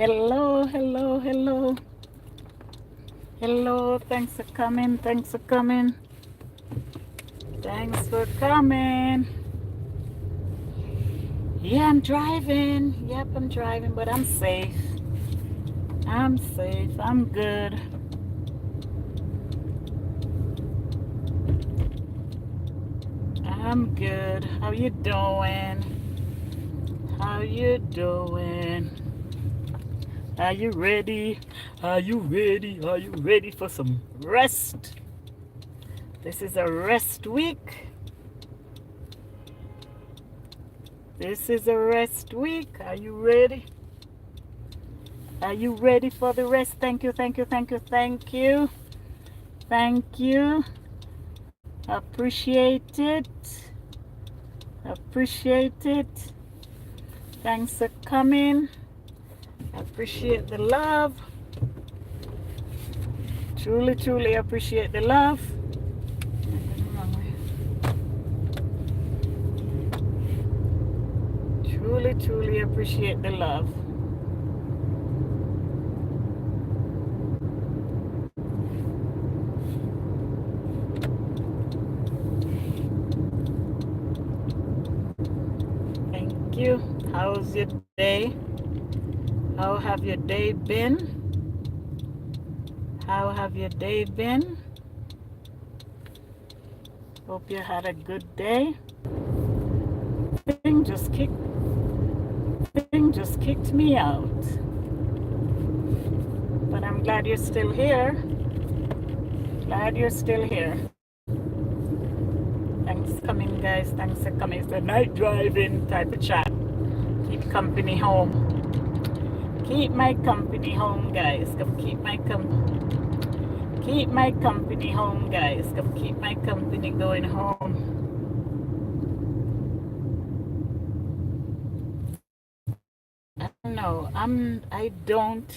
Hello, hello, hello. Hello, thanks for coming. Thanks for coming. Thanks for coming. Yeah, I'm driving. Yep, I'm driving, but I'm safe. I'm safe. I'm good. I'm good. How you doing? How you doing? Are you ready? Are you ready? Are you ready for some rest? This is a rest week. This is a rest week. Are you ready? Are you ready for the rest? Thank you, thank you, thank you, thank you. Thank you. Appreciate it. Appreciate it. Thanks for coming. Appreciate the love. Truly, truly appreciate the love. Truly, truly appreciate the love. Thank you. How's your day? How have your day been? How have your day been? Hope you had a good day. Thing just kicked me out. But I'm glad you're still here. Glad you're still here. Thanks for coming, guys. Thanks for coming. It's a night driving type of chat. Keep company home. Keep my company home, guys. Come keep my company home, guys. Come keep my company going home. I don't know. I don't.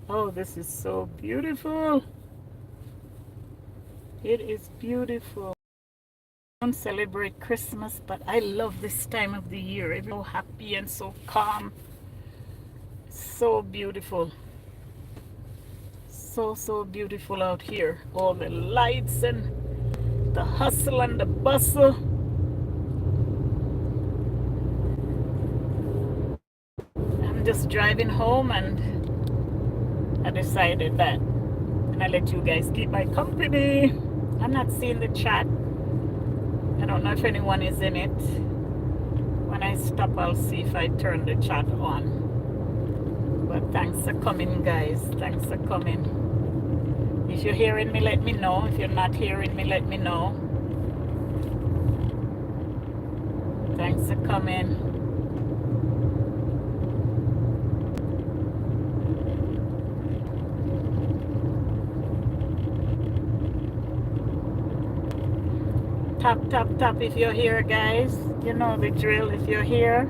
Oh, this is so beautiful. It is beautiful. I don't celebrate Christmas, but I love this time of the year. It's so happy and so calm. So beautiful. So beautiful out here. All the lights and the hustle and the bustle. I'm just driving home and I decided that and I let you guys keep my company. I'm not seeing the chat. I don't know if anyone is in it. When I stop, I'll see if I turn the chat on. But thanks for coming, guys. Thanks for coming. If you're hearing me, let me know. If you're not hearing me, let me know. Thanks for coming. Tap if you're here, guys. You know the drill. If you're here,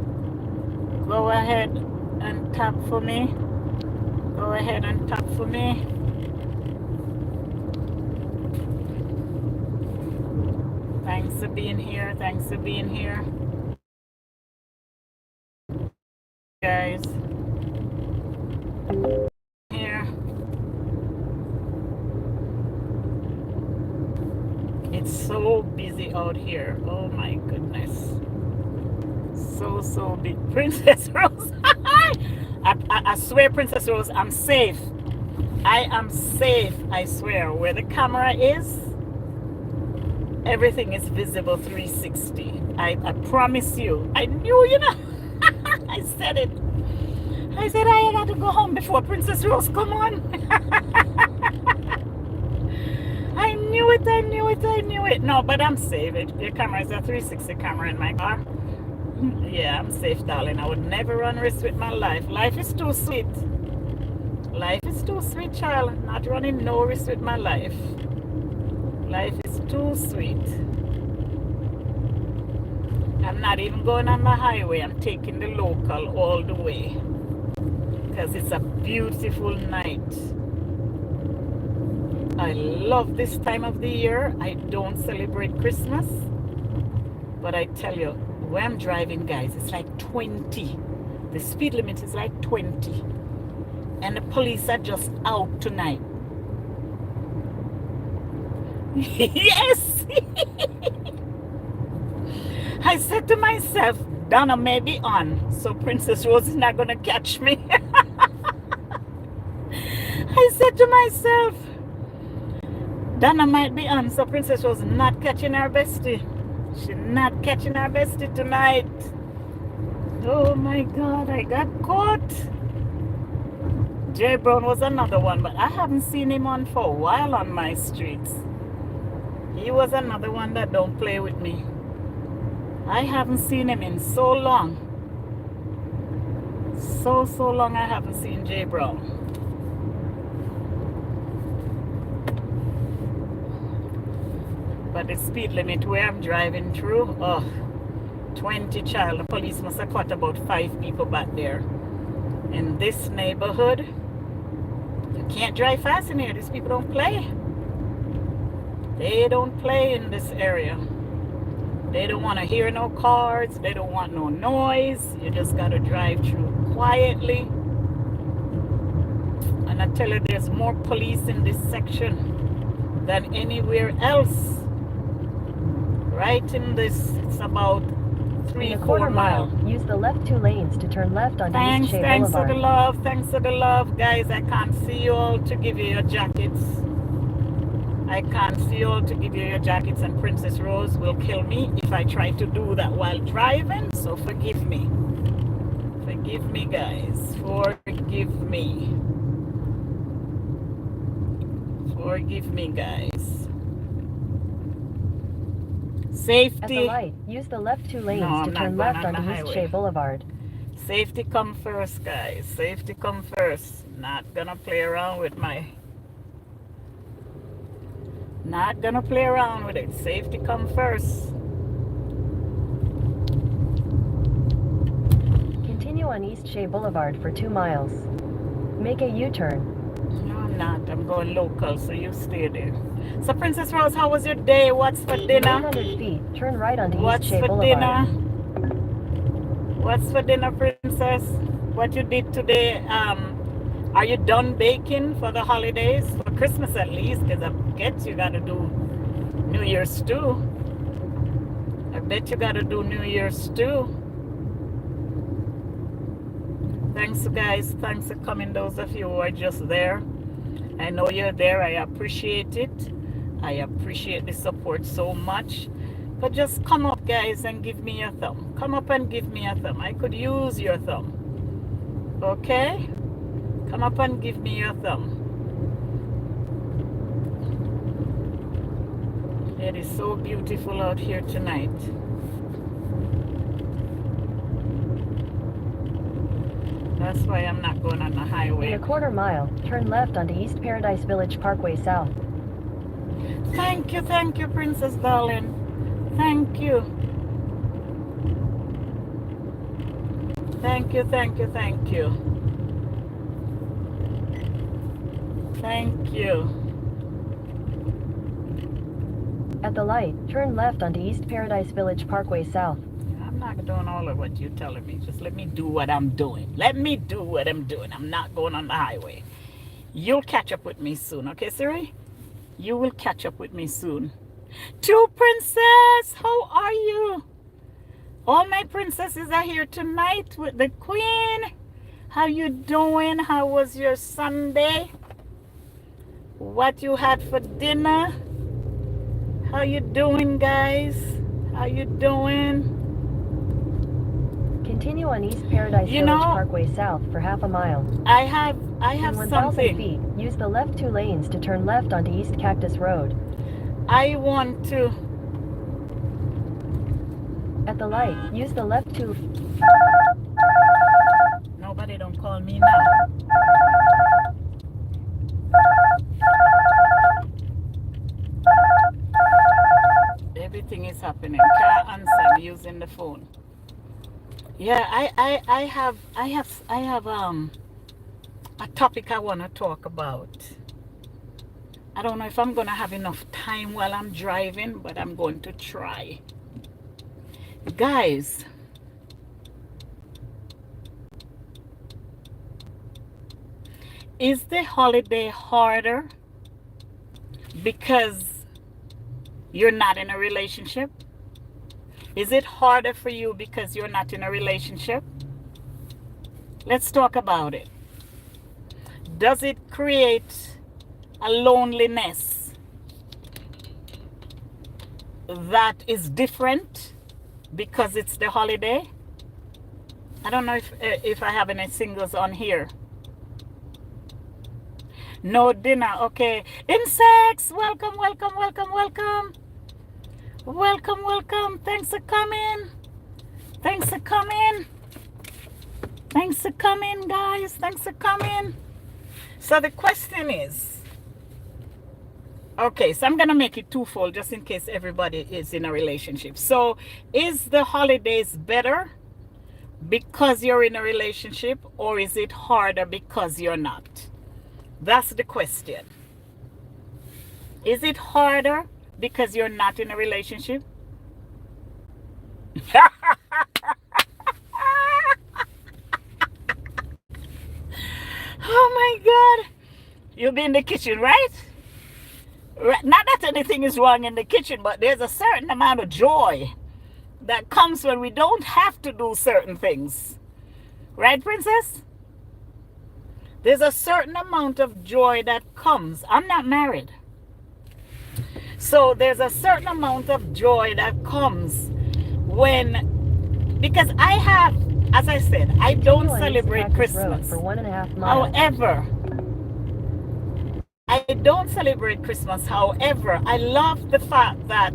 go ahead and tap for me. Go ahead and tap for me. Thanks for being here. Thanks for being here, guys. Here. It's so busy out here. Oh my goodness. So big. Princess Rose. I swear, Princess Rose, I'm safe. I am safe. I swear. Where the camera is, everything is visible 360. I promise you. I knew, you know. I said it. I said I got to go home before Princess Rose come on. I knew it, I knew it, I knew it. No, but I'm safe. The camera is a 360 camera in my car. Yeah, I'm safe, darling. I would never run risk with my life. Life is too sweet. Life is too sweet, child. Not running no risk with my life. Life is too sweet. I'm not even going on the highway. I'm taking the local all the way. Because it's a beautiful night. I love this time of the year. I don't celebrate Christmas. But I tell you, where I'm driving, guys, it's like 20. The speed limit is like 20. and the police are just out tonight. Yes. I said to myself, Donna may be on, so Princess Rose is not gonna catch me. I said to myself, Donna might be on, so Princess Rose not catching her bestie. She's not catching her bestie tonight. Oh my God, I got caught. Jay Brown was another one, but I haven't seen him on for a while on my streets. He was another one that don't play with me. I haven't seen him in so long. So long I haven't seen Jay Brown. But the speed limit where I'm driving through, 20 child. The police must have caught about 5 people back there. In this neighborhood, you can't drive fast in here. These people don't play. They don't play in this area. They don't want to hear no cars. They don't want no noise. You just got to drive through quietly. And I tell you, there's more police in this section than anywhere else. Right in this, it's about 3-4 miles. Use the left 2 lanes to turn left onto East Shea Thanks Boulevard. for the love. Thanks for the love. Guys, I can't see you all to give you your jackets. I can't see you all to give you your jackets, and Princess Rose will kill me if I try to do that while driving. So forgive me. Forgive me, guys. Forgive me. Forgive me, guys. Safety. At the light, use the left 2 lanes No, to I'm turn not left going on onto the East highway. Shea Boulevard. Safety come first, guys. Safety come first. Not gonna play around with my... Not gonna play around with it. Safety come first. Continue on East Shea Boulevard for 2 miles. Make a U-turn. No, I'm not. I'm going local, so you stay there. So, Princess Rose, how was your day? What's for dinner? 100 feet, turn right onto What's East Shea for Boulevard. dinner? What's for dinner, Princess? What you did today? Are you done baking for the holidays? For Christmas at least, because I bet you gotta do New Year's too. I bet you gotta do New Year's too. Thanks, guys. Thanks for coming, those of you who are just there. I know you're there. I appreciate it. I appreciate the support so much. But just come up, guys, and give me a thumb. Come up and give me a thumb. I could use your thumb. Okay? Come up and give me your thumb. It is so beautiful out here tonight. That's why I'm not going on the highway. In a quarter mile, turn left onto East Paradise Village Parkway South. Thank you, Princess darling. Thank you. Thank you. Thank you. At the light, turn left onto East Paradise Village Parkway South. I'm not doing all of what you're telling me. Just let me do what I'm doing. Let me do what I'm doing. I'm not going on the highway. You'll catch up with me soon, okay, Siri? You will catch up with me soon. True Princess, how are you? All my princesses are here tonight with the Queen. How you doing? How was your Sunday? What you had for dinner? How you doing, guys? How you doing? Continue on East Paradise You Village know, Parkway South for half a mile. I have In 1,000 something. feet, use the left 2 lanes to turn left onto East Cactus Road. I want to. At the light, use the left 2. Nobody don't call me now. Everything is happening. Can't answer. I'm using the phone. Yeah, I have a topic I want to talk about. I don't know if I'm gonna have enough time while I'm driving, but I'm going to try. Guys, is the holiday harder because you're not in a relationship? Is it harder for you because you're not in a relationship? Let's talk about it. Does it create a loneliness that is different because it's the holiday? I don't know if I have any singles on here. No dinner. Okay. Insects. Welcome, welcome, welcome, welcome. Welcome, welcome. Thanks for coming. Thanks for coming. Thanks for coming, guys. Thanks for coming. So the question is, okay, so I'm going to make it twofold just in case everybody is in a relationship. So is the holidays better because you're in a relationship, or is it harder because you're not? That's the question. Is it harder because you're not in a relationship? Oh my God. You'll be in the kitchen, right? Not that anything is wrong in the kitchen, but there's a certain amount of joy that comes when we don't have to do certain things. Right, Princess? There's a certain amount of joy that comes. I'm not married. So there's a certain amount of joy that comes when, because I have, as I said, I don't celebrate Christmas. For 1.5 miles. However, I don't celebrate Christmas. However, I love the fact that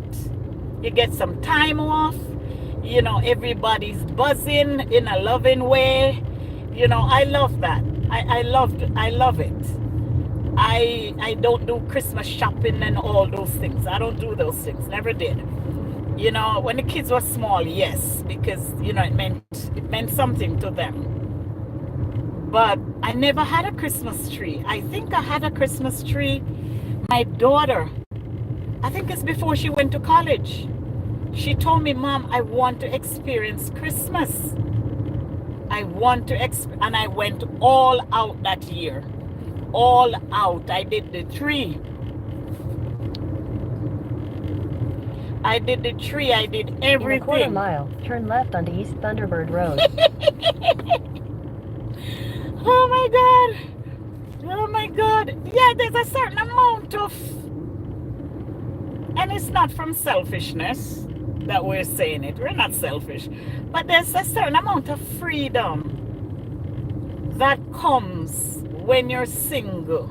you get some time off. You know, everybody's buzzing in a loving way. You know, I love that. I love it. I don't do Christmas shopping and all those things. I don't do those things. Never did. You know, when the kids were small, yes, because you know it meant something to them. But I never had a Christmas tree. I think I had a Christmas tree. My daughter, I think it's before she went to college. She told me, Mom, I want to experience Christmas. I want to and I went all out that year. All out. I did the tree. I did the tree. I did everything. In a 1/4 mile, turn left onto East Thunderbird Road. Oh my God. Oh my God. Yeah, there's a certain amount of, and it's not from selfishness that we're saying it. We're not selfish. But there's a certain amount of freedom that comes when you're single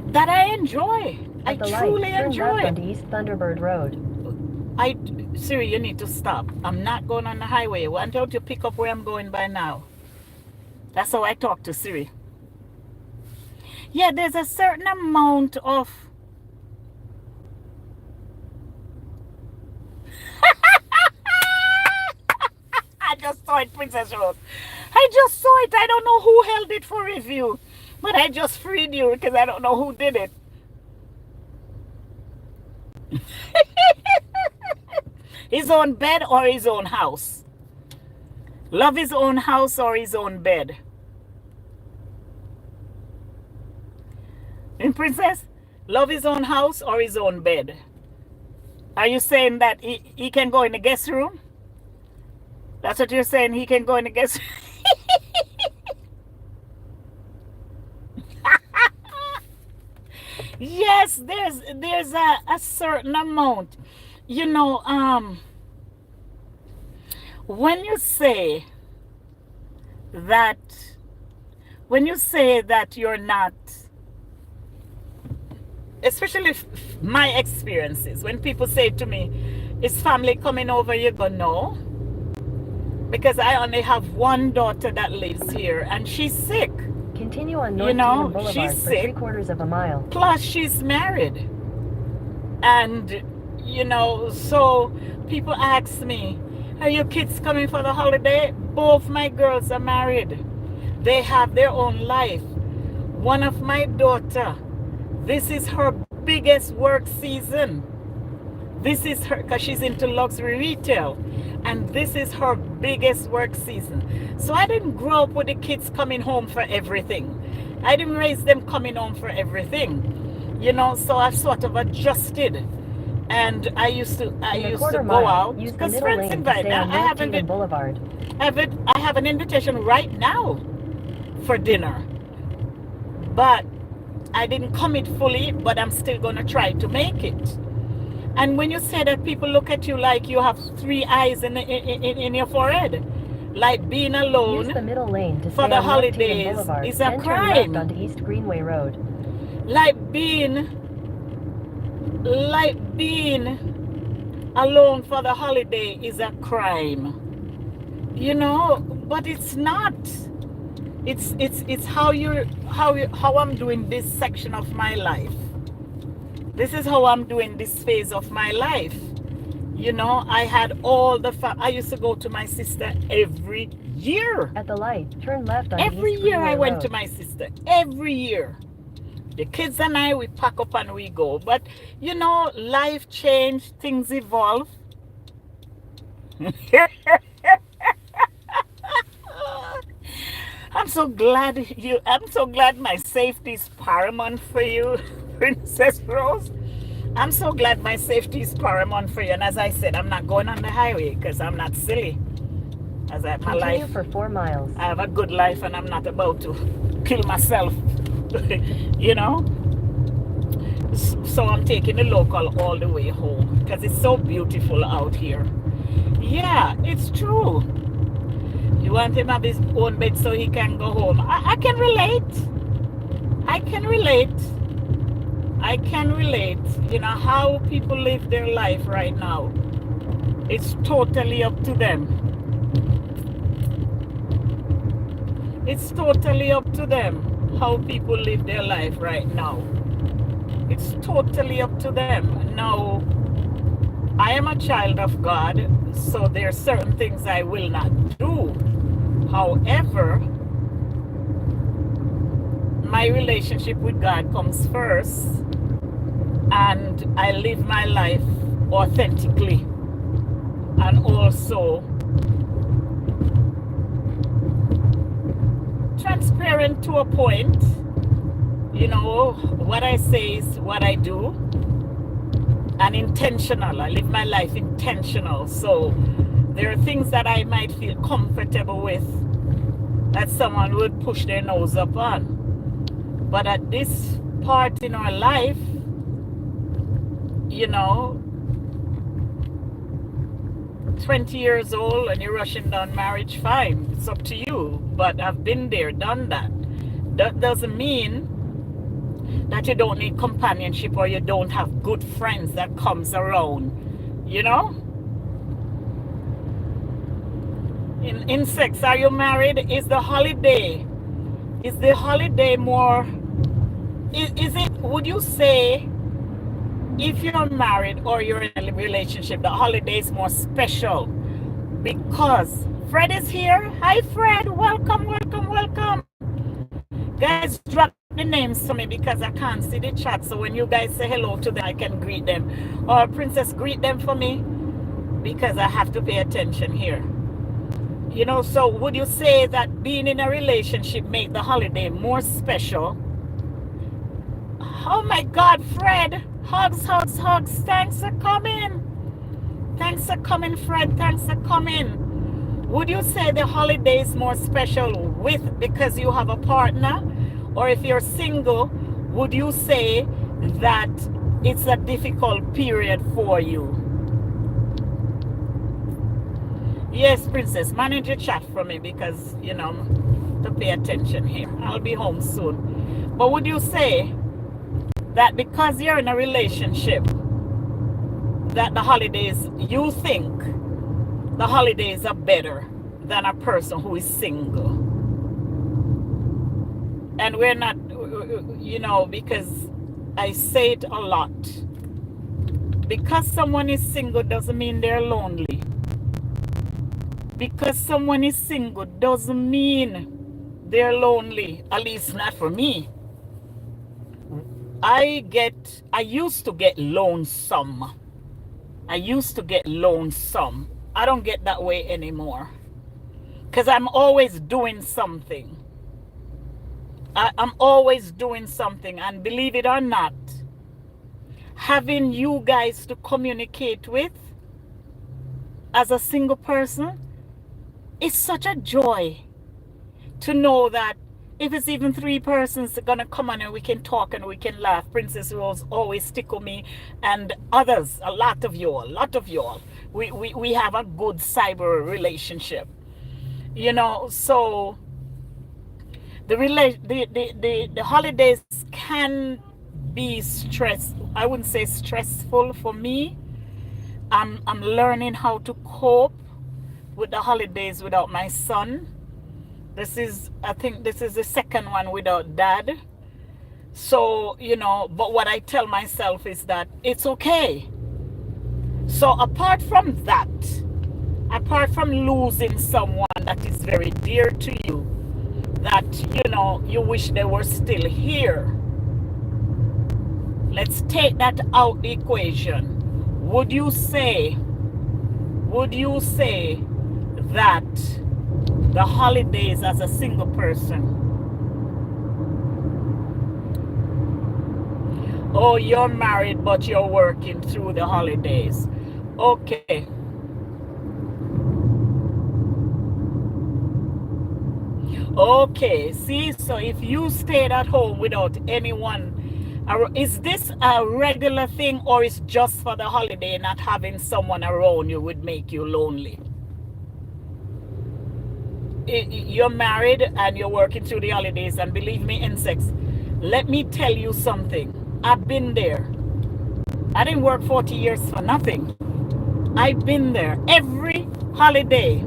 that I enjoy. I truly enjoy turn left onto East Thunderbird Road. Siri, you need to stop. I'm not going on the highway. Why don't you pick up where I'm going by now? That's how I talk to Siri. Yeah, there's a certain amount of I just saw it, Princess Rose. I just saw it. I don't know who held it for review, but I just freed you because I don't know who did it. His own bed or his own house? Love his own house or his own bed? And Princess, love his own house or his own bed? Are you saying that he can go in the guest room? That's what you're saying? He can go in the guest room? Yes, there's a certain amount. You know, when you say that you're not, especially my experiences, when people say to me, is family coming over? You go, no, because I only have one daughter that lives here and she's sick. Continue on North Demon Boulevard she's for sick. 3/4 mile. Plus she's married. And you know, so people ask me, are your kids coming for the holiday? Both my girls are married. They have their own life. One of my daughter, this is her biggest work season. This is her, because she's into luxury retail, and this is her biggest work season. So I didn't grow up with the kids coming home for everything. I didn't raise them coming home for everything. You know, so I've sort of adjusted. And I used to In a go quarter mile, out use the because middle friends lane to invite stay me. on I North haven't Tegan been Boulevard. I have an invitation right now for dinner. But I didn't commit fully, but I'm still gonna try to make it. And when you say that, people look at you like you have three eyes in your forehead, like being Use alone the middle lane to for stay the on North Tegan holidays Boulevard. is a Then turn left onto crime. East Greenway Road. Like being alone for the holiday is a crime. You know, but it's not. It's how I'm doing this section of my life. This is how I'm doing this phase of my life. You know, I had all the I used to go to my sister every year. At the light, turn left onto Every East year Greenway I went to Road. my sister. Every year. The kids and I, we pack up and we go. But, you know, life changed, things evolve. I'm so glad my safety is paramount for you, Princess Rose. I'm so glad my safety is paramount for you. And as I said, I'm not going on the highway because I'm not silly. My Continue life, for 4 miles. I have a good life and I'm not about to kill myself, you know? So I'm taking the local all the way home because it's so beautiful out here. Yeah, it's true. You want him to have his own bed so he can go home. I can relate. I can relate. I can relate. You know, how people live their life right now. It's totally up to them. It's totally up to them how people live their life right now. It's totally up to them. Now, I am a child of God, so there are certain things I will not do. However, my relationship with God comes first, and I live my life authentically and also transparent to a point. You know, what I say is what I do, and intentional. I live my life intentional. So there are things that I might feel comfortable with that someone would push their nose up on. But at this part in our life, you know, 20 years old and you're rushing down marriage, fine. It's up to you. But I've been there, done that. That doesn't mean that you don't need companionship or you don't have good friends that comes around, you know? In sex, are you married? Is the holiday more, is it, would you say, if you're married or you're in a relationship, the holiday is more special? Because Fred is here. Hi Fred, welcome, welcome, welcome. Guys, drop the names to me because I can't see the chat. So when you guys say hello to them, I can greet them. Or Princess, greet them for me because I have to pay attention here. You know, so would you say that being in a relationship make the holiday more special? Oh my God, Fred. Hugs, hugs, hugs. Thanks for coming. Thanks for coming, Fred. Thanks for coming. Would you say the holiday is more special because you have a partner? Or if you're single, would you say that it's a difficult period for you? Yes, Princess, manage your chat for me because, you know, to pay attention here. I'll be home soon. But would you say that because you're in a relationship, that the holidays, you think the holidays are better than a person who is single? And we're not, you know, because I say it a lot. Because someone is single doesn't mean they're lonely. Because someone is single doesn't mean they're lonely. At least not for me. I used to get lonesome. I don't get that way anymore. Because I'm always doing something. I'm always doing something, and believe it or not, having you guys to communicate with as a single person is such a joy to know that if it's even 3 persons gonna come on and we can talk and we can laugh. Princess Rose always tickle me, and others, a lot of y'all. We have a good cyber relationship. You know, so the holidays can be I wouldn't say stressful for me. I'm learning how to cope with the holidays without my son. I think this is the second one without dad. So, you know, but what I tell myself is that it's okay. So apart from that, apart from losing someone that is very dear to you, that, you know, you wish they were still here, let's take that out the equation. Would you say that the holidays as a single person, oh, you're married but you're working through the holidays? Okay. Okay, see, so if you stayed at home without anyone, is this a regular thing, or is just for the holiday? Not having someone around you would make you lonely? You're married and you're working through the holidays, and believe me, insects, let me tell you something. I've been there. I didn't work 40 years for nothing. I've been there. Every holiday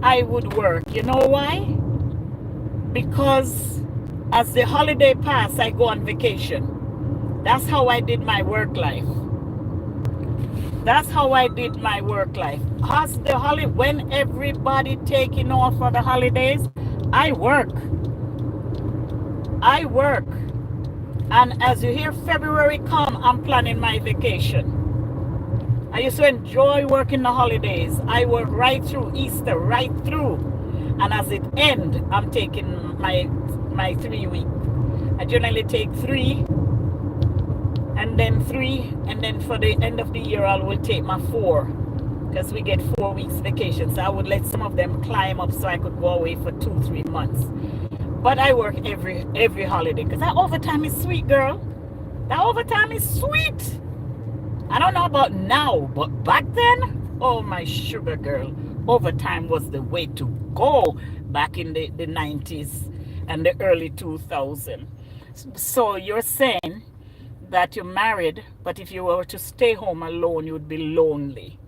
I would work. You know why? Because as the holiday passed, I go on vacation. That's how I did my work life. That's how I did my work life. As the when everybody taking off for the holidays, I work. I work. And as you hear February come, I'm planning my vacation. I used to enjoy working the holidays. I work right through Easter, right through. And as it ends, I'm taking my 3 week. I generally take 3, and then 3, and then for the end of the year I will take my 4, because we get 4 weeks vacation. So I would let some of them climb up so I could go away for 2-3 months. But I work every holiday, because that overtime is sweet, girl. That overtime is sweet. I don't know about now, but back then, oh my sugar girl, overtime was the way to go back in the 90s and the early 2000s. So you're saying that you're married, but if you were to stay home alone, you'd be lonely.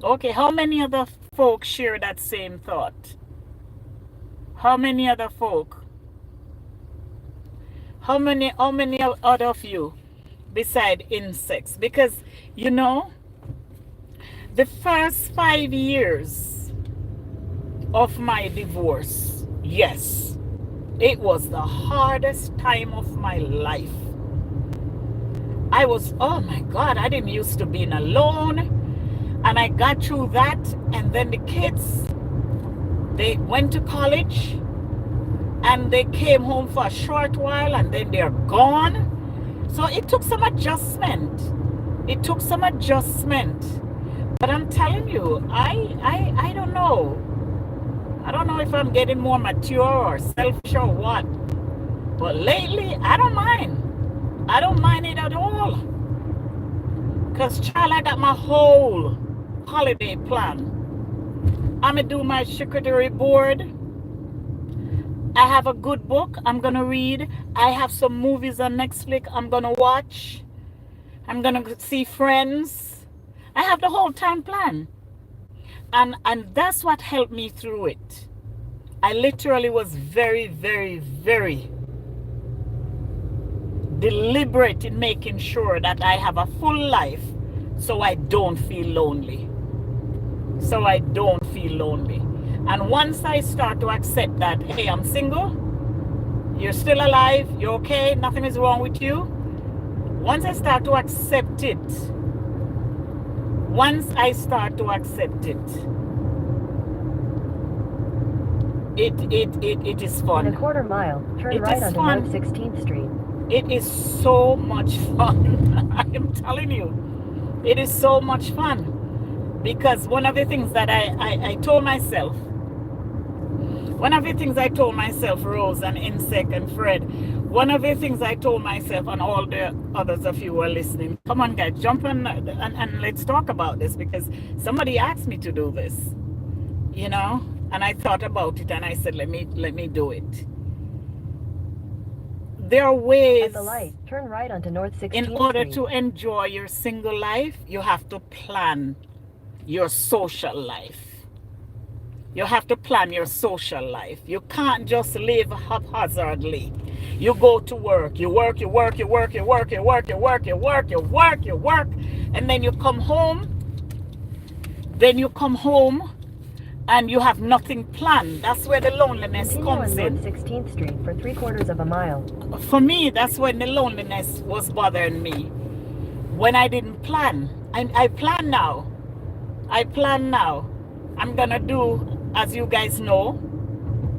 Okay, how many other folks share that same thought? How many other folk? How many other of you beside insects? Because, you know, the first 5 years of my divorce, yes, it was the hardest time of my life. I was, oh my God, I didn't used to being alone. And I got through that, and then the kids, they went to college, and they came home for a short while, and then they're gone. So it took some adjustment. It took some adjustment. But I'm telling you, I don't know. I don't know if I'm getting more mature or selfish or what. But lately, I don't mind. I don't mind it at all. Because, child, I got my whole holiday plan. I'm going to do my charcuterie board. I have a good book I'm going to read. I have some movies on Netflix I'm going to watch. I'm going to see friends. I have the whole time plan. And that's what helped me through it. I literally was very, very, very deliberate in making sure that I have a full life so I don't feel lonely. So I don't feel lonely. And once I start to accept that, hey, I'm single, you're still alive, you're okay, nothing is wrong with you. Once I start to accept it, it is In a fun. quarter mile, turn It right is onto fun. North 16th Street. It is so much fun. I am telling you, it is so much fun. Because one of the things that I told myself, Rose and Insect and Fred, one of the things I told myself, and all the others of you who are listening, come on guys, jump in and let's talk about this, because somebody asked me to do this, you know, and I thought about it and I said, let me do it. There are ways. At the light, turn right onto North 16th In order Street. to enjoy your single life, you have to plan your social life. You have to plan your social life. You can't just live haphazardly. You go to work, you work, and then you come home. And you have nothing planned. That's where the loneliness Continue comes on in. North 16th Street for 3/4 of a mile. For me, that's when the loneliness was bothering me. When I didn't plan. I plan now. I'm gonna do, as you guys know,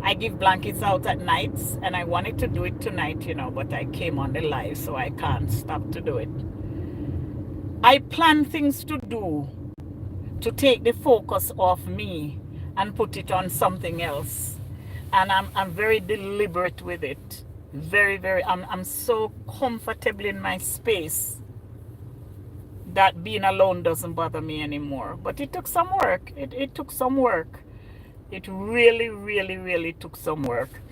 I give blankets out at nights, and I wanted to do it tonight, you know, but I came on the live, so I can't stop to do it. I plan things to do to take the focus off me and put it on something else. And I'm very deliberate with it. I'm so comfortable in my space that being alone doesn't bother me anymore. But it took some work. It took some work. It really took some work.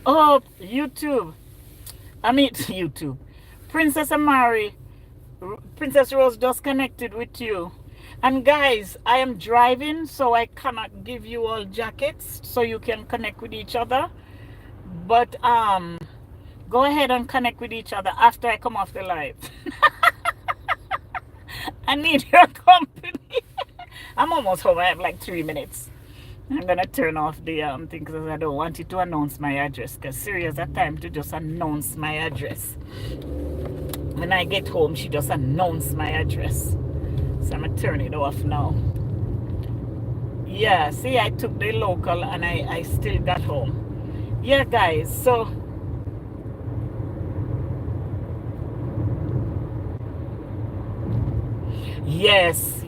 Oh, YouTube. YouTube. Princess Amari, Princess Rose just connected with you. And guys, I am driving, so I cannot give you all jackets so you can connect with each other. But go ahead and connect with each other after I come off the live. I need your company. I'm almost home. I have like 3 minutes. I'm gonna turn off the thing because I don't want it to announce my address, because Siri has a time to just announce my address. When I get home, she just announced my address. So I'm gonna turn it off now. Yeah, see, I took the local and I still got home. Yeah, guys, so yes,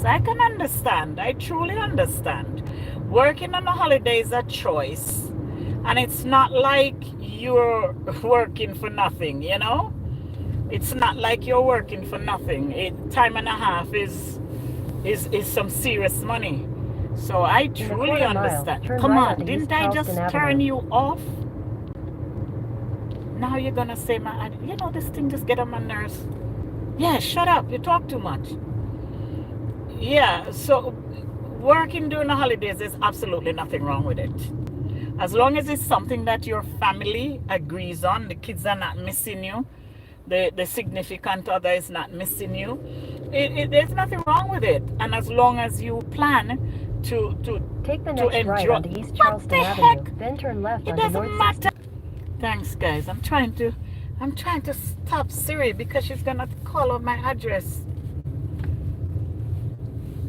I can understand. I truly understand. Working on a holiday is a choice, and it's not like you're working for nothing, you know. It's not like you're working for nothing. Time and a half is some serious money. So I truly understand. Come on, didn't I just turn you off? Now you're gonna say you know, this thing just get on my nerves. Yeah, shut up. You talk too much. Yeah, so working during the holidays, there's absolutely nothing wrong with it. As long as it's something that your family agrees on, the kids are not missing you, the significant other is not missing you, there's nothing wrong with it. And as long as you plan to take the next enjoy, right onto East Charleston Avenue, then turn left it onto doesn't North matter. Thanks, guys. I'm trying to stop Siri because she's gonna call out my address,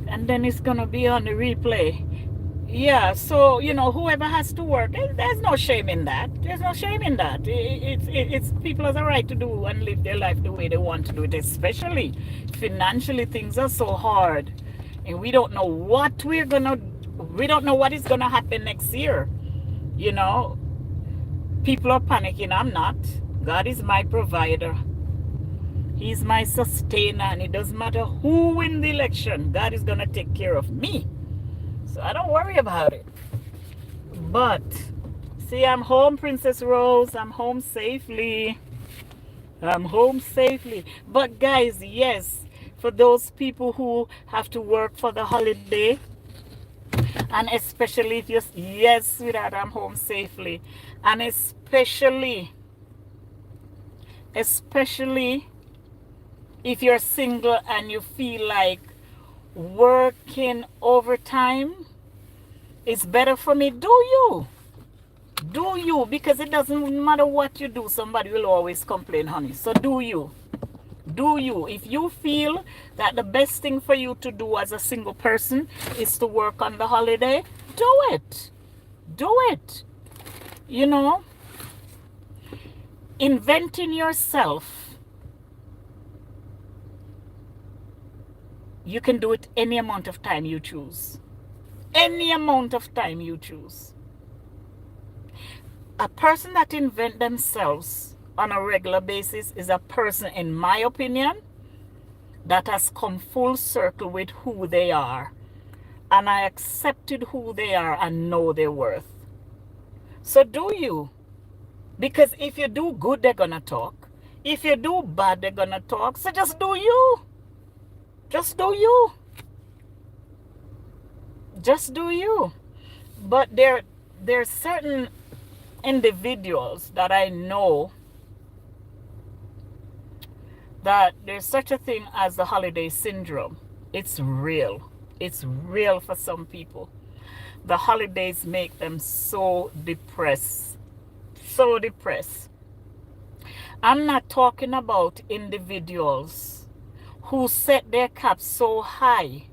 and then it's gonna be on the replay. Yeah, so you know, whoever has to work, there's no shame in that. There's no shame in that. It's people have a right to do and live their life the way they want to do it. Especially financially, things are so hard, and we don't know what we don't know what is gonna happen next year. You know, people are panicking. I'm not. God is my provider. He's my sustainer, and it doesn't matter who wins the election. God is gonna take care of me. So I don't worry about it. But see, I'm home, Princess Rose. I'm home safely. But guys, yes, for those people who have to work for the holiday, and especially if you're, yes, sweetheart, I'm home safely. And especially if you're single and you feel like working overtime is better for me, do you, because it doesn't matter what you do, somebody will always complain, honey. So do you. Do you. If you feel that the best thing for you to do as a single person is to work on the holiday, do it. Do it. You know, inventing yourself, you can do it any amount of time you choose. Any amount of time you choose. A person that invent themselves on a regular basis is a person, in my opinion, that has come full circle with who they are. And I accepted who they are and know their worth. So do you. Because if you do good, they're going to talk. If you do bad, they're going to talk. So just do you. Just do you. Just do you. But there's certain individuals that I know that there's such a thing as the holiday syndrome. It's real. It's real for some people. The holidays make them so depressed. So depressed. I'm not talking about individuals who set their caps so high.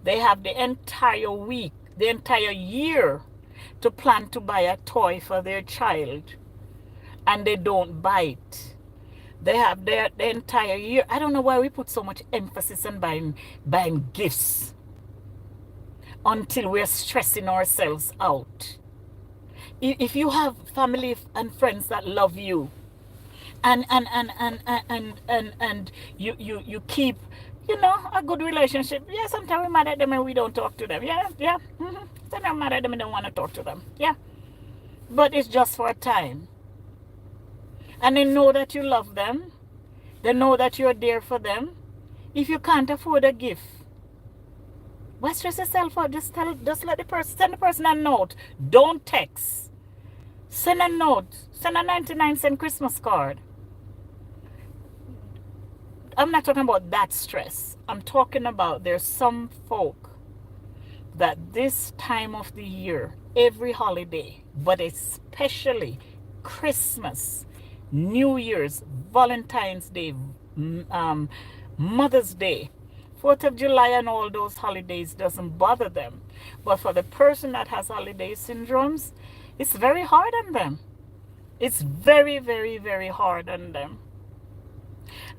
They have the entire week, the entire year to plan to buy a toy for their child, and they don't buy it. They have the entire year. I don't know why we put so much emphasis on buying gifts until we're stressing ourselves out. If you have family and friends that love you, and you keep, you know, a good relationship. Yeah, sometimes we're mad at them and we don't talk to them. Yeah. Sometimes we're mad at them and don't want to talk to them. Yeah. But it's just for a time. And they know that you love them. They know that you're there for them. If you can't afford a gift, why stress yourself out? Just let the person, send the person a note. Don't text. Send a note. Send a 99-cent Christmas card. I'm not talking about that stress. I'm talking about there's some folk that this time of the year, every holiday, but especially Christmas, New Year's, Valentine's Day, Mother's Day, 4th of July and all those holidays doesn't bother them. But for the person that has holiday syndromes, it's very hard on them. It's very, very, very hard on them.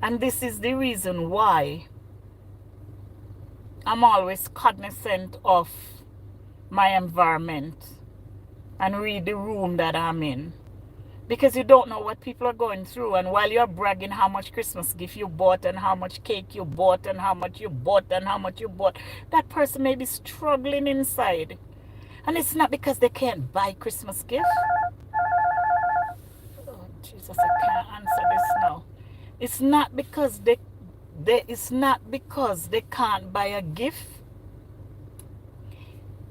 And this is the reason why I'm always cognizant of my environment and read the room that I'm in. Because you don't know what people are going through. And while you're bragging how much Christmas gift you bought and how much cake you bought and how much you bought and how much you bought, that person may be struggling inside. And it's not because they can't buy Christmas gift. Oh, Jesus, I can't answer this now. It's not because they can't buy a gift.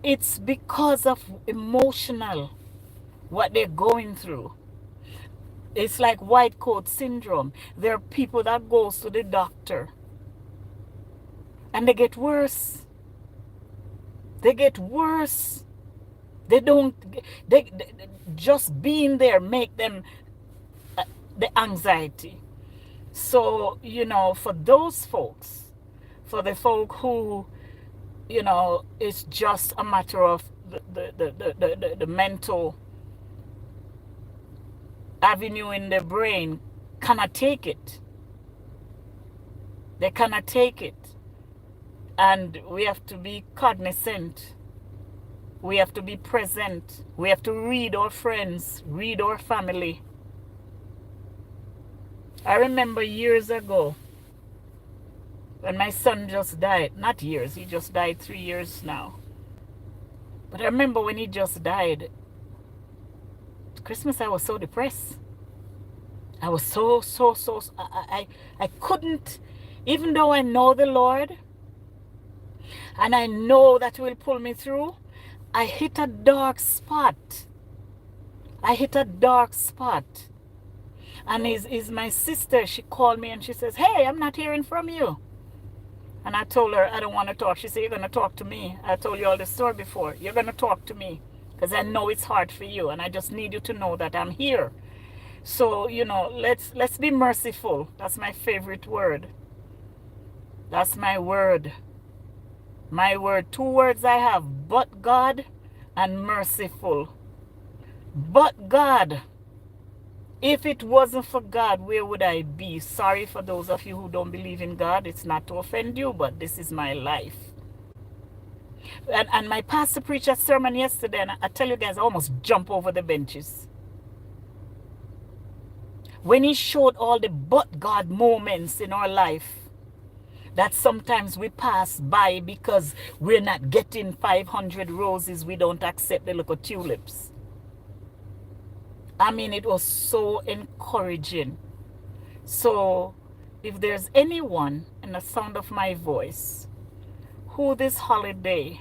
It's because of emotional, what they're going through. It's like white coat syndrome. There are people that goes to the doctor and they get worse. They get worse. They just being there make them the anxiety. So, you know, for those folks, for the folk who, you know, it's just a matter of the mental avenue in their brain cannot take it. They cannot take it. And we have to be cognizant. We have to be present. We have to read our friends, read our family. I remember years ago when my son just died. Not years, he just died 3 years now. But I remember when he just died, Christmas I was so depressed. I was so I couldn't, even though I know the Lord and I know that He will pull me through, I hit a dark spot. I hit a dark spot. And is my sister, she called me and she says, "Hey, I'm not hearing from you." And I told her, "I don't want to talk." She said, "You're going to talk to me. I told you all the story before. You're going to talk to me because I know it's hard for you. And I just need you to know that I'm here." So, let's be merciful. That's my favorite word. That's my word. My word. Two words I have: but God and merciful. But God. If it wasn't for God, where would I be? Sorry for those of you who don't believe in God. It's not to offend you, but this is my life. And my pastor preached a sermon yesterday, and I tell you guys, I almost jump over the benches. When he showed all the but God moments in our life that sometimes we pass by because we're not getting 500 roses, we don't accept the little tulips. I mean, it was so encouraging. So, if there's anyone in the sound of my voice who this holiday,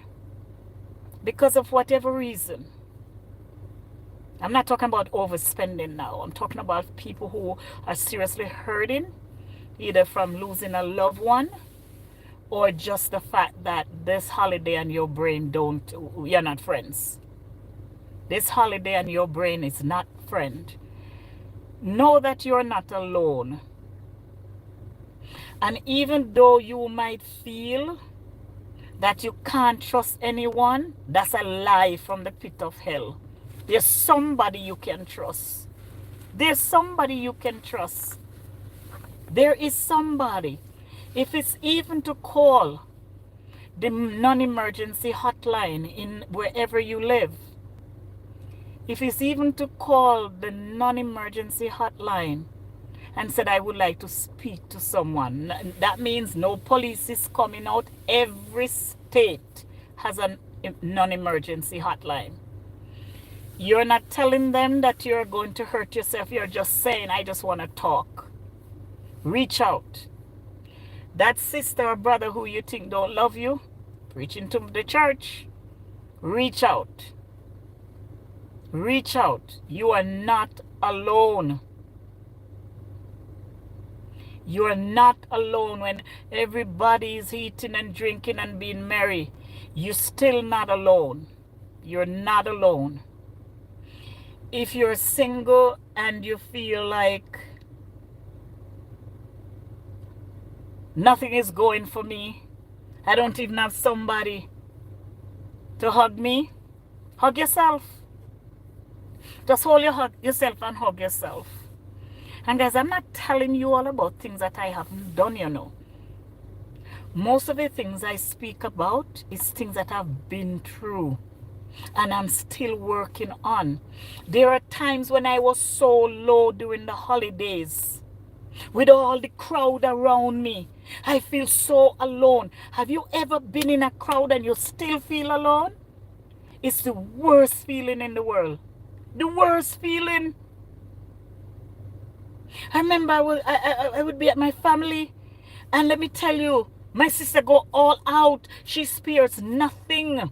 because of whatever reason, I'm not talking about overspending now. I'm talking about people who are seriously hurting, either from losing a loved one or just the fact that this holiday and your brain you're not friends. This holiday and your brain is not friend. Know that you're not alone. And even though you might feel that you can't trust anyone, that's a lie from the pit of hell. There's somebody you can trust. There's somebody you can trust. There is somebody. If it's even to call the non-emergency hotline in wherever you live, if it's even to call the non-emergency hotline and said, I would like to speak to someone, that means no police is coming out. Every state has a non-emergency hotline. You're not telling them that you're going to hurt yourself. You're just saying, I just want to talk. Reach out. That sister or brother who you think don't love you, preaching to the church, reach out. Reach out. You are not alone. You are not alone. When everybody is eating and drinking and being merry, you're still not alone. You're not alone. If you're single and you feel like nothing is going for me, I don't even have somebody to hug me, hug yourself. Just hold yourself and hug yourself. And guys, I'm not telling you all about things that I haven't done. Most of the things I speak about is things that I've been through and I'm still working on. There are times when I was so low during the holidays with all the crowd around me. I feel so alone. Have you ever been in a crowd and you still feel alone? It's the worst feeling in the world. The worst feeling. I remember I would be at my family, and let me tell you, my sister go all out. She spares nothing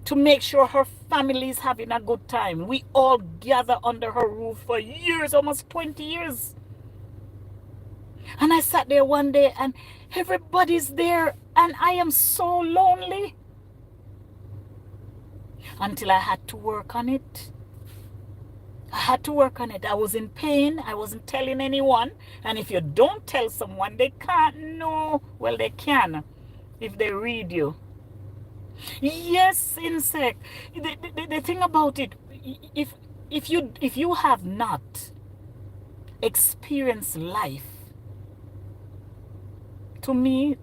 to make sure her family is having a good time. We all gather under her roof for years, almost 20 years. And I sat there one day and everybody's there and I am so lonely. Until I had to work on it. I had to work on it. I was in pain. I wasn't telling anyone. And if you don't tell someone, they can't know. Well, they can if they read you. Yes, insect. The thing about it, if you have not experienced life, to me,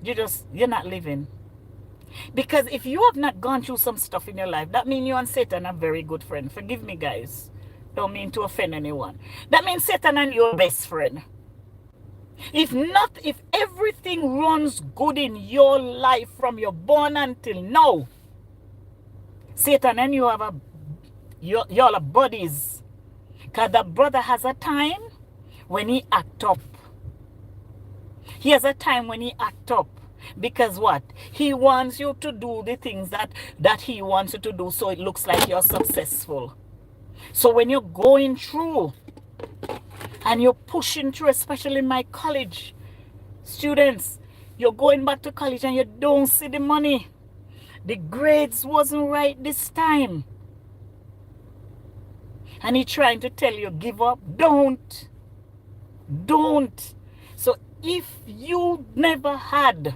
you're not living. Because if you have not gone through some stuff in your life, that means you and Satan are very good friends. Forgive me, guys. Don't mean to offend anyone. That means Satan and your best friend. If everything runs good in your life from your born until now, Satan and you have y'all are buddies. Because the brother has a time when he act up. He has a time when he act up. Because what? He wants you to do the things that he wants you to do, so it looks like you're successful. So when you're going through and you're pushing through, especially in my college students, you're going back to college and you don't see the money. The grades wasn't right this time. And he's trying to tell you, give up. Don't. Don't. So if you never had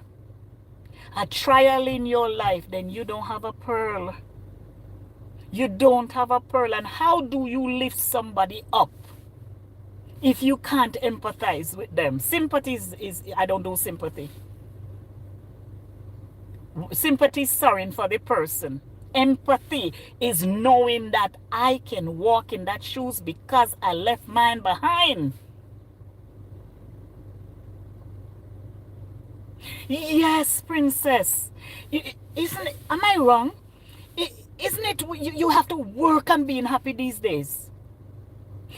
a trial in your life, then you don't have a pearl. You don't have a pearl. And how do you lift somebody up if you can't empathize with them? Sympathy is I don't do sympathy. Sympathy is sorry for the person. Empathy is knowing that I can walk in that shoes because I left mine behind. Yes, princess. Isn't it, am I wrong? Isn't it you have to work on being happy these days?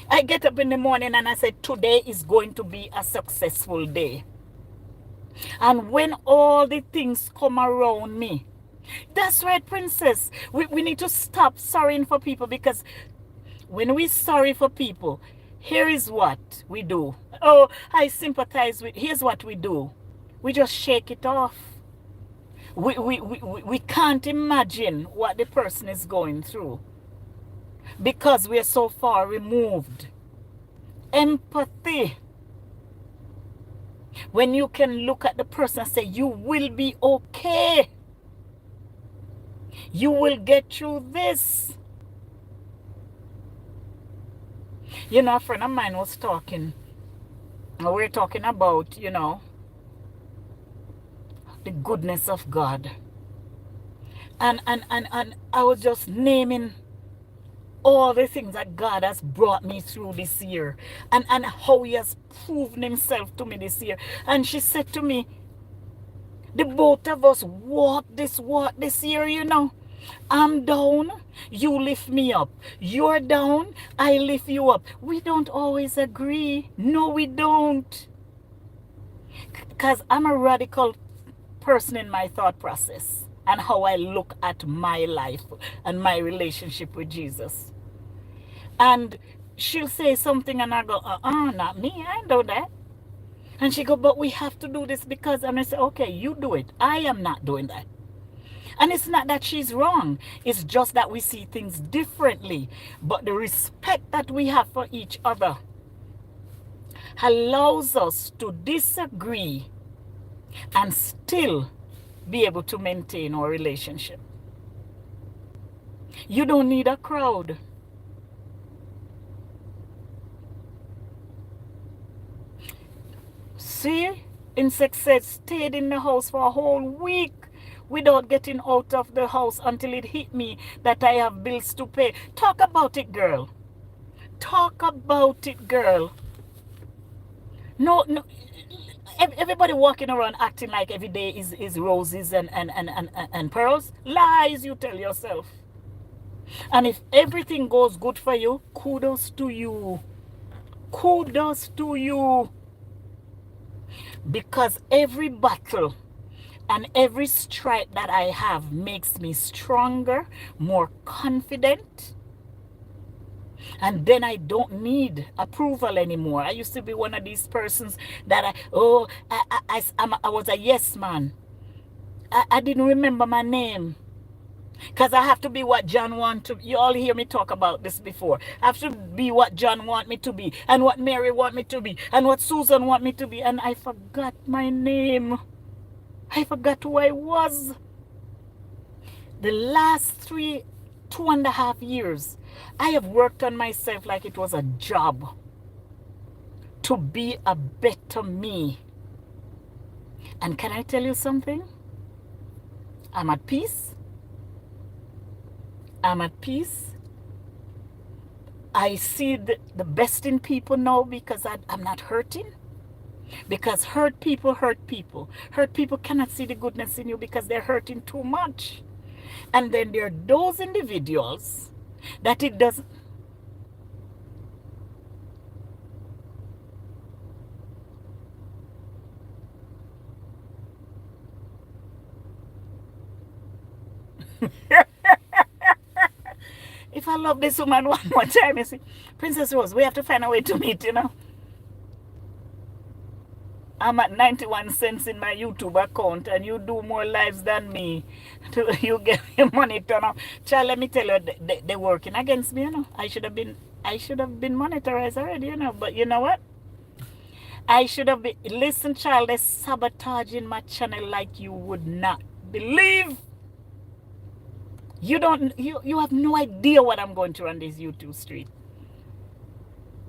I get up in the morning and I say, today is going to be a successful day. And when all the things come around me, that's right, princess. We need to stop sorrying for people, because when we sorry for people, here is what we do. Oh, I sympathize with, here's what we do. We just shake it off. We can't imagine what the person is going through because we are so far removed. Empathy. When you can look at the person and say, you will be okay. You will get through this. You know, a friend of mine was talking. We were talking about, you know, the goodness of God. And I was just naming all the things that God has brought me through this year, and how he has proven himself to me this year. And she said to me, the both of us walk this year, you know. I'm down, you lift me up. You're down, I lift you up. We don't always agree. No, we don't. Because I'm a radical person in my thought process and how I look at my life and my relationship with Jesus. And she'll say something and I go, not me, I know that. And she go, but we have to do this because, and I say, okay, you do it. I am not doing that. And it's not that she's wrong. It's just that we see things differently. But the respect that we have for each other allows us to disagree and still be able to maintain our relationship. You don't need a crowd. See, Insect said stayed in the house for a whole week without getting out of the house until it hit me that I have bills to pay. Talk about it, girl. Talk about it, girl. No, everybody walking around acting like every day is roses and pearls. Lies you tell yourself. And if everything goes good for you, kudos to you. Kudos to you. Because every battle and every strike that I have makes me stronger, more confident. And then I don't need approval anymore. I used to be one of these persons that I was a yes man. I didn't remember my name. Because I have to be what John wants to be. You all hear me talk about this before. I have to be what John wants me to be, and what Mary wants me to be, and what Susan wants me to be. And I forgot my name. I forgot who I was. The last 2.5 years, I have worked on myself like it was a job to be a better me. And can I tell you something? I'm at peace. I'm at peace. I see the best in people now because I'm not hurting. Because hurt people hurt people. Hurt people cannot see the goodness in you because they're hurting too much. And then there are those individuals that it doesn't. If I love this woman one more time, you see, Princess Rose, we have to find a way to meet, you know. I'm at 91 cents in my YouTube account, and you do more lives than me. You get your money turned off. Child, let me tell you, they're working against me, you know. I should have been I should have been monetized already, you know. But you know what? I should have been. Listen, child, they're sabotaging my channel like you would not believe. You have no idea what I'm going through on this YouTube street.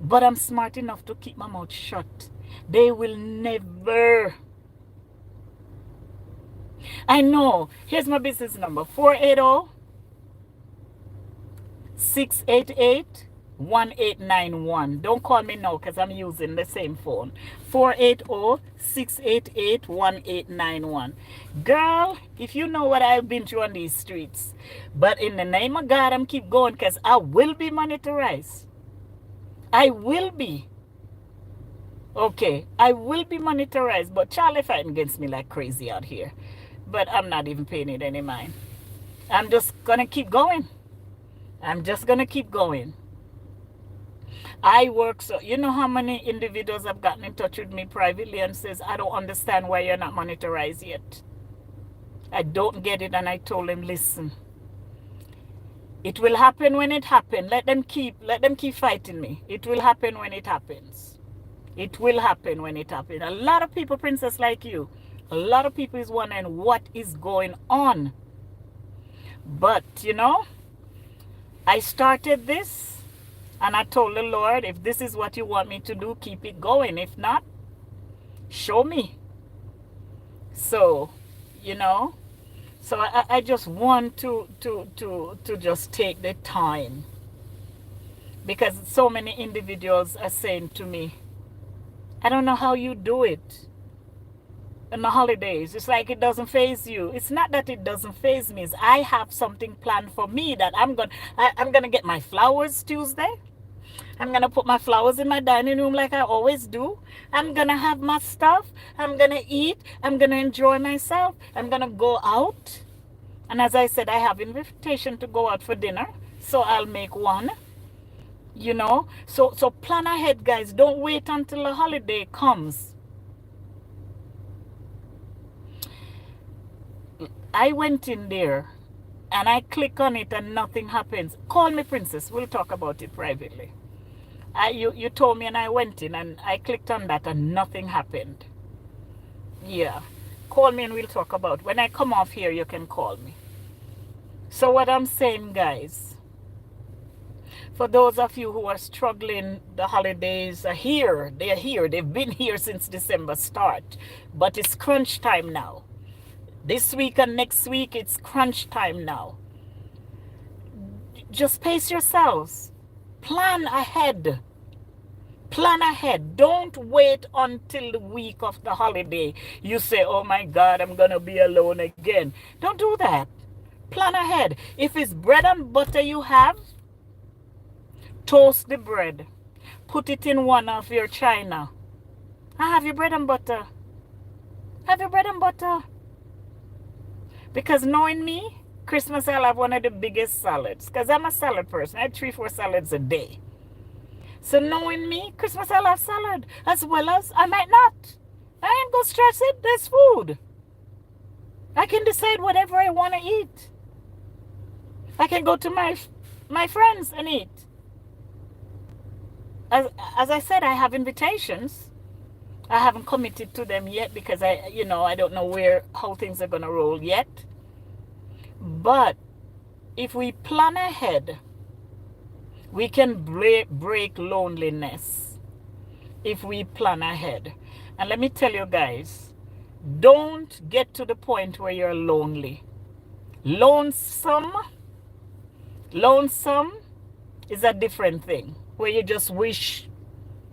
But I'm smart enough to keep my mouth shut. They will never. I know. Here's my business number. 480 688 1891. Don't call me now because I'm using the same phone. 480 688 1891. Girl, if you know what I've been through on these streets. But in the name of God, I'm keep going because I will be monetized. I will be. Okay, I will be monetized. But Charlie fighting against me like crazy out here. But I'm not even paying it any mind. I'm just going to keep going. I'm just going to keep going. I work so, you know how many individuals have gotten in touch with me privately and says, I don't understand why you're not monetized yet. I don't get it. And I told them, listen, it will happen when it happens. Let them keep fighting me. It will happen when it happens. It will happen when it happens. A lot of people, princess like you, a lot of people is wondering what is going on. But, you know, I started this and I told the Lord, if this is what you want me to do, keep it going. If not, show me. So, you know, so I just want to just take the time. Because so many individuals are saying to me, I don't know how you do it in the holidays. It's like it doesn't faze you. It's not that it doesn't faze me. It's I have something planned for me that I'm gonna get my flowers Tuesday. I'm gonna put my flowers in my dining room like I always do. I'm gonna have my stuff. I'm gonna eat. I'm gonna enjoy myself. I'm gonna go out. And as I said, I have invitation to go out for dinner. So I'll make one. You know, so plan ahead, guys. Don't wait until the holiday comes. I went in there and I click on it and nothing happens. Call me, princess. We'll talk about it privately. You told me and I went in and I clicked on that and nothing happened. Yeah. Call me and we'll talk about it. When I come off here, you can call me. So what I'm saying, guys, for those of you who are struggling, the holidays are here. They're here. They've been here since December start. But it's crunch time now. This week and next week, it's crunch time now. Just pace yourselves. Plan ahead. Plan ahead. Don't wait until the week of the holiday. You say, oh my God, I'm going to be alone again. Don't do that. Plan ahead. If it's bread and butter you have, toast the bread. Put it in one of your china. Have your bread and butter. Have your bread and butter. Because knowing me, Christmas I'll have one of the biggest salads. Because I'm a salad person. I have 3-4 salads a day. So knowing me, Christmas I'll have salad. As well as I might not. I ain't gonna stress it. There's food. I can decide whatever I want to eat. I can go to my friends and eat. As I said, I have invitations. I haven't committed to them yet because I don't know how things are gonna roll yet. But if we plan ahead, we can break loneliness. If we plan ahead. And let me tell you guys, don't get to the point where you're lonely. Lonesome is a different thing. Where you just wish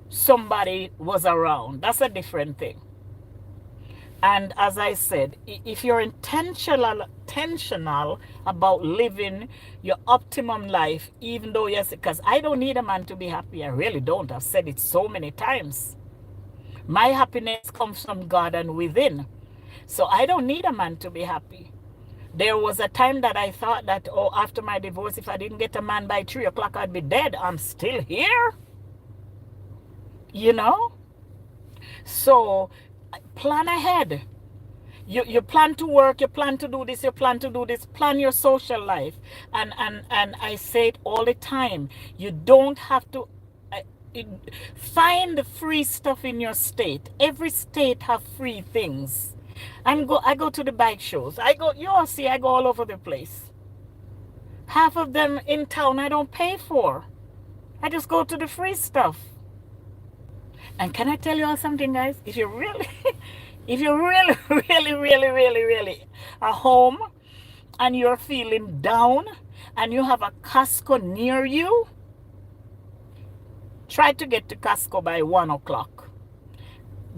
somebody was around. That's a different thing. And as I said, if you're intentional about living your optimum life, even though yes, because I don't need a man to be happy. I really don't. I've said it so many times. My happiness comes from God and within. So I don't need a man to be happy. There was a time that I thought that, after my divorce, if I didn't get a man by 3 o'clock, I'd be dead. I'm still here. You know? So, plan ahead. You plan to work, you plan to do this, you plan to do this, plan your social life. And I say it all the time. You don't have to find the free stuff in your state. Every state have free things. I go to the bike shows. You all see, I go all over the place. Half of them in town I don't pay for. I just go to the free stuff. And can I tell you all something, guys? If you're really, really at home and you're feeling down and you have a Costco near you, try to get to Costco by 1 o'clock.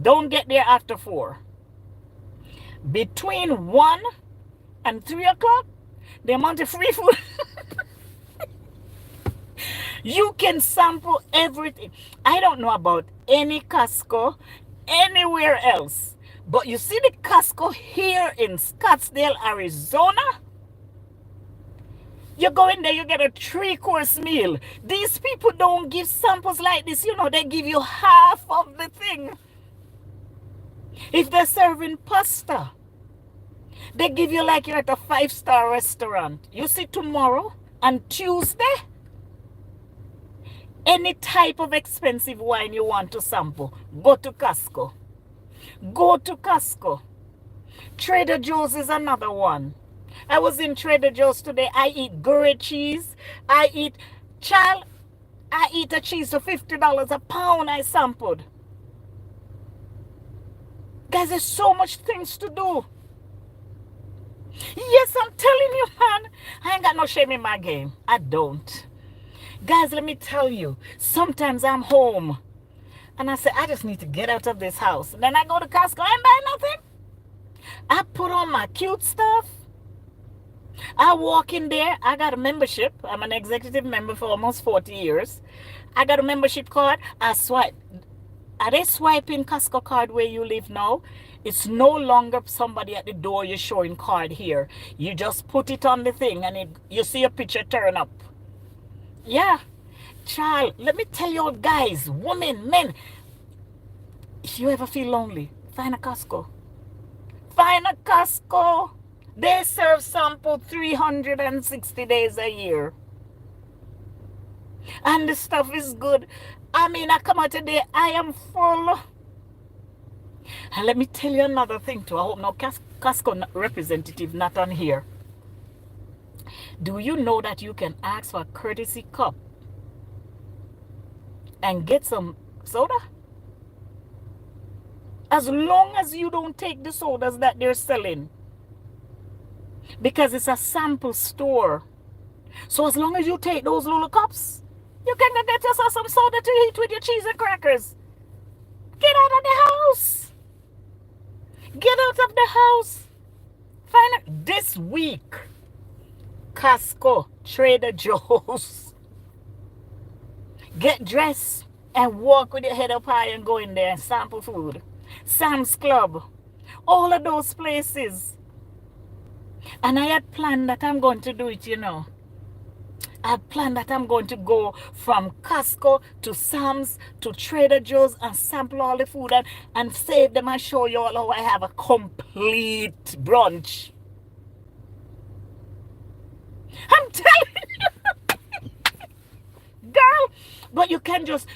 Don't get there after 4. Between 1 and 3 o'clock, the amount of free food. You can sample everything. I don't know about any Costco anywhere else. But you see the Costco here in Scottsdale, Arizona? You go in there, you get a 3-course meal. These people don't give samples like this. You know, they give you half of the thing. If they're serving pasta, they give you like you're at a 5-star restaurant. You see, tomorrow and Tuesday, any type of expensive wine you want to sample, go to Costco. Go to Costco. Trader Joe's is another one. I was in Trader Joe's today. I eat grilled cheese. I eat a cheese for $50 a pound I sampled. Guys, there's so much things to do. Yes, I'm telling you, man. I ain't got no shame in my game. I don't. Guys, let me tell you. Sometimes I'm home. And I say, I just need to get out of this house. And then I go to Costco. I ain't buy nothing. I put on my cute stuff. I walk in there. I got a membership. I'm an executive member for almost 40 years. I got a membership card. I swipe. Are they swiping Costco card where you live now? It's no longer somebody at the door you're showing card here. You just put it on the thing and you see a picture turn up. Yeah. Child, let me tell you, guys, women, men, if you ever feel lonely, find a Costco. Find a Costco. They serve sample 360 days a year. And the stuff is good. I mean, I come out today, I am full. And let me tell you another thing too. I hope no Costco representative not on here. Do you know that you can ask for a courtesy cup and get some soda? As long as you don't take the sodas that they're selling. Because it's a sample store. So as long as you take those little cups, you can go get yourself some soda to eat with your cheese and crackers. Get out of the house. Get out of the house. Find out this week. Costco, Trader Joe's. Get dressed and walk with your head up high and go in there and sample food. Sam's Club. All of those places. And I had planned that I'm going to do it, you know. I had planned that I'm going to go from Costco to Sam's to Trader Joe's and sample all the food and save them and show you all how I have a complete brunch. I'm telling you. Girl, but you can just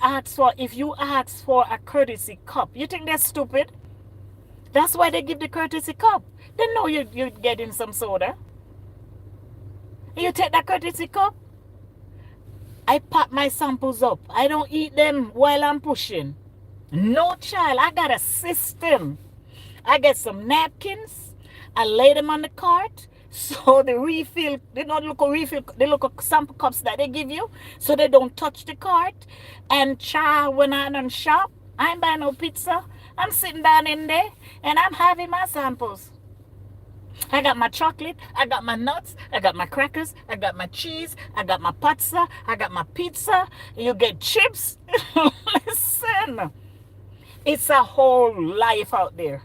ask for, if you ask for a courtesy cup, you think they're stupid? That's why they give the courtesy cup. They know you're getting some soda. You take that courtesy cup. I pack my samples up. I don't eat them while I'm pushing. No, child. I got a system. I get some napkins. I lay them on the cart. So the refill, they don't look a refill, they look at sample cups that they give you. So they don't touch the cart. And child, when I done shop, I ain't buying no pizza. I'm sitting down in there and I'm having my samples. I got my chocolate, I got my nuts, I got my crackers, I got my cheese, I got my pizza, I got my pizza. You get chips. Listen, it's a whole life out there.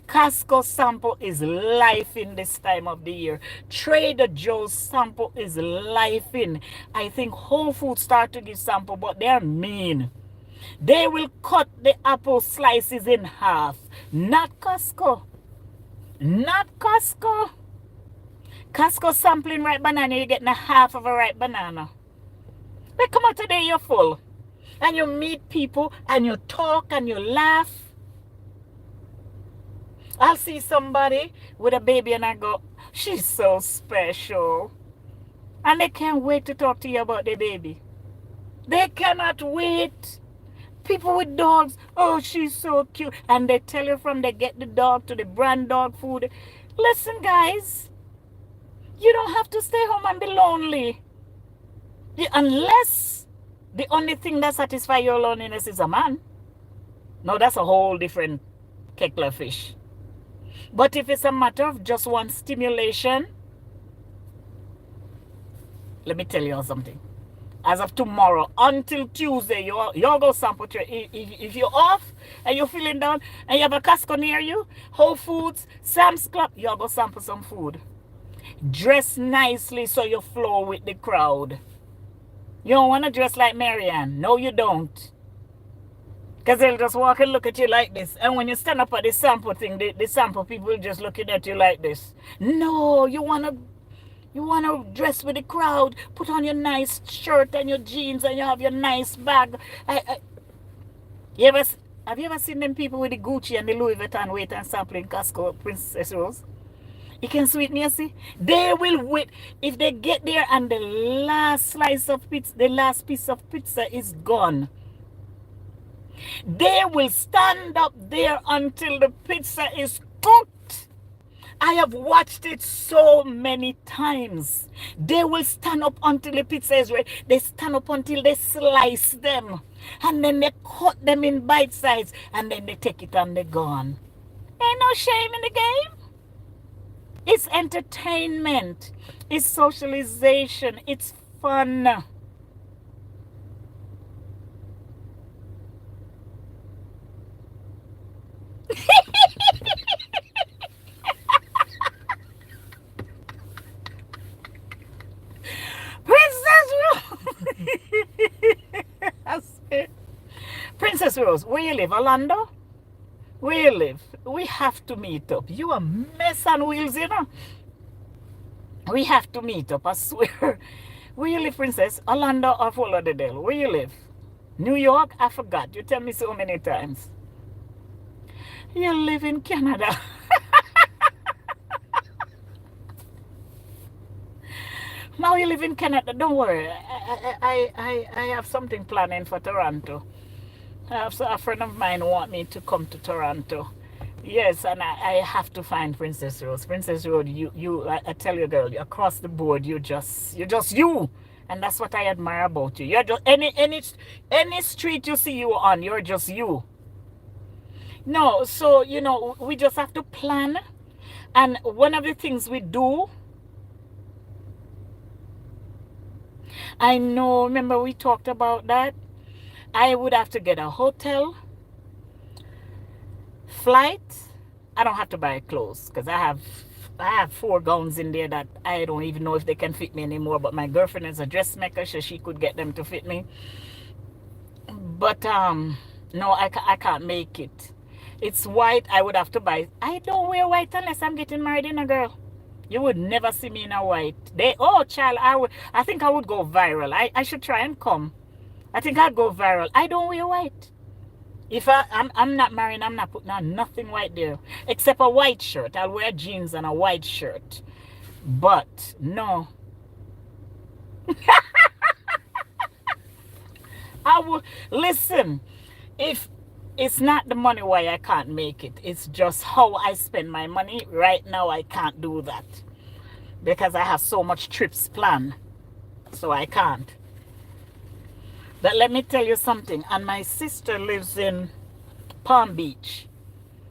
Costco sample is life in this time of the year. Trader Joe's sample is life in. I think Whole Foods start to give sample, but they're mean. They will cut the apple slices in half. Not Costco. Not Costco. Costco sampling ripe banana, you're getting a half of a ripe banana. But come out today, you're full. And you meet people and you talk and you laugh. I'll see somebody with a baby and I go, she's so special. And they can't wait to talk to you about their baby. They cannot wait. People with dogs, oh, she's so cute. And they tell you from they get the dog to the brand dog food. Listen, guys, you don't have to stay home and be lonely. Unless the only thing that satisfies your loneliness is a man. No, that's a whole different kettle of fish. But if it's a matter of just one stimulation, let me tell you something. As of tomorrow until Tuesday, you'll go sample. If you're off and you're feeling down and you have a Costco near you, Whole Foods, Sam's Club, you'll go sample some food. Dress nicely so you flow with the crowd. You don't want to dress like Marianne. No, you don't. Because they'll just walk and look at you like this. And when you stand up at the sample thing, the sample people will just looking at you like this. No, you want to dress with the crowd, put on your nice shirt and your jeans and you have your nice bag. Have you ever seen them people with the Gucci and the Louis Vuitton wait and sampling Costco Princess Rose? You can sweeten me, see? They will wait. If they get there and the last slice of pizza, the last piece of pizza is gone, they will stand up there until the pizza is cooked. I have watched it so many times. They will stand up until the pizza is ready. They stand up until they slice them. And then they cut them in bite size. And then they take it and they're gone. Ain't no shame in the game. It's entertainment. It's socialization. It's fun. Princess Rose, where you live? Orlando? Where you live? We have to meet up. You a mess on wheels, you know. We have to meet up, I swear. Where you live, Princess? Orlando or Fort Lauderdale? Where you live? New York? I forgot. You tell me so many times. You live in Canada. Now you live in Canada. Don't worry. I have something planning for Toronto. A friend of mine want me to come to Toronto. Yes, and I have to find Princess Rose. Princess Rose, I tell you, girl, across the board, you're just you. And that's what I admire about you. You're just any street you see you on, you're just you. No, so you know, we just have to plan. And one of the things we do, I know, remember we talked about that? I would have to get a hotel, flight. I don't have to buy clothes because I have 4 gowns in there that I don't even know if they can fit me anymore. But my girlfriend is a dressmaker, so she could get them to fit me. But no, I can't make it. It's white. I would have to buy. I don't wear white unless I'm getting married in a girl. You would never see me in a white. Child, I think I would go viral. I should try and come. I think I'd go viral. I don't wear white. If I'm not married, I'm not putting on nothing white there. Except a white shirt. I'll wear jeans and a white shirt. But, no. Listen, if it's not the money why I can't make it. It's just how I spend my money. Right now, I can't do that. Because I have so much trips planned. So I can't. But let me tell you something. And my sister lives in Palm Beach.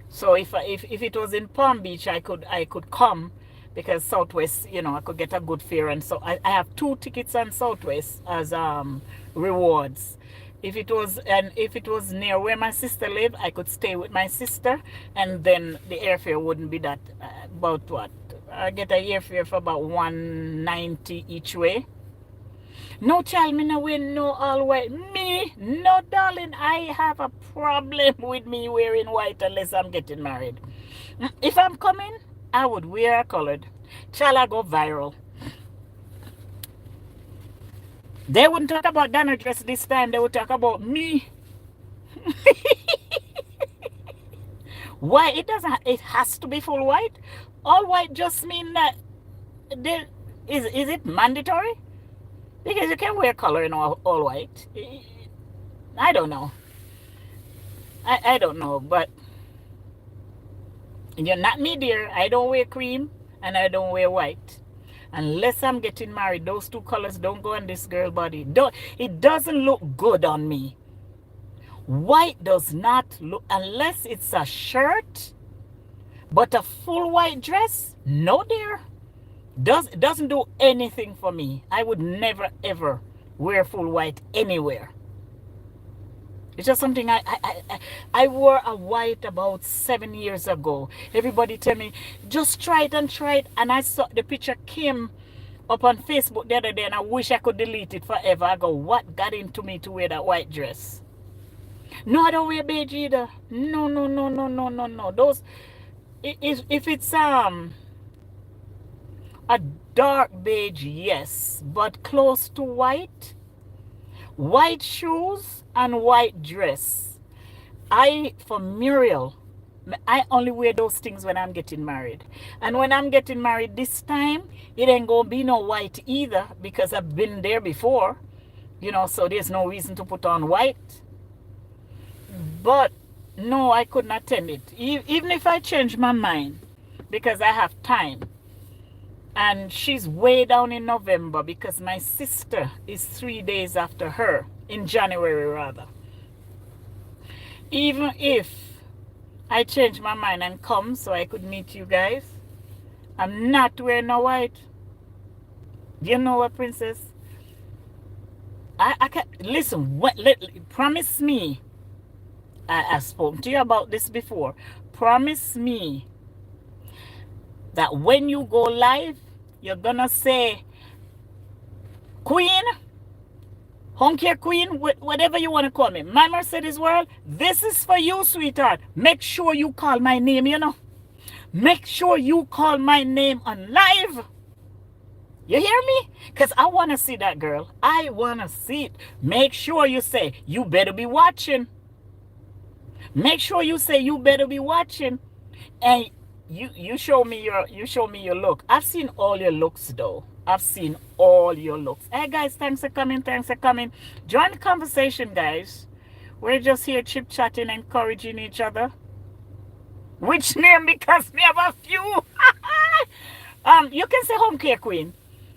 So if it was in Palm Beach, I could come. Because Southwest, you know, I could get a good fare. And so I have 2 tickets on Southwest as rewards. If it was near where my sister lived, I could stay with my sister, and then the airfare wouldn't be that about what? I get an airfare for about $190 each way. No, child, me no wear no all white. Me, no, darling, I have a problem with me wearing white unless I'm getting married. If I'm coming, I would wear a colored. Child, I go viral. They wouldn't talk about Donna dress this time. They would talk about me. Why? It doesn't. It has to be full white. All white just mean that. There, is it mandatory? Because you can wear color in all white. I don't know. I don't know, but you're not me, dear. I don't wear cream and I don't wear white. Unless I'm getting married, those two colors don't go on this girl body. It doesn't look good on me. White does not look, unless it's a shirt, but a full white dress, no dear. Doesn't do anything for me. I would never ever wear full white anywhere. It's just something I wore a white about 7 years ago. Everybody tell me, just try it and try it. And I saw the picture came up on Facebook the other day and I wish I could delete it forever. I go, what got into me to wear that white dress? No, I don't wear beige either. No, no, no, no, no, no, no. Those, if it's a dark beige, yes, but close to white. White shoes and white dress. For Muriel, I only wear those things when I'm getting married. And when I'm getting married this time, it ain't gonna be no white either because I've been there before. So there's no reason to put on white. But no, I couldn't attend it. Even if I change my mind because I have time. And she's way down in November because my sister is 3 days after her, in January rather. Even if I change my mind and come so I could meet you guys, I'm not wearing no white. You know what, princess? I can't, listen, promise me, I've spoken to you about this before, promise me that when you go live, you're gonna say, Queen, home care queen, whatever you want to call me, my Mercedes World, this is for you, sweetheart. Make sure you call my name, Make sure you call my name on live. You hear me? Because I want to see that girl. I want to see it. Make sure you say, you better be watching. Make sure you say, you better be watching. And you show me your look. I've seen all your looks though. I've seen all your looks. Hey guys, thanks for coming. Join the conversation, guys. We're just here chit chatting, encouraging each other. Which name? Because we have a few. You can say home care queen.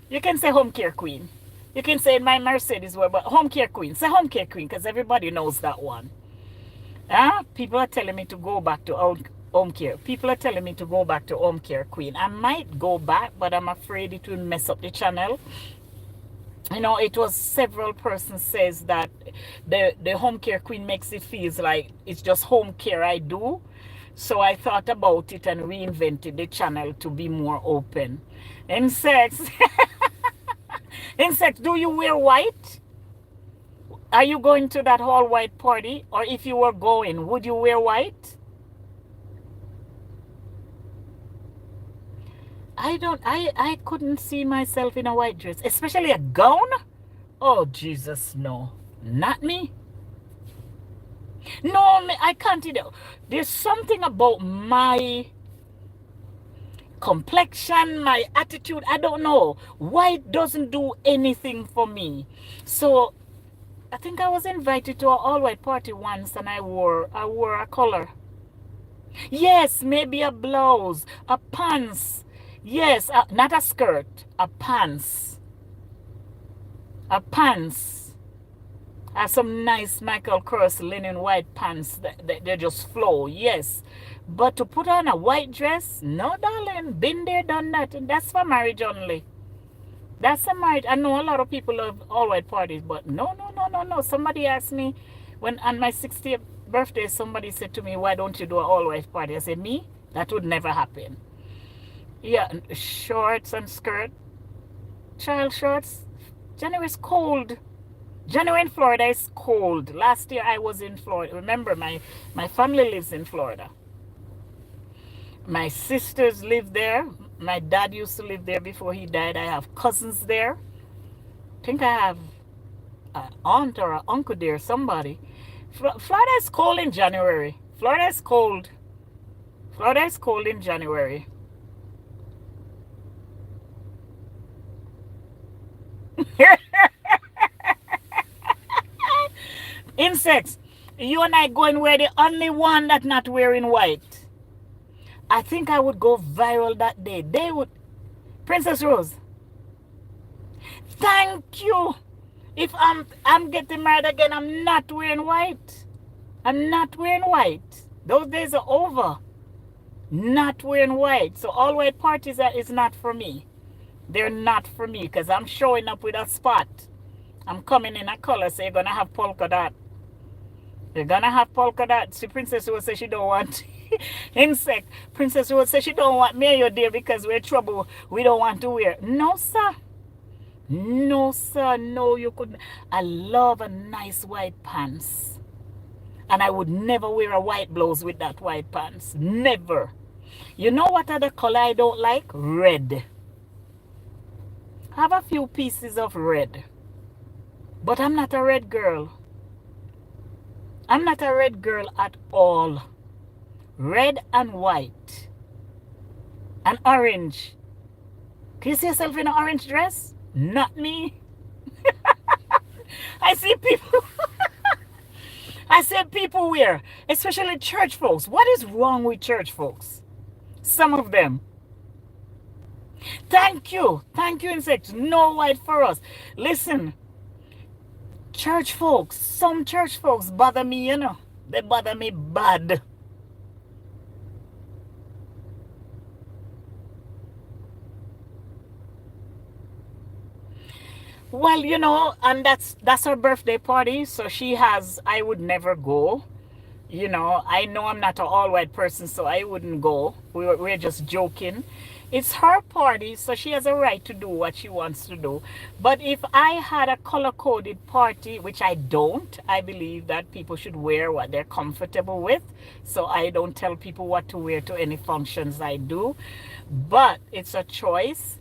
You can say home care queen. You can say my Mercedes word, but home care queen. Say home care queen because everybody knows that one. People are telling me to go back to home care. People are telling me to go back to home care queen. I might go back, but I'm afraid it will mess up the channel. It was several persons says that the home care queen makes it feels like it's just home care I do. So I thought about it and reinvented the channel to be more open. Insects. Insects, do you wear white? Are you going to that all white party? Or if you were going, would you wear white? I couldn't see myself in a white dress, especially a gown. Oh, Jesus, no. Not me. No, I can't. There's something about my complexion, my attitude. I don't know. White doesn't do anything for me. So I think I was invited to an all-white party once and I wore a color. Yes, maybe a blouse, a pants. Yes, not a skirt, a pants. A pants. I have some nice Michael Kors linen white pants that they just flow, yes. But to put on a white dress, no, darling. Been there, done that. And that's for marriage only. That's a marriage. I know a lot of people love all white parties, but no. Somebody asked me when on my 60th birthday, somebody said to me, why don't you do an all white party? I said, me? That would never happen. Yeah, shorts and skirt. Child shorts. January is cold. January in Florida is cold. Last year I was in Florida. Remember, my family lives in Florida. My sisters live there. My dad used to live there before he died. I have cousins there. I think I have an aunt or an uncle there, somebody. Florida is cold in January. Florida is cold. Florida is cold in January. Insects, you and I going where the only one that not wearing white. I think I would go viral that day. They would. Princess Rose, thank you. If I'm getting married again, I'm not wearing white. I'm not wearing white. Those days are over. Not wearing white. So all white parties is not for me. They're not for me because I'm showing up with a spot. I'm coming in a color, so you're gonna have polka dot. You're gonna have polka dot. See, Princess Rose say she don't want insect. Princess Rose say she don't want me or dear because we're trouble. We don't want to wear. No, sir. No, sir. No, you couldn't. I love a nice white pants. And I would never wear a white blouse with that white pants. Never. You know what other color I don't like? Red. I have a few pieces of red. But I'm not a red girl. I'm not a red girl at all. Red and white. And orange. Can you see yourself in an orange dress? Not me. I see people. I see people wear, especially church folks. What is wrong with church folks? Some of them. Thank you. Thank you, insects. No white for us. Listen. Church folks, some church folks bother me, you know. They bother me bad. Well, you know, and that's her birthday party, so she has, I would never go. You know, I know I'm not an all-white person, so I wouldn't go. We're just joking. It's her party, so she has a right to do what she wants to do. But if I had a color-coded party, which I don't, I believe that people should wear what they're comfortable with. So I don't tell people what to wear to any functions I do. But it's a choice.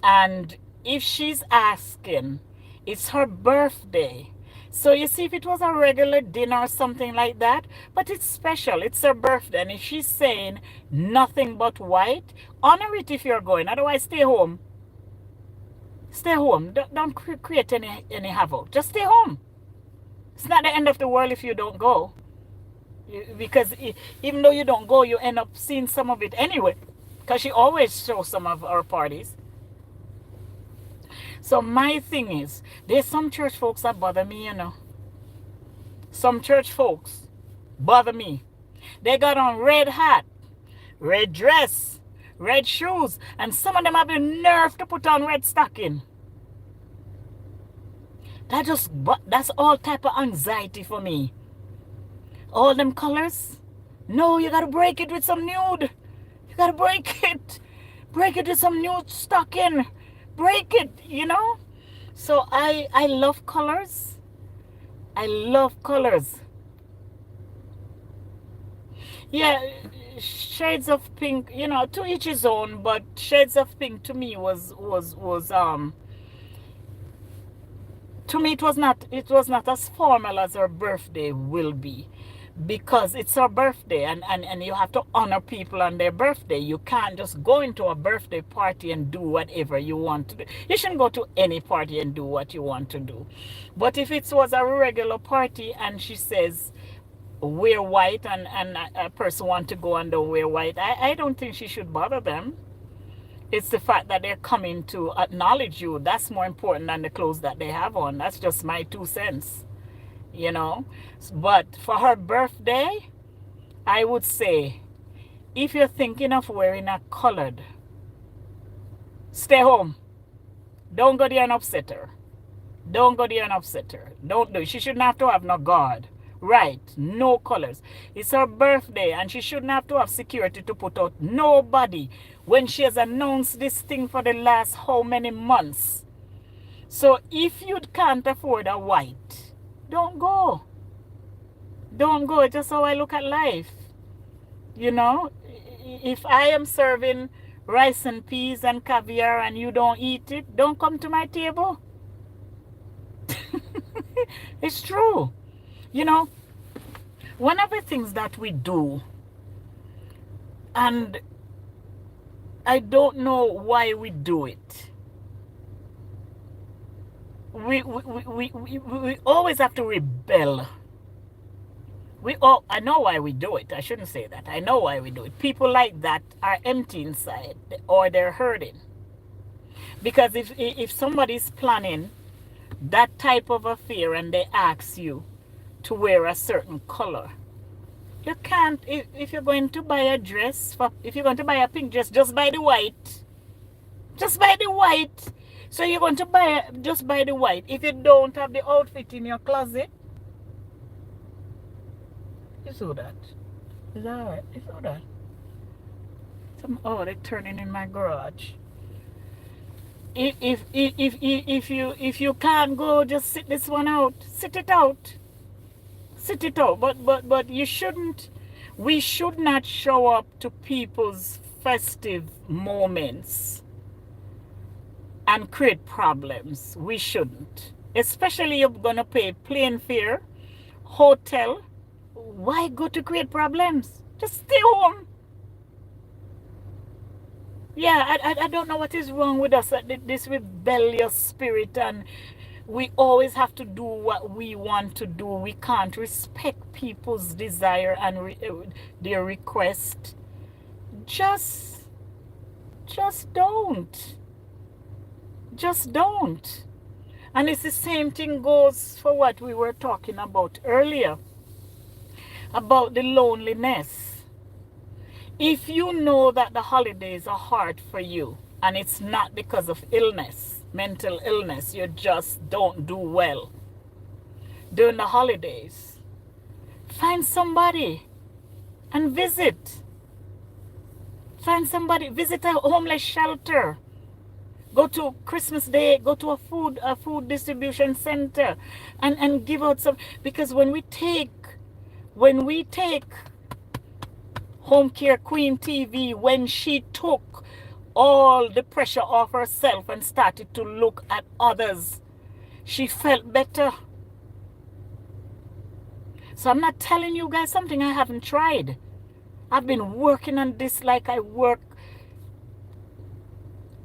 And if she's asking, it's her birthday. So you see, if it was a regular dinner or something like that, but it's special, it's her birthday, and if she's saying nothing but white, honor it if you're going. Otherwise, stay home. Stay home. Don't create any havoc. Just stay home. It's not the end of the world if you don't go. Because even though you don't go, you end up seeing some of it anyway. Because she always shows some of our parties. So my thing is, there's some church folks that bother me, you know. Some church folks bother me. They got on red hat, red dress, red shoes, and some of them have the nerve to put on red stocking. That's all type of anxiety for me. All them colors. No, you gotta break it with some nude. You gotta break it. Break it with some nude stocking. Break it, you know. So I love colors. I love colors. Yeah, shades of pink, you know, to each his own, but shades of pink to me was to me it was not as formal as her birthday will be, because it's her birthday, and you have to honor people on their birthday. You can't just go into a birthday party and do whatever you want to do. You shouldn't go to any party and do what you want to do. But if it was a regular party and she says wear white, and a person want to go and don't wear white, I don't think she should bother them. It's the fact that they're coming to acknowledge you. That's more important than the clothes that they have on. That's just my 2 cents. You know. But for her birthday, I would say, if you're thinking of wearing a colored, stay home. Don't go there and upset her. Don't go there and upset her. Don't do it. She shouldn't have to have no guard. Right, no colors. It's her birthday, and she shouldn't have to have security to put out nobody when she has announced this thing for the last how many months. So if you can't afford a white, don't go. Don't go. It's just how I look at life. You know, if I am serving rice and peas and caviar and you don't eat it, don't come to my table. It's true. You know, one of the things that we do, and I don't know why we do it. We always have to rebel. I know why we do it. I shouldn't say that. I know why we do it. People like that are empty inside or they're hurting. Because if somebody's planning that type of affair and they ask you to wear a certain color, you can't. If you're going to buy a dress, if you're going to buy a pink dress, just buy the white. Just buy the white. So you're going to just buy the white. If you don't have the outfit in your closet, you saw that. Is that alright? You saw that? They're turning in my garage. If you can't go, just sit this one out. Sit it out. Sit it out. But you shouldn't. We should not show up to people's festive moments and create problems. We shouldn't. Especially you're gonna pay plane fare, hotel. Why go to create problems? Just stay home. Yeah, I don't know what is wrong with us, this rebellious spirit, and we always have to do what we want to do. We can't respect people's desire and their request. Just don't. Just don't. And it's the same thing goes for what we were talking about earlier, about the loneliness. If you know that the holidays are hard for you and it's not because of illness, mental illness, you just don't do well during the holidays, find somebody and visit. Find somebody, visit a homeless shelter. Go to Christmas Day, go to a food distribution center and give out some, because when we take Home Care Queen TV, when she took all the pressure off herself and started to look at others, she felt better. So I'm not telling you guys something I haven't tried. I've been working on this like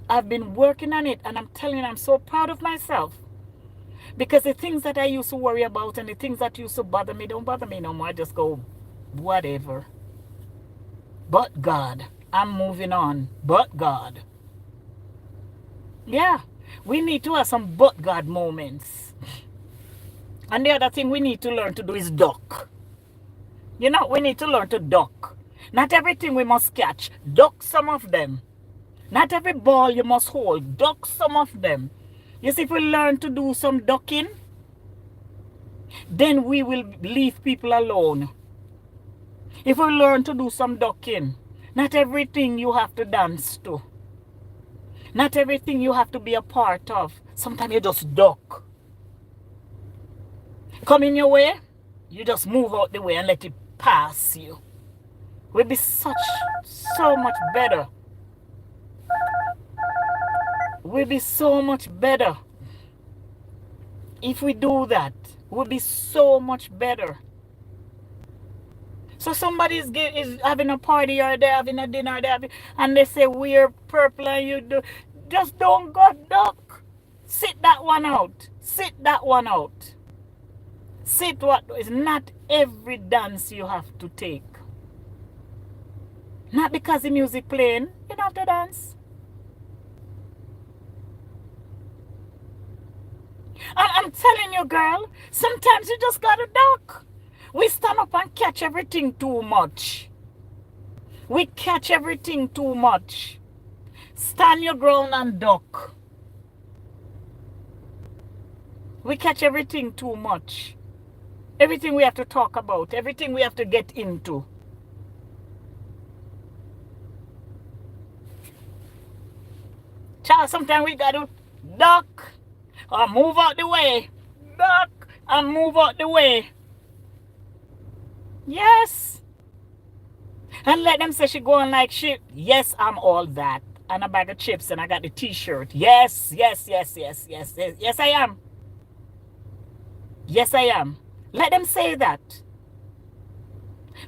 I've been working on it, and I'm telling you, I'm so proud of myself. Because the things that I used to worry about and the things that used to bother me don't bother me no more. I just go, whatever. But God, I'm moving on. But God. Yeah, we need to have some but God moments. And the other thing we need to learn to do is duck. You know, we need to learn to duck. Not everything we must catch. Duck some of them. Not every ball you must hold. Duck some of them. You see, if we learn to do some ducking, then we will leave people alone. If we learn to do some ducking, not everything you have to dance to. Not everything you have to be a part of. Sometimes you just duck. Come in your way, you just move out the way and let it pass you. We'll be so much better. We'll be so much better. If we do that, we'll be so much better. So somebody is having a party, or they're having a dinner, and they say wear purple and you do. Just don't go duck. Sit that one out. Sit that one out. Sit what is not every dance you have to take. Not because the music playing, you don't have to dance. I'm telling you, girl, sometimes you just gotta duck. We stand up and catch everything too much. We catch everything too much. Stand your ground and duck. We catch everything too much. Everything we have to talk about. Everything we have to get into. Child, sometimes we gotta duck or move out the way. Duck and move out the way. Yes. And let them say she going like she, yes, I'm all that. And a bag of chips and I got the t-shirt. Yes, yes, yes, yes, yes, yes, yes, I am. Yes, I am. Let them say that.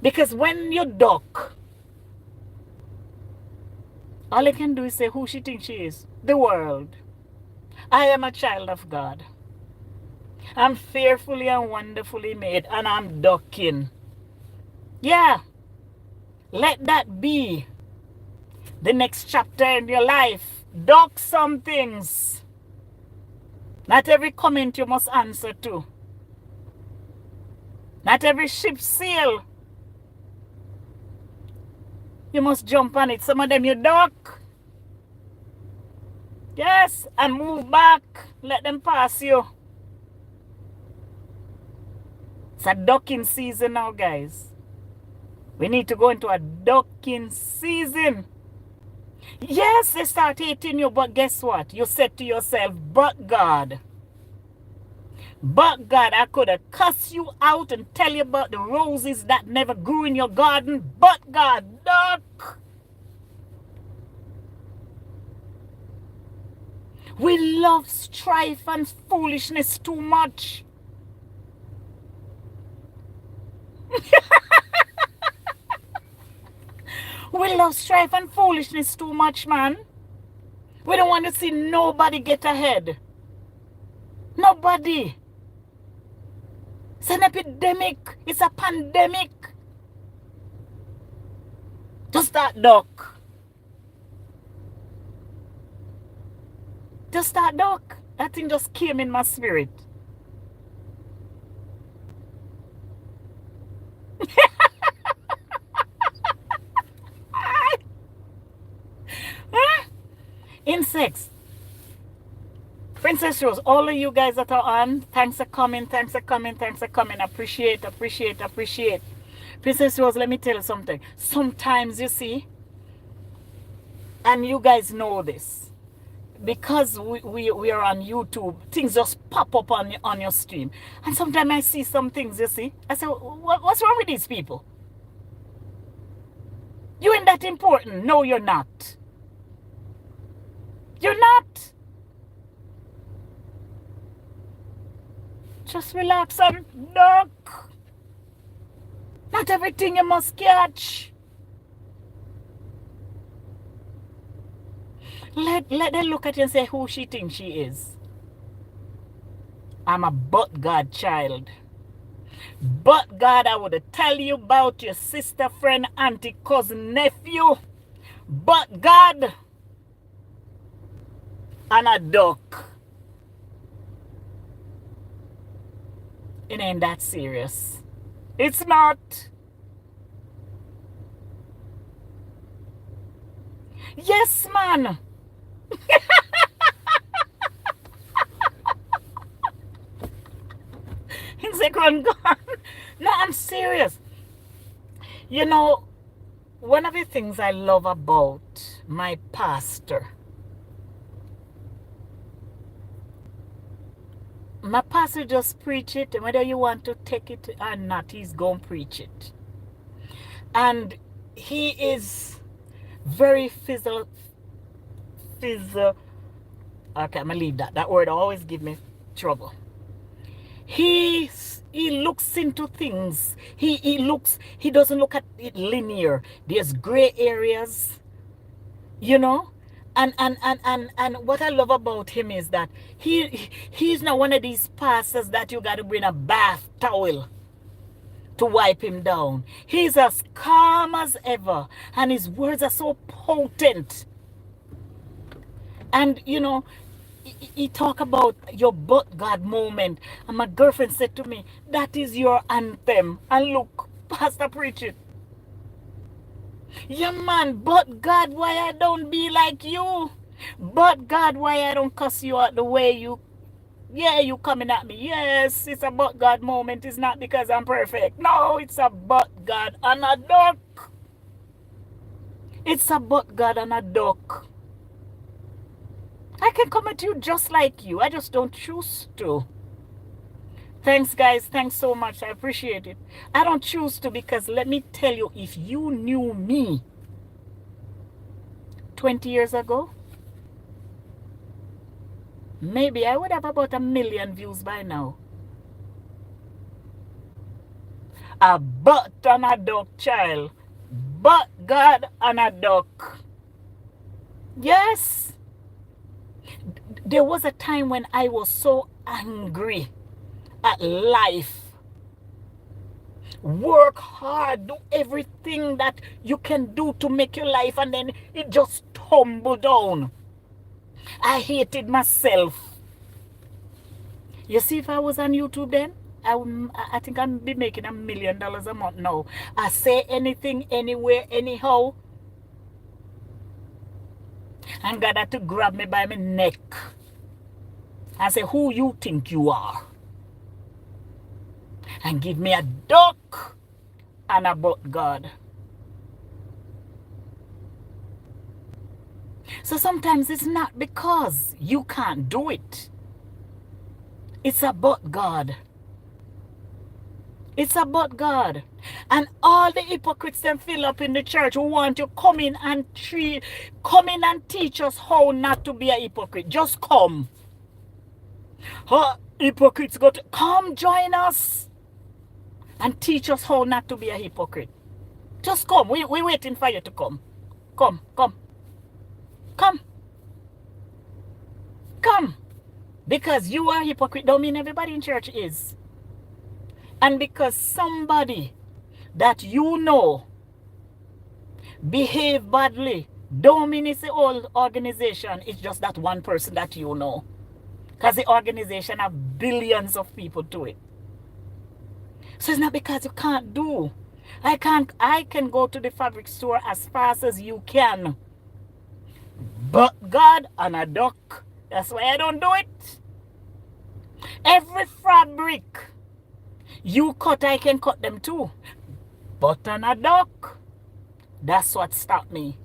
Because when you duck, all they can do is say who she thinks she is. The world. I am a child of God. I'm fearfully and wonderfully made, and I'm ducking. Yeah. Let that be the next chapter in your life. Duck some things. Not every comment you must answer to. Not every ship sail you must jump on it. Some of them you duck. Yes, and move back. Let them pass you. It's a ducking season now, guys. We need to go into a ducking season. Yes, they start hating you, but guess what? You said to yourself, but God, I could have cussed you out and tell you about the roses that never grew in your garden, but God, duck. We love strife and foolishness too much. We love strife and foolishness too much, man. We don't want to see nobody get ahead. Nobody. It's an epidemic. It's a pandemic. Just that duck. Just that duck. That thing just came in my spirit. Insects. Princess Rose, all of you guys that are on, thanks for coming, thanks for coming, thanks for coming. Appreciate, appreciate, appreciate. Princess Rose, let me tell you something. Sometimes, you see, and you guys know this, because we are on YouTube, things just pop up on your stream. And sometimes I see some things, you see. I say, what's wrong with these people? You ain't that important. No, you're not. You're not. Just relax and duck. Not everything you must catch. Let them look at you and say who she thinks she is. I'm a but God child. But God, I would tell you about your sister, friend, auntie, cousin, nephew. But God, and a duck. It ain't that serious. It's not. Yes, man. He's like, run gone. No, I'm serious. You know, one of the things I love about my pastor, my pastor just preach it, and whether you want to take it or not, he's going to preach it. And he is very okay, I'm going to leave that. That word always give me trouble. He looks into things. He doesn't look at it linear. There's gray areas, you know. And what I love about him is that he's not one of these pastors that you got to bring a bath towel to wipe him down. He's as calm as ever, and his words are so potent. And you know, he talk about your but God moment, and my girlfriend said to me, that is your anthem. And look, pastor preach it. Yeah, man, but God, why I don't be like you? But God, why I don't cuss you out the way you... Yeah, you coming at me. Yes, it's a but God moment. It's not because I'm perfect. No, it's a but God and a duck. It's a but God and a duck. I can come at you just like you. I just don't choose to. Thanks, guys. Thanks so much. I appreciate it. I don't choose to because let me tell you, if you knew me 20 years ago, maybe I would have about 1 million views by now. A butt and a duck, child. But God and a duck. Yes. There was a time when I was so angry at life. Work hard, do everything that you can do to make your life, and then it just tumbled down. I hated myself. You see, if I was on YouTube then, I think I'd be making $1 million a month now. I say anything, anywhere, anyhow. And God had to grab me by my neck and say, who you think you are? And give me a duck and a but God. So sometimes it's not because you can't do it. It's about God. It's about God. And all the hypocrites that fill up in the church who want to come in and teach us how not to be a hypocrite. Just come. Hypocrites got to come join us and teach us how not to be a hypocrite. Just come. We're waiting for you to come. Come. Because you are a hypocrite don't mean everybody in church is. And because somebody that you know behave badly don't mean it's the whole organization. It's just that one person that you know. Because the organization have billions of people to it. So it's not because you can't do. I can go to the fabric store as fast as you can. But God and a duck. That's why I don't do it. Every fabric you cut, I can cut them too. But on a duck, that's what stopped me.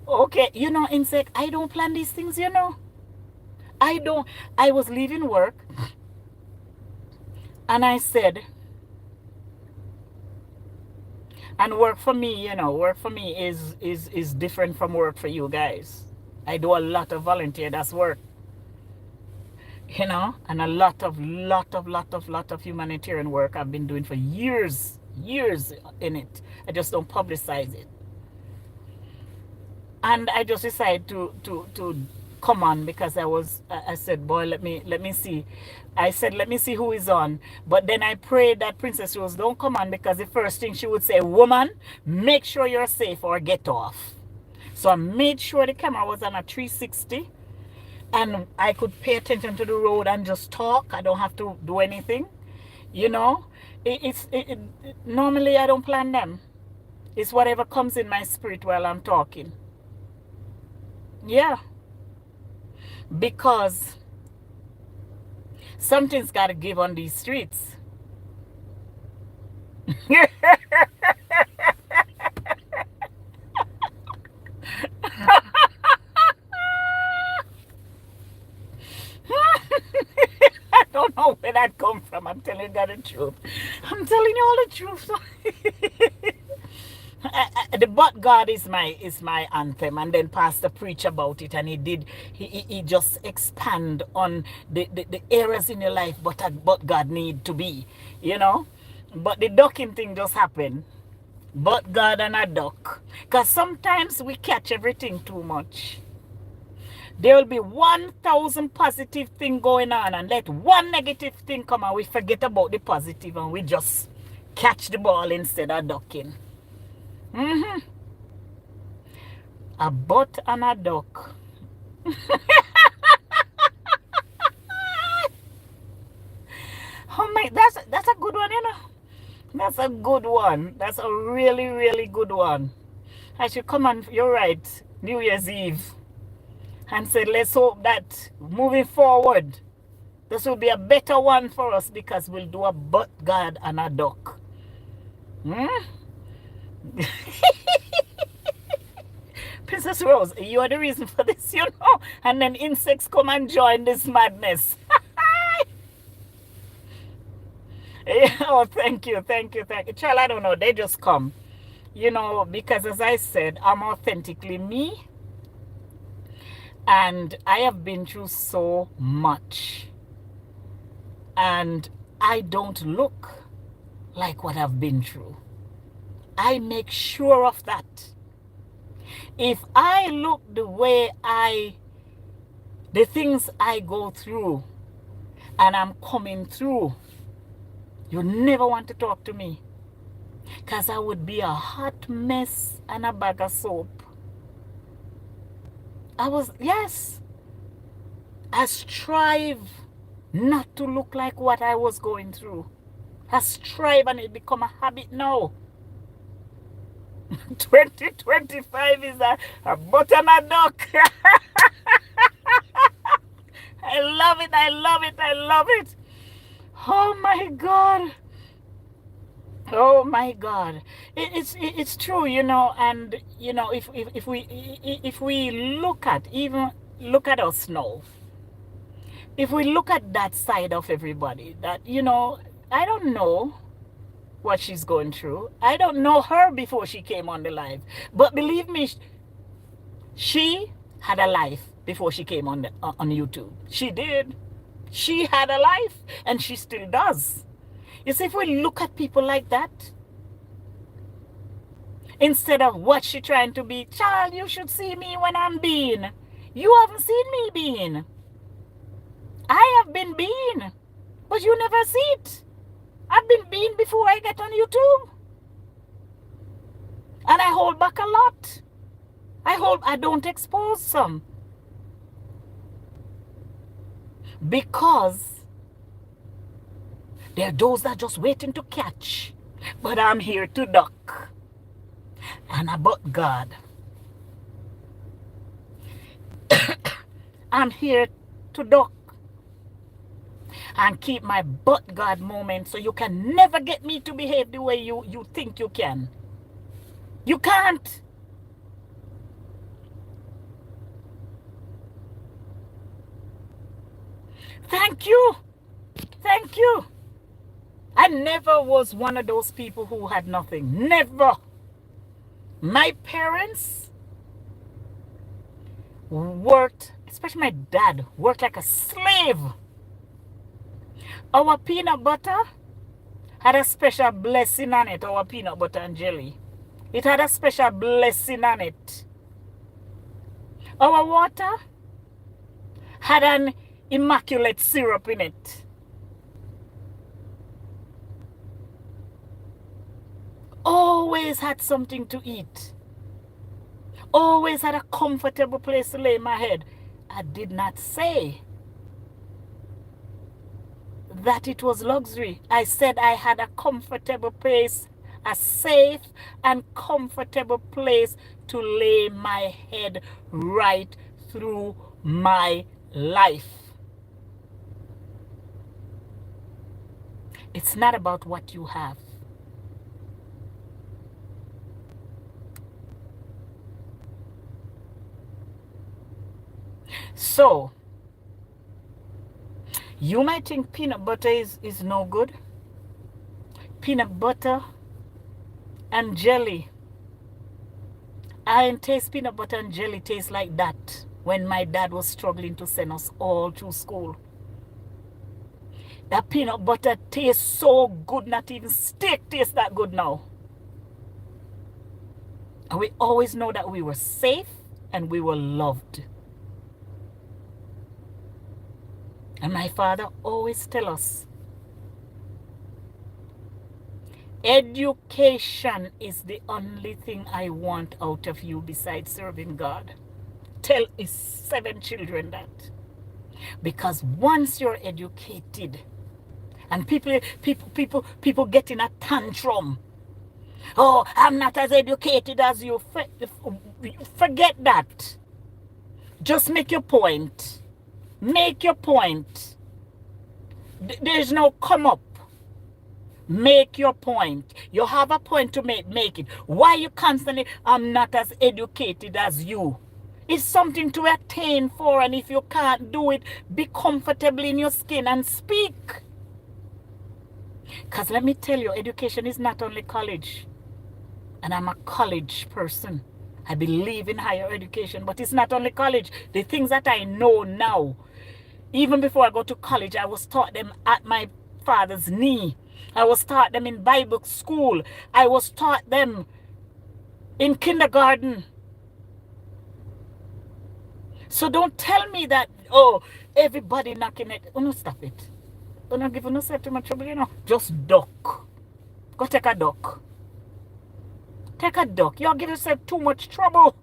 Okay, you know, insect, I don't plan these things, you know. I was leaving work and I said, and work for me, you know, work for me is different from work for you guys. I do a lot of volunteer, that's work. You know, and a lot of humanitarian work I've been doing for years in it. I just don't publicize it. And I just decided to come on because I said, boy, let me see. I said, let me see who is on. But then I prayed that Princess Rose don't come on because the first thing she would say, woman, make sure you're safe or get off. So I made sure the camera was on a 360 and I could pay attention to the road and just talk. I don't have to do anything. You know, normally I don't plan them. It's whatever comes in my spirit while I'm talking. Yeah. Because something's got to give on these streets. I don't know where that come from. I'm telling you the truth. I'm telling you all the truth. The but God is my anthem, and then Pastor preach about it, and he just expand on the areas in your life but God need to be, you know. But the ducking thing just happened. But God and a duck. Because sometimes we catch everything too much. There will be 1,000 positive thing going on, and let one negative thing come and we forget about the positive and we just catch the ball instead of ducking. A butt and a duck. Oh my, that's a good one, you know. That's a good one. That's a really, really good one. I should come on, you're right, New Year's Eve, and say, let's hope that moving forward, this will be a better one for us because we'll do a butt God and a duck. Princess Rose, you are the reason for this, you know. And then insects come and join this madness. Oh, thank you, thank you, thank you. Child, I don't know. They just come. You know, because as I said, I'm authentically me. And I have been through so much. And I don't look like what I've been through. I make sure of that. If I look the way the things I go through, and I'm coming through, you never want to talk to me. Because I would be a hot mess and a bag of soap. Yes. I strive not to look like what I was going through. I strive, and it become a habit now. 2025 is a butternut duck. I love it, I love it, I love it. Oh my God. Oh my God. It's true, you know, and you know, if we look at us now, if we look at that side of everybody, that, you know, I don't know what she's going through. I don't know her before she came on the live. But believe me, she had a life before she came on YouTube. She did. She had a life, and she still does. You see, if we look at people like that, instead of what she trying to be, child, you should see me when I'm being. You haven't seen me being. I have been being, but you never see it. I've been being before I get on YouTube. And I hold back a lot. I don't expose some. Because there are those that are just waiting to catch. But I'm here to duck. And about God. I'm here to duck. And keep my but God moment, so you can never get me to behave the way you think you can. You can't. Thank you. Thank you. I never was one of those people who had nothing. Never. My parents worked, especially my dad, worked like a slave. Our peanut butter had a special blessing on it, our peanut butter and jelly. It had a special blessing on it. Our water had an immaculate syrup in it. Always had something to eat. Always had a comfortable place to lay my head. I did not say that it was luxury. I said I had a comfortable place, a safe and comfortable place to lay my head right through my life. It's not about what you have. So, you might think peanut butter is no good. Peanut butter and jelly. I didn't taste peanut butter and jelly taste like that when my dad was struggling to send us all through school. That peanut butter tastes so good, not even steak tastes that good now. And we always know that we were safe and we were loved. And my father always tell us, education is the only thing I want out of you besides serving God. Tell his 7 children that. Because once you're educated, and people get in a tantrum. Oh, I'm not as educated as you. Forget that. Just make your point. Make your point. There's no come up. Make your point. You have a point to make it. Why you constantly, I'm not as educated as you? It's something to attain for, and if you can't do it, be comfortable in your skin and speak. Because let me tell you, education is not only college. And I'm a college person. I believe in higher education, but it's not only college. The things that I know now, even before I go to college, I was taught them at my father's knee. I was taught them in Bible school. I was taught them in kindergarten. So don't tell me that, oh, everybody knocking it. Oh, no, stop it. Don't not give yourself too much trouble, you know. Just duck. Go take a duck. Take a duck. You'll give yourself too much trouble.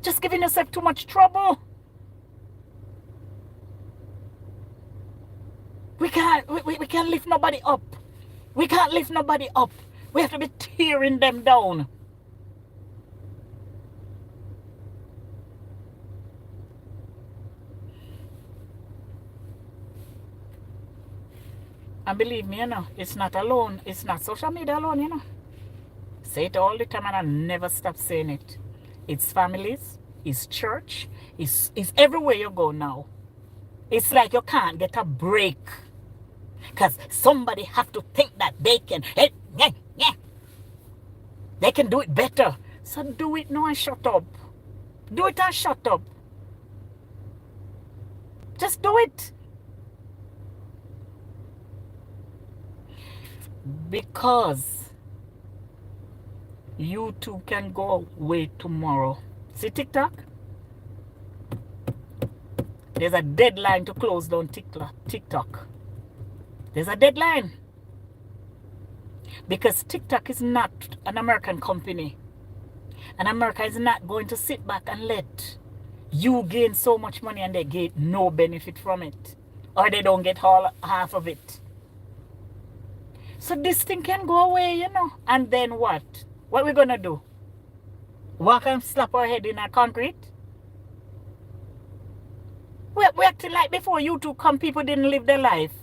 Just giving yourself too much trouble. We can't lift nobody up. We can't lift nobody up. We have to be tearing them down. And believe me, you know, it's not alone. It's not social media alone, you know. Say it all the time and I never stop saying it. It's families, it's church, it's everywhere you go now. It's like you can't get a break. Because somebody have to think that they can. They can do it better. So do it now and shut up. Do it and shut up. Just do it. Because you too can go away tomorrow. See TikTok? There's a deadline to close down TikTok. There's a deadline. Because TikTok is not an American company. And America is not going to sit back and let you gain so much money and they get no benefit from it. Or they don't get half of it. So this thing can go away, you know. And then what? What are we going to do? Walk and slap our head in a concrete? We're acting like before YouTube come, people didn't live their life.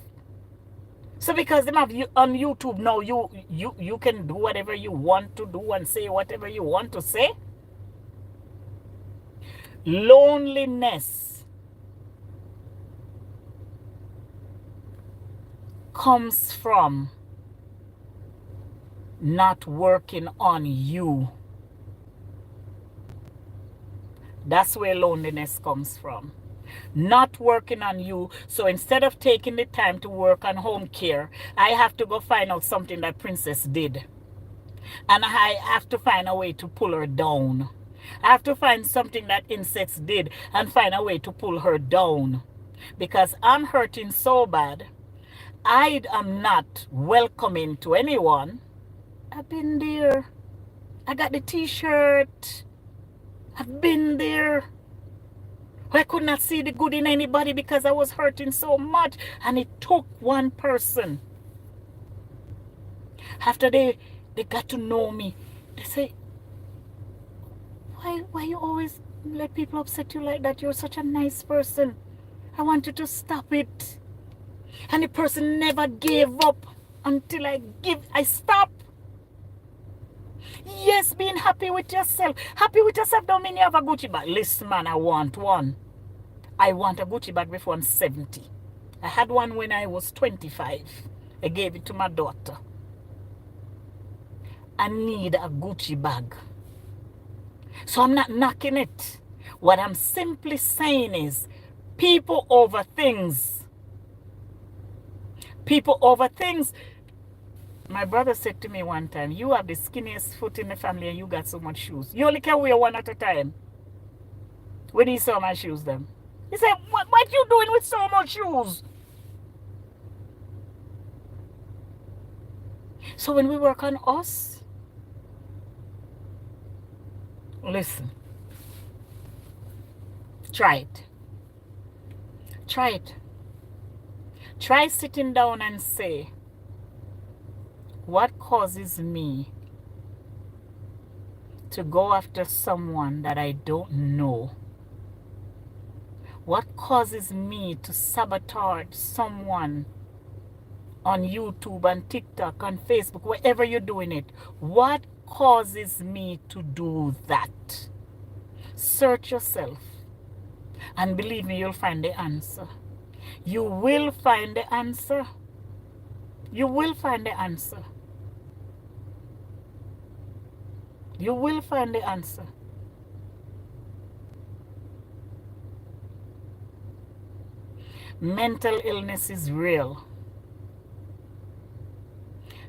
So because they have you on YouTube now, you can do whatever you want to do and say whatever you want to say. Loneliness comes from not working on you. That's where loneliness comes from. Not working on you. So instead of taking the time to work on home care, I have to go find out something that Princess did. And I have to find a way to pull her down. I have to find something that Insects did and find a way to pull her down. Because I'm hurting so bad. I am not welcoming to anyone. I've been there. I got the t-shirt. I've been there. I could not see the good in anybody because I was hurting so much. And it took one person. After they got to know me, they say, why you always let people upset you like that? You're such a nice person. I want you to stop it. And the person never gave up until I stopped. Yes, being happy with yourself. Happy with yourself don't mean you have a Gucci bag. Listen, man, I want one. I want a Gucci bag before I'm 70. I had one when I was 25. I gave it to my daughter. I need a Gucci bag. So I'm not knocking it. What I'm simply saying is people over things. People over things. My brother said to me one time, you have the skinniest foot in the family and you got so much shoes. You only can wear one at a time. When he saw my shoes then. He said, what you doing with so much shoes? So when we work on us, listen. Try it. Try it. Try sitting down and say, what causes me to go after someone that I don't know? What causes me to sabotage someone on YouTube and TikTok, on Facebook, wherever you're doing it. What causes me to do that? Search yourself. And believe me, you'll find the answer. You will find the answer. You will find the answer. You will find the answer. Mental illness is real.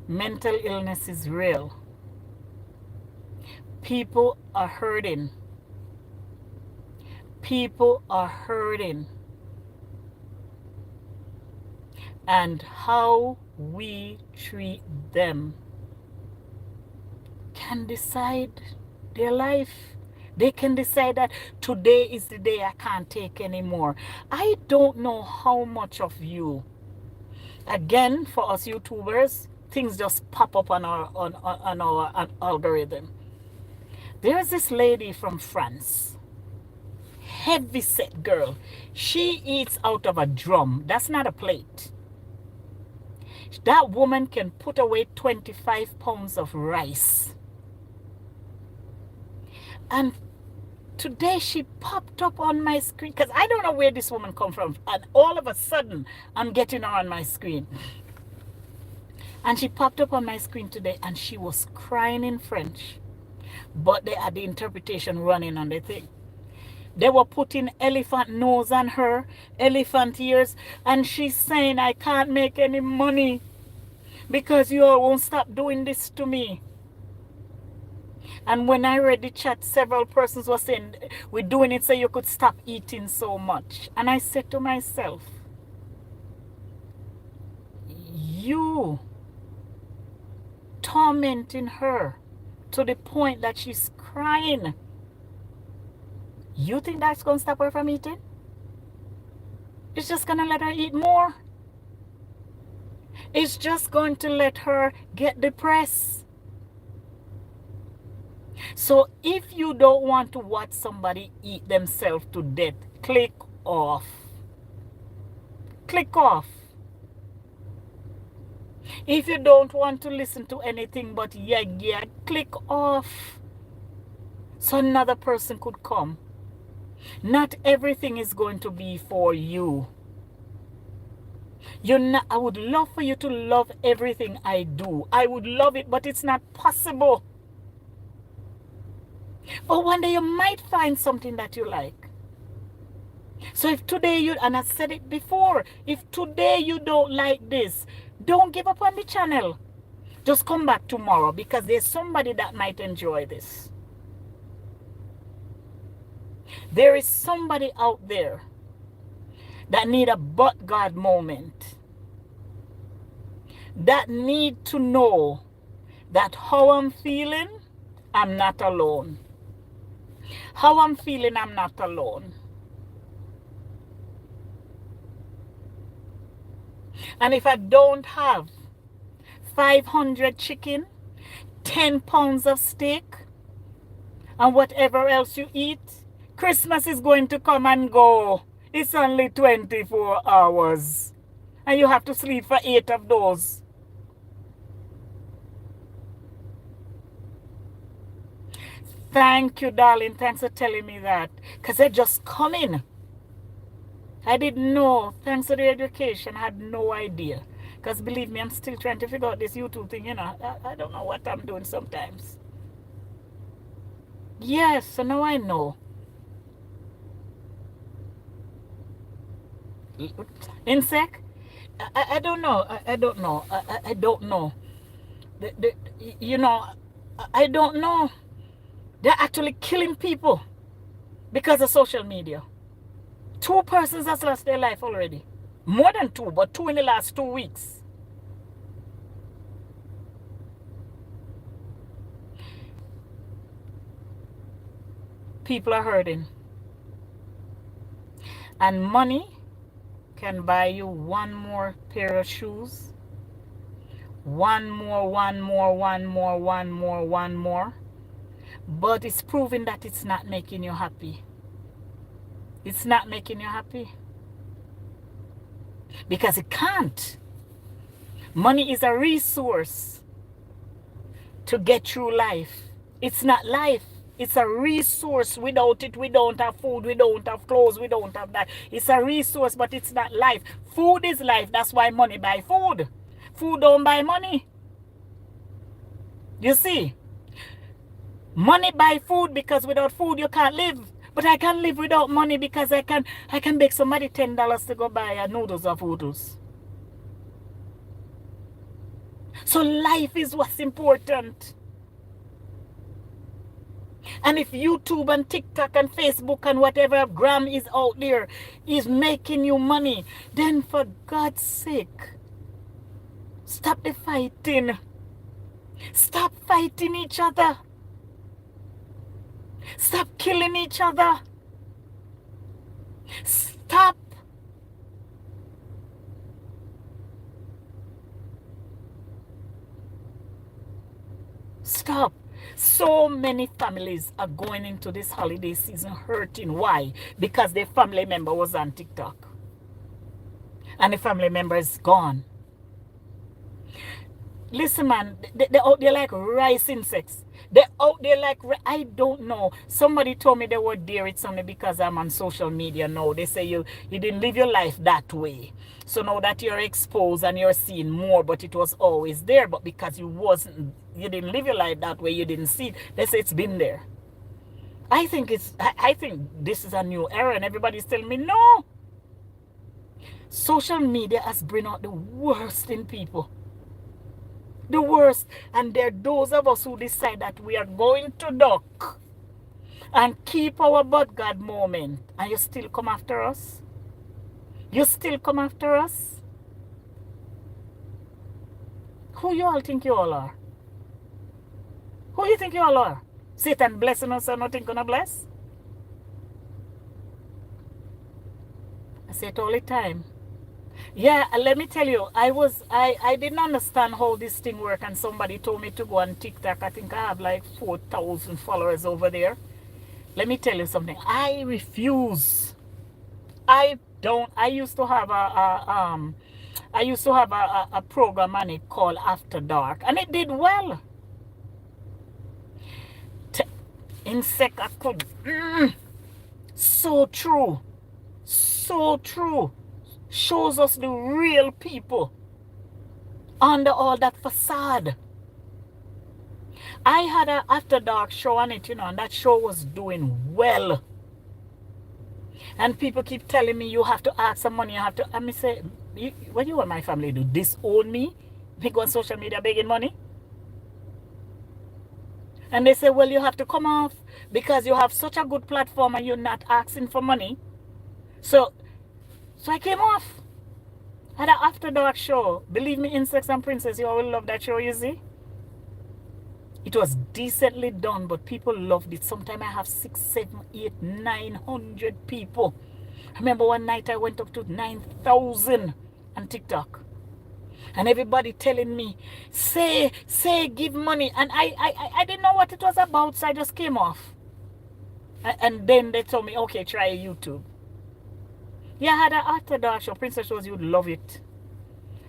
Mental illness is real. People are hurting. People are hurting. And how we treat them can decide their life. They can decide that today is the day I can't take anymore. I don't know how much of you, again, for us YouTubers, things just pop up on our algorithm. There's this lady from France, heavy set girl. She eats out of a drum. That's not a plate. That woman can put away 25 pounds of rice. And today she popped up on my screen, because I don't know where this woman come from. And all of a sudden, I'm getting her on my screen. And she popped up on my screen today, and she was crying in French. But they had the interpretation running on the thing. They were putting elephant nose on her, elephant ears, and she's saying, I can't make any money because you all won't stop doing this to me. And when I read the chat, several persons were saying, we're doing it so you could stop eating so much. And I said to myself, you tormenting her to the point that she's crying. You think that's going to stop her from eating? It's just going to let her eat more. It's just going to let her get depressed. So if you don't want to watch somebody eat themselves to death, click off. Click off. If you don't want to listen to anything but yeah, click off. So another person could come. Not everything is going to be for you. I would love for you to love everything I do. I would love it, but it's not possible. But one day you might find something that you like. So if today and I said it before, if today you don't like this, don't give up on the channel. Just come back tomorrow, because there's somebody that might enjoy this. There is somebody out there that need a but God moment. That need to know that how I'm feeling, I'm not alone. How I'm feeling, I'm not alone. And if I don't have 500 chicken, 10 pounds of steak, and whatever else you eat, Christmas is going to come and go. It's only 24 hours. And you have to sleep for 8 of those. Thank you, darling. Thanks for telling me that. Because they're just coming. I didn't know. Thanks for the education. I had no idea. Because believe me, I'm still trying to figure out this YouTube thing, you know. I don't know what I'm doing sometimes. Yes, so now I know. Insect? I don't know. I don't know. I don't know. You know, I don't know. They're actually killing people because of social media. 2 persons has lost their life already. More than 2, but 2 in the last 2 weeks. People are hurting. And money can buy you one more pair of shoes. One more. But it's proving that it's not making you happy. It's not making you happy. Because it can't. Money is a resource to get through life. It's not life. It's a resource. Without it, we don't have food, we don't have clothes, we don't have that. It's a resource, but it's not life. Food is life. That's why money buy food. Food don't buy money. You see? Money buy food because without food you can't live. But I can live without money because I can beg somebody $10 to go buy noodles or noodles. So life is what's important. And if YouTube and TikTok and Facebook and whatever gram is out there is making you money, then for God's sake, stop the fighting. Stop fighting each other. Stop killing each other. Stop. Stop. So many families are going into this holiday season hurting. Why? Because their family member was on TikTok. And the family member is gone. Listen, man, they're out there like rice insects. They're out there like, I don't know. Somebody told me they were there. It's only because I'm on social media now. They say you didn't live your life that way. So now that you're exposed and you're seeing more, but it was always there. But because you didn't live your life that way, you didn't see it. They say it's been there. I think this is a new era, and everybody's telling me no. Social media has bring out the worst in people. The worst. And there are those of us who decide that we are going to duck and keep our but God moment, and you still come after us. You still come after us. Who you all think you all are? Who you think you all are? Satan blessing us and nothing gonna bless? I say it all the time. Yeah, let me tell you, I didn't understand how this thing worked, and somebody told me to go on TikTok. I think I have like 4,000 followers over there. Let me tell you something. I refuse. I used to have a program on it called After Dark, and it did well. In sec, I could. So true. So true. Shows us the real people under all that facade. I had an After Dark show on it, and that show was doing well. And people keep telling me, you have to ask some money, you have to. And me say, what you want my family to do? Disown me? Me go on social media begging money? And they say, well, you have to come off because you have such a good platform and you're not asking for money. So I came off. Had an After Dark show. Believe me, Insects and Princess, you all will love that show, you see. It was decently done, but people loved it. Sometimes I have 6, 7, 8, 900 people. I remember one night I went up to 9,000 on TikTok. And everybody telling me, say, give money. And I didn't know what it was about, so I just came off. And then they told me, okay, try YouTube. Yeah, I had an After Dark show. Princess shows, you would love it.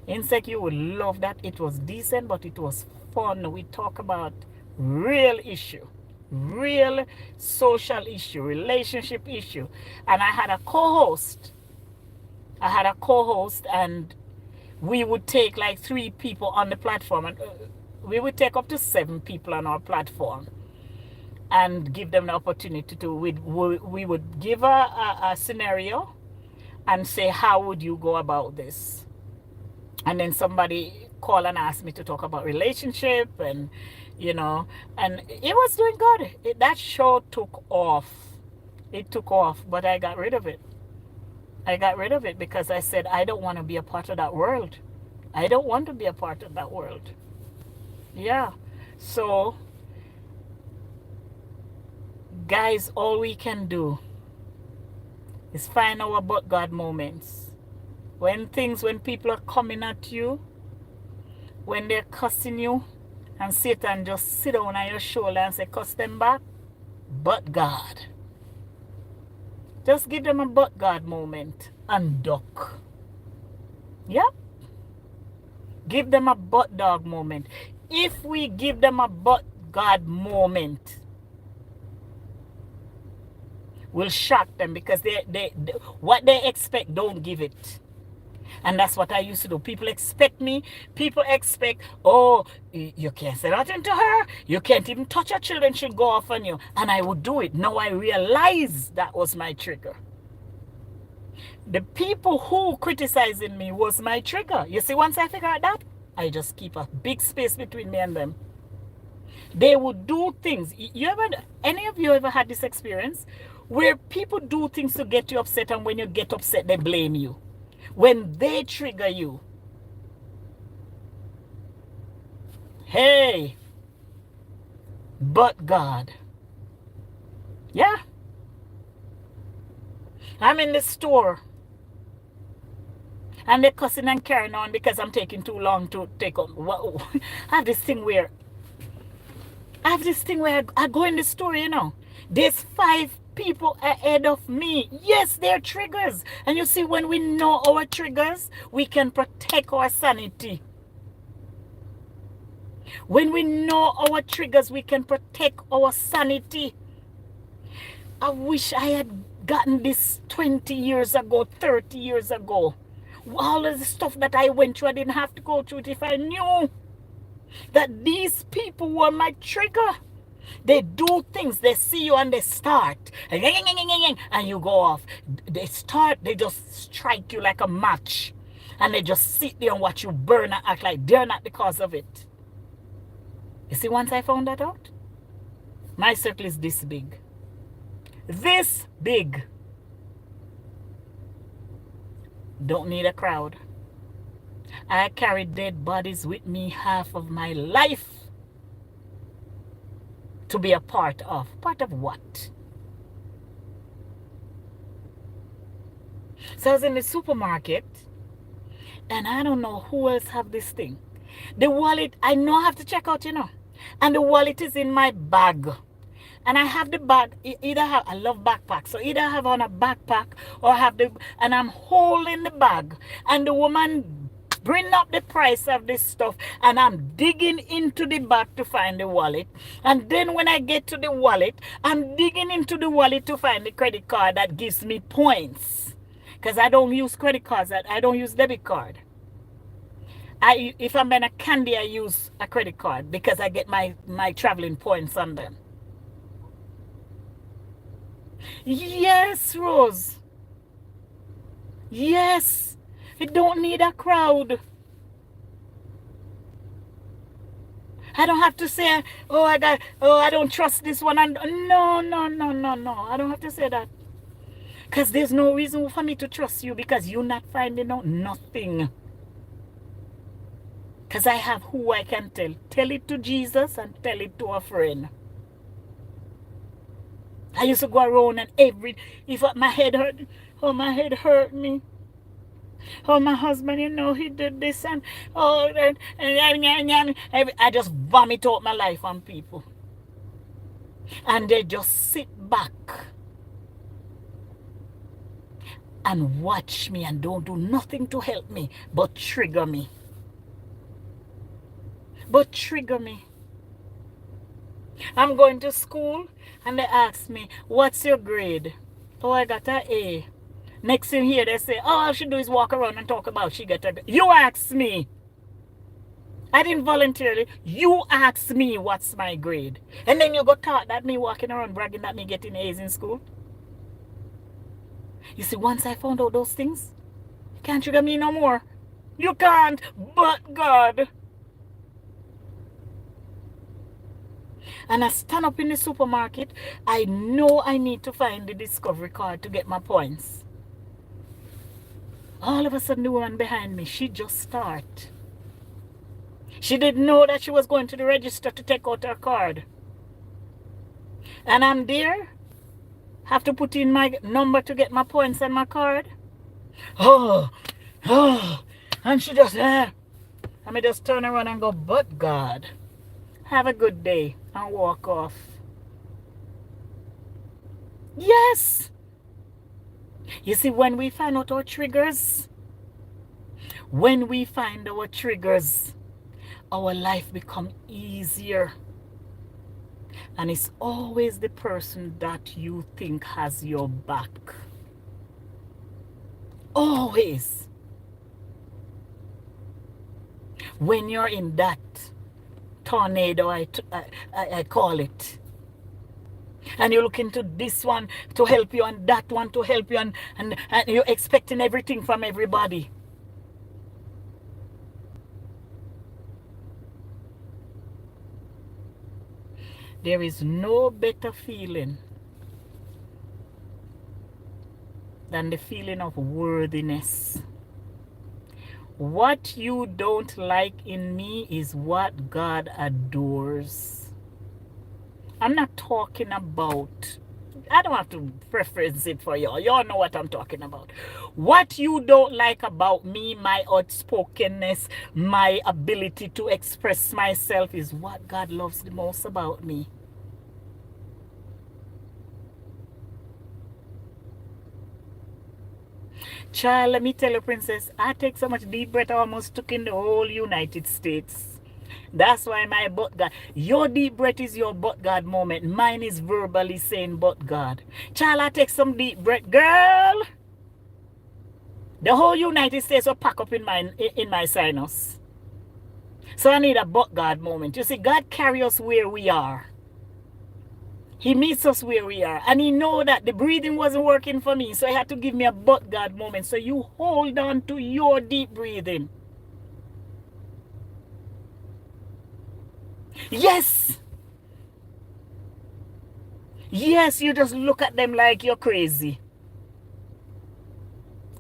Insect, you would love that. It was decent, but it was fun. We talk about real issue, real social issue, relationship issue. And I had a co-host. And we would take like 3 people on the platform, and we would take up to 7 people on our platform and give them the opportunity to. We would give a scenario and say, how would you go about this? And then somebody called and asked me to talk about relationship, and and it was doing good. That show took off. It took off, but I got rid of it. Because I said, I don't want to be a part of that world. I don't want to be a part of that world. Yeah. So, guys, all we can do is find our but God moments. When people are coming at you, when they're cussing you, and Satan just sit down on your shoulder and say, cuss them back, but God. Just give them a but God moment and duck. Yep. Give them a but dog moment. If we give them a but God moment, we'll shock them because they what they expect, don't give it. And that's what I used to do. People expect me. People expect, oh, you can't say nothing to her. You can't even touch her children. She'll go off on you. And I would do it. Now I realize that was my trigger. The people who criticizing me was my trigger. You see, once I figure out that, I just keep a big space between me and them. They would do things. Any of you ever had this experience where people do things to get you upset, and when you get upset, they blame you? When they trigger you, hey, but God. Yeah. I'm in the store and they're cussing and carrying on because I'm taking too long to take on. Whoa. I have this thing where I go in the store, you know. There's 5 people ahead of me. Yes, they're triggers. And you see, when we know our triggers, we can protect our sanity. When we know our triggers, we can protect our sanity. I wish I had gotten this 20 years ago, 30 years ago. All of the stuff that I went through, I didn't have to go through it if I knew that these people were my trigger. They do things, they see you and they start, and you go off. They just strike you like a match, and they just sit there and watch you burn and act like they're not the cause of it. You see, once I found that out, my circle is this big. This big. Don't need a crowd. I carried dead bodies with me half of my life to be a part of. Part of what? So I was in the supermarket, and I don't know who else have this thing. The wallet, I know I have to check out, you know. And the wallet is in my bag. And I have the bag, I love backpacks. So either I have on a backpack or I have and I'm holding the bag. And the woman bring up the price of this stuff, and I'm digging into the bag to find the wallet. And then when I get to the wallet, I'm digging into the wallet to find the credit card that gives me points. Because I don't use credit cards, I don't use debit card. If I'm buying a candy, I use a credit card because I get my traveling points on them. Yes, Rose. Yes. You don't need a crowd. I don't have to say, I don't trust this one. No. I don't have to say that. Because there's no reason for me to trust you, because you're not finding out nothing. Because I have who I can tell. Tell it to Jesus and tell it to a friend. I used to go around and if my head hurt, my head hurt me. My husband, he did this, and I just vomit out my life on people. And they just sit back and watch me and don't do nothing to help me but trigger me. I'm going to school and they ask me, what's your grade? I got an A. Next thing here, they say, all she do is walk around and talk about she got a grade. You asked me. I didn't voluntarily. You asked me what's my grade. And then you got taught that me walking around bragging that me getting A's in school. You see, once I found out those things, you can't trigger me no more. You can't, but God. And I stand up in the supermarket. I know I need to find the Discovery card to get my points. All of a sudden, the woman behind me, she just started. She didn't know that she was going to the register to take out her card. And I'm there. Have to put in my number to get my points and my card. And she just, I just turn around and go, but God. Have a good day, and walk off. Yes. You see, when we find out our triggers, When we find our triggers, our life become easier. And it's always the person that you think has your back. Always. When you're in that tornado, I call it, and you look into this one to help you and that one to help you, and you're expecting everything from everybody. There is no better feeling than the feeling of worthiness. What you don't like in me is what God adores. I'm not talking about, I don't have to preference it for y'all. Y'all know what I'm talking about. What you don't like about me, my outspokenness, my ability to express myself, is what God loves the most about me. Child, let me tell you, princess, I take so much deep breath I almost took in the whole United States. That's why my but God, your deep breath is your but God moment. Mine is verbally saying but God. Child, I take some deep breath, girl. The whole United States will pack up in my sinus. So I need a but God moment. You see, God carries us where we are. He meets us where we are. And he know that the breathing wasn't working for me. So he had to give me a but God moment. So you hold on to your deep breathing. Yes. Yes, you just look at them like you're crazy.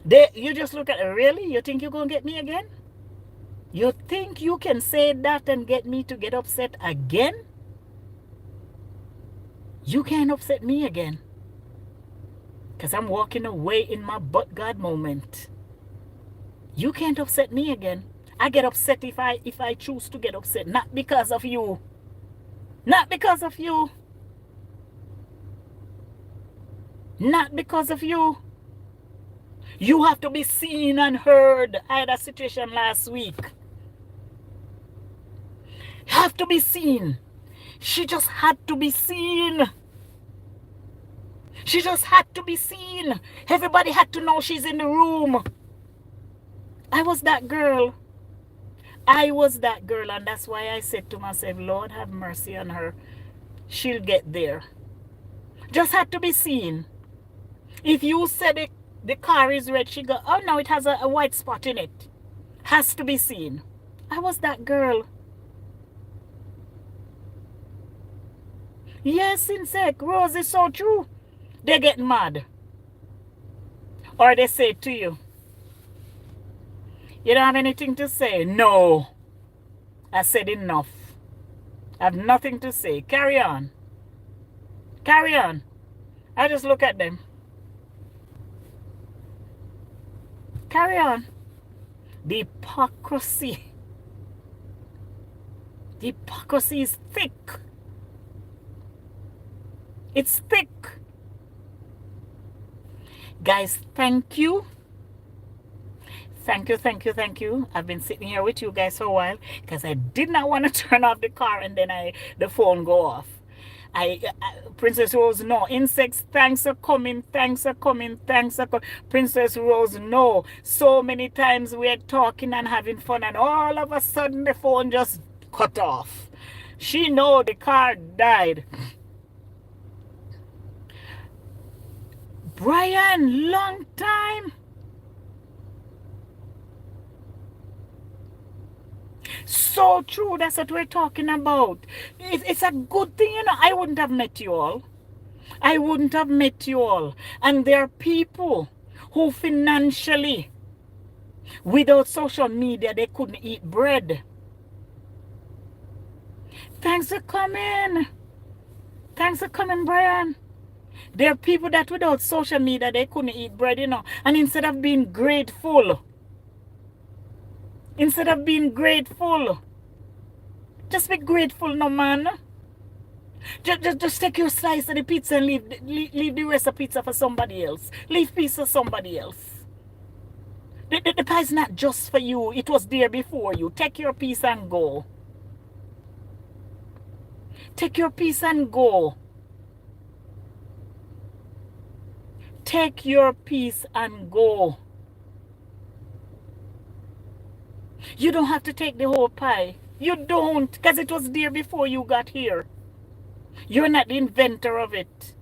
You just look at it, really? You think you're going to get me again? You think you can say that and get me to get upset again? You can't upset me again. Because I'm walking away in my but God moment. You can't upset me again. I get upset if I choose to get upset. Not because of you. Not because of you. Not because of you. You have to be seen and heard. I had a situation last week. Have to be seen. She just had to be seen. She just had to be seen. Everybody had to know she's in the room. I was that girl. I was that girl, and that's why I said to myself, Lord, have mercy on her. She'll get there. Just had to be seen. If you said the car is red, she go, oh no, it has a white spot in it. Has to be seen. I was that girl. Yes, insect, Rose, is so true. They get mad. Or they say to you, you don't have anything to say? No. I said enough. I have nothing to say. Carry on. Carry on. I just look at them. Carry on. The hypocrisy. The hypocrisy is thick. It's thick. Guys, thank you. Thank you, thank you, thank you. I've been sitting here with you guys for a while because I did not want to turn off the car and then the phone go off. Princess Rose, no. Insects, thanks for coming, thanks for coming, thanks for coming. Princess Rose, no. So many times we're talking and having fun and all of a sudden the phone just cut off. She know the car died. Brian, long time. So true. That's what we're talking about. It's a good thing, you know. I wouldn't have met you all. I wouldn't have met you all. And there are people who financially, without social media, they couldn't eat bread. Thanks for coming. Thanks for coming, Brian. There are people that without social media, they couldn't eat bread, you know. And instead of being grateful, just be grateful, no man. Just take your slice of the pizza and leave the rest of pizza for somebody else. Leave pizza for somebody else. The pie is not just for you. It was there before you. Take your piece and go. Take your piece and go. Take your piece and go. You don't have to take the whole pie. You don't, because it was there before you got here. You're not the inventor of it.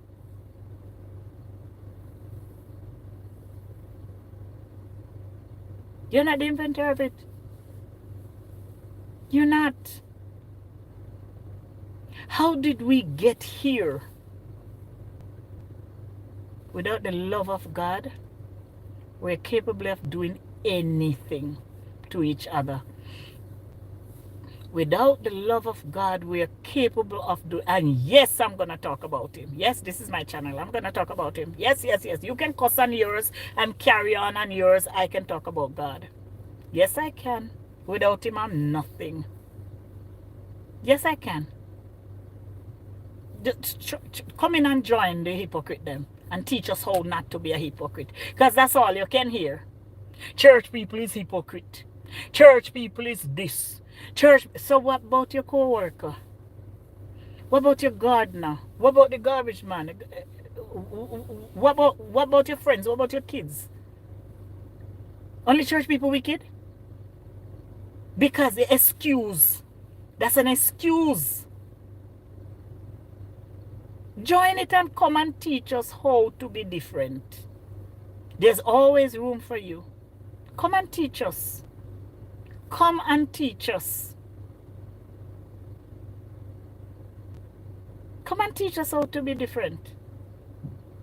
You're not the inventor of it. You're not. How did we get here? Without the love of God, we're capable of doing anything to each other. Without the love of God, we are capable of doing, and yes, I'm going to talk about him. Yes, this is my channel. I'm going to talk about him. Yes, yes, yes. You can cuss on yours and carry on yours. I can talk about God. Yes, I can. Without him, I'm nothing. Yes, I can. Come in and join the hypocrite them and teach us how not to be a hypocrite. Because that's all you can hear. Church people is hypocrite. Church people is this. Church. So what about your co-worker? What about your gardener? What about the garbage man? What about your friends? What about your kids? Only church people wicked? Because the excuse. That's an excuse. Join it and come and teach us how to be different. There's always room for you. Come and teach us. Come and teach us. Come and teach us how to be different.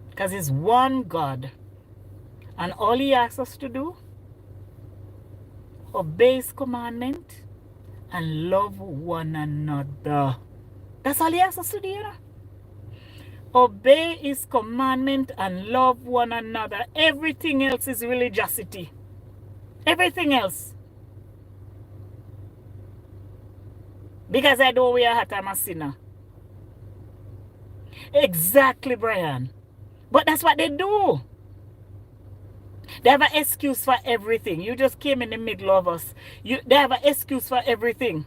Because it's one God. And all he asks us to do, obey his commandment and love one another. That's all he asks us to do, you know? Obey his commandment and love one another. Everything else is religiosity. Everything else. Because I don't wear a hat, I'm a sinner. Exactly, Brian. But that's what they do. They have an excuse for everything. You just came in the middle of us. They have an excuse for everything.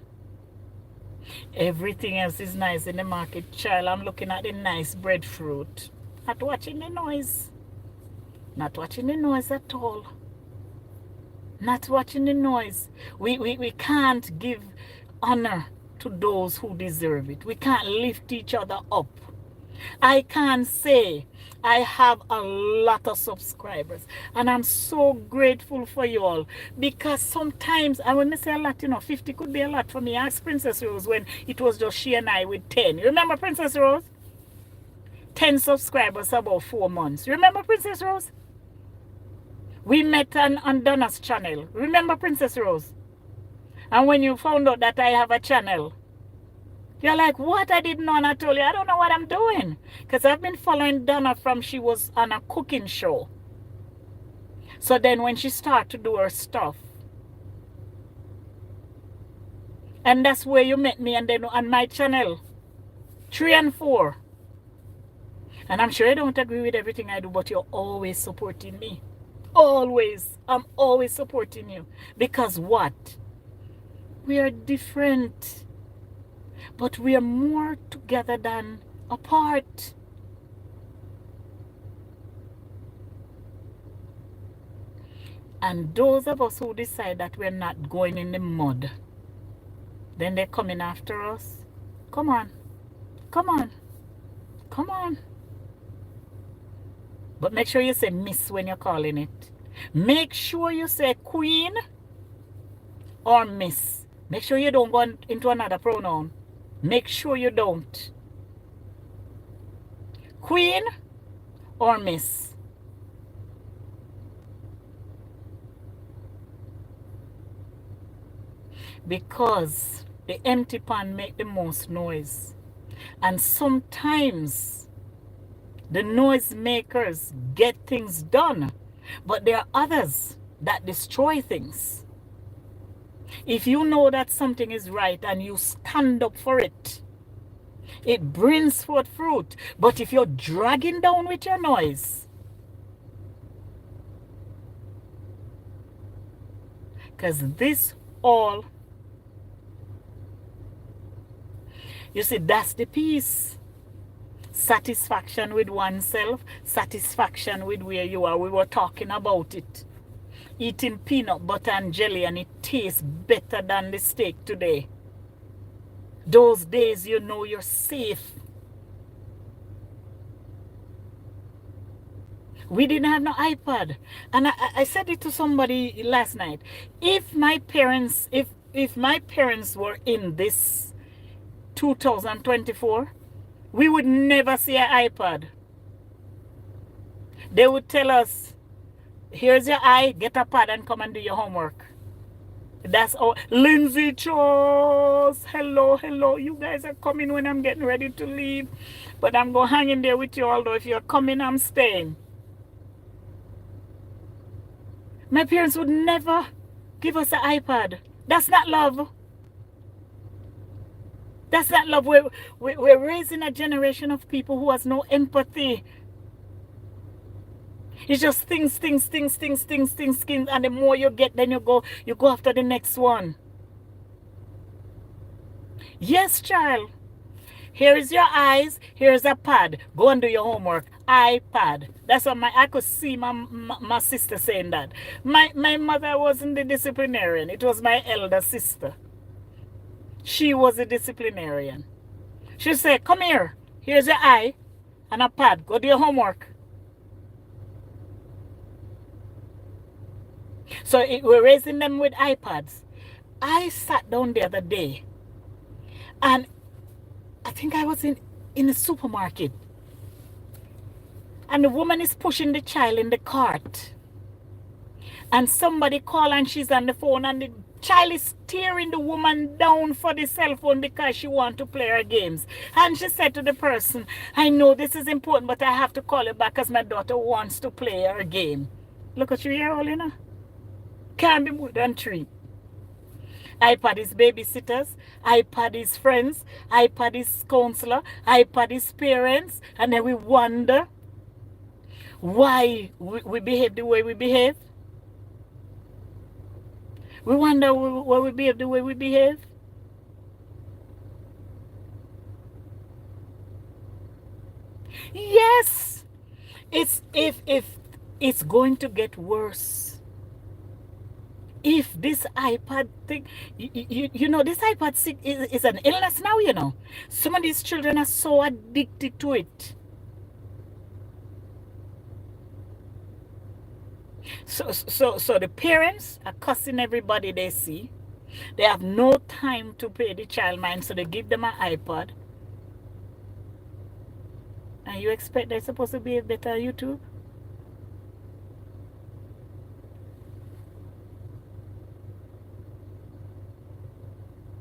Everything else is nice in the market. Child, I'm looking at the nice breadfruit. Not watching the noise. Not watching the noise at all. Not watching the noise. We can't give honor to those who deserve it. We can't lift each other up. I can't say I have a lot of subscribers and I'm so grateful for you all, because sometimes, and when I say a lot, you know, 50 could be a lot for me. Ask Princess Rose when it was just she and I with 10. You remember Princess Rose? 10 subscribers about 4 months. Remember Princess Rose? We met on Donna's channel. Remember Princess Rose? And when you found out that I have a channel, you're like, what? I didn't know, and I told you, I don't know what I'm doing. Because I've been following Donna from she was on a cooking show. So then when she started to do her stuff, and that's where you met me, and then on my channel, 3 and 4. And I'm sure you don't agree with everything I do, but you're always supporting me. Always. I'm always supporting you. Because what? We are different. But we are more together than apart. And those of us who decide that we're not going in the mud, then they're coming after us. Come on. Come on. Come on. But make sure you say miss when you're calling it. Make sure you say queen or miss. Make sure you don't go into another pronoun. Make sure you don't. Queen or miss. Because the empty pan make the most noise. And sometimes the noise makers get things done. But there are others that destroy things. If you know that something is right and you stand up for it, it brings forth fruit. But if you're dragging down with your noise, Because this all, you see, that's the peace. Satisfaction with oneself, satisfaction with where you are. We were talking about it. Eating peanut butter and jelly, and it tastes better than the steak today. Those days you know you're safe. We didn't have no iPad. And I said it to somebody last night. If my parents, if my parents were in this 2024, we would never see an iPad. They would tell us, here's your eye, get a pad and come and do your homework. That's all. Lindsay Charles, hello, hello. You guys are coming when I'm getting ready to leave. But I'm going to hang in there with you, although if you're coming, I'm staying. My parents would never give us an iPad. That's not love. That's not love. We're raising a generation of people who has no empathy. It's just things, and the more you get, then you go after the next one. Yes, child. Here is your eyes. Here's a pad. Go and do your homework. iPad. That's what I could see my sister saying that. My mother wasn't the disciplinarian. It was my elder sister. She was a disciplinarian. She said, come here. Here's your eye and a pad. Go do your homework. So we're raising them with iPads. I sat down the other day and I think I was in a supermarket. And the woman is pushing the child in the cart. And somebody called and she's on the phone and the child is staring the woman down for the cell phone because she wants to play her games. And she said to the person, I know this is important, but I have to call you back because my daughter wants to play her game. Look at you here, all you know. Can't be more than 3. iPad is babysitters, iPad is friends, iPad is counselor, iPad is parents, and then we wonder why we behave the way we behave. We wonder why we behave the way we behave. Yes, if it's going to get worse. If this iPad thing, you know, this iPad is an illness now, you know. Some of these children are so addicted to it. So the parents are cussing everybody they see. They have no time to pay the child mind, so they give them an iPad. And you expect they're supposed to behave better on YouTube?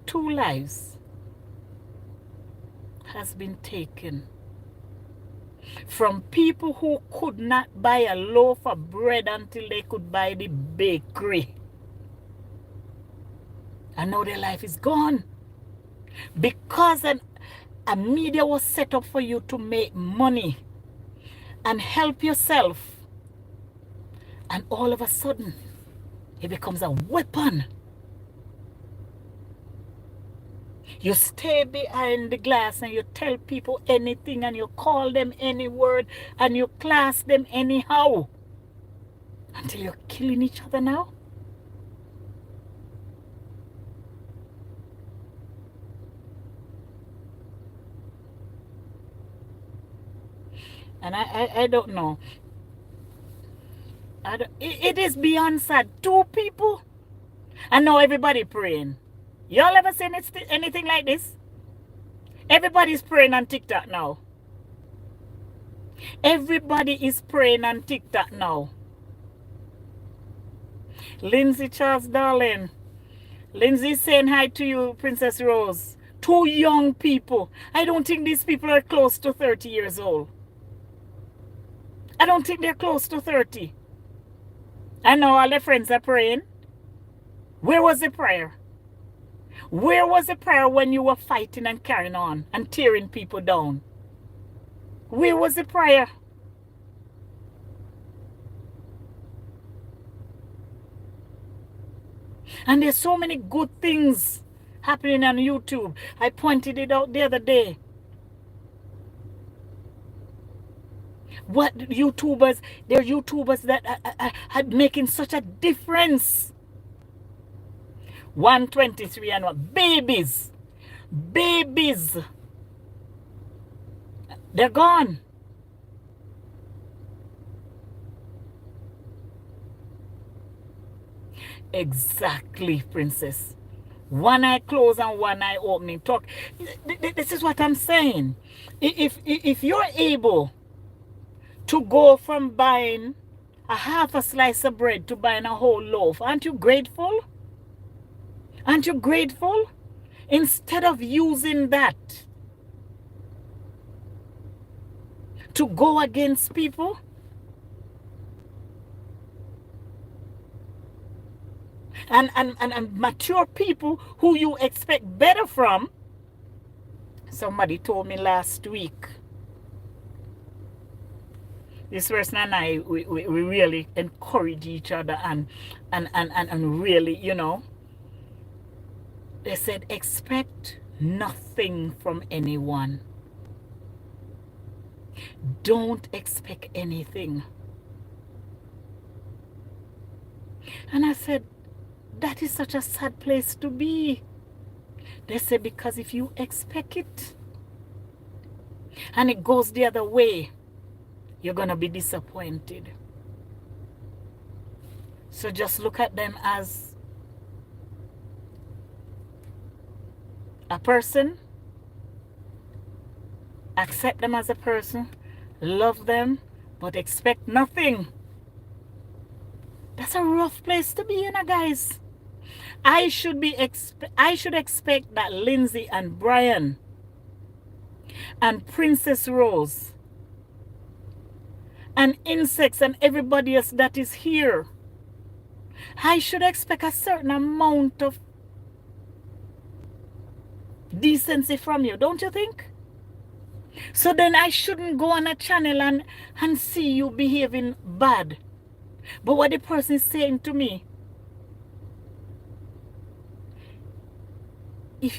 Two lives has been taken from people who could not buy a loaf of bread until they could buy the bakery. And now their life is gone. Because a media was set up for you to make money and help yourself. And all of a sudden, it becomes a weapon. You stay behind the glass and you tell people anything and you call them any word and you class them anyhow. Until you're killing each other now. And I don't know. It is beyond sad. 2 people. And now everybody praying. Y'all ever seen anything like this? Everybody's praying on TikTok now. Everybody is praying on TikTok now. Lindsay Charles, darling. Lindsay saying hi to you, Princess Rose. 2 young people. I don't think these people are close to 30 years old. I don't think they're close to 30. I know all their friends are praying. Where was the prayer? Where was the prayer when you were fighting and carrying on and tearing people down? Where was the prayer? And there's so many good things happening on YouTube. I pointed it out the other day. What YouTubers, there are YouTubers that are making such a difference. 123 and what? Babies. Babies. They're gone. Exactly, princess. One eye closed and one eye opening. Talk. This is what I'm saying. If you're able to go from buying a half a slice of bread to buying a whole loaf, aren't you grateful? Aren't you grateful? Instead of using that to go against people, and mature people who you expect better from. Somebody told me last week, this person and I, we really encourage each other and really, you know, they said, expect nothing from anyone. Don't expect anything. And I said, that is such a sad place to be. They said, because if you expect it and it goes the other way, you're going to be disappointed. So just look at them as a person, accept them as a person, love them, but expect nothing. That's a rough place to be in, guys. I should expect that Lindsay and Brian and Princess Rose and Insects and everybody else that is here, I should expect a certain amount of decency from you, don't you think? So then I shouldn't go on a channel and see you behaving bad. But what the person is saying to me, if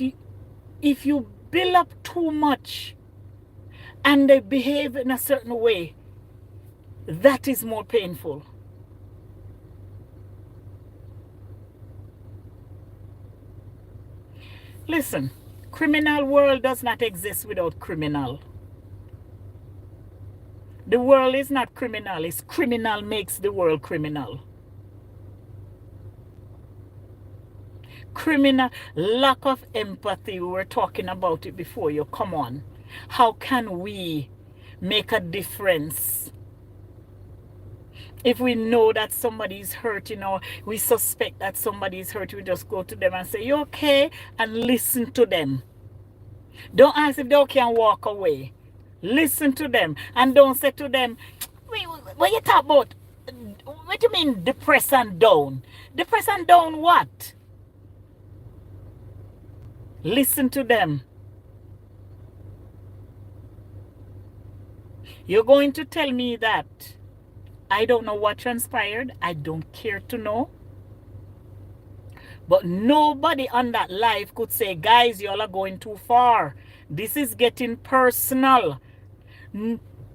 you build up too much and they behave in a certain way, that is more painful. Listen, criminal world does not exist without criminal. The world is not criminal, it's criminal makes the world criminal. Criminal, lack of empathy, we were talking about it before you, come on. How can we make a difference if we know that somebody is hurting or we suspect that somebody is hurting? We just go to them and say, you okay? And listen to them. Don't ask if they're okay and walk away. Listen to them and don't say to them, what you talk about? What do you mean depressed and down? Depressed and down what? Listen to them. You're going to tell me that I don't know what transpired. I don't care to know. But nobody on that live could say, guys, y'all are going too far. This is getting personal.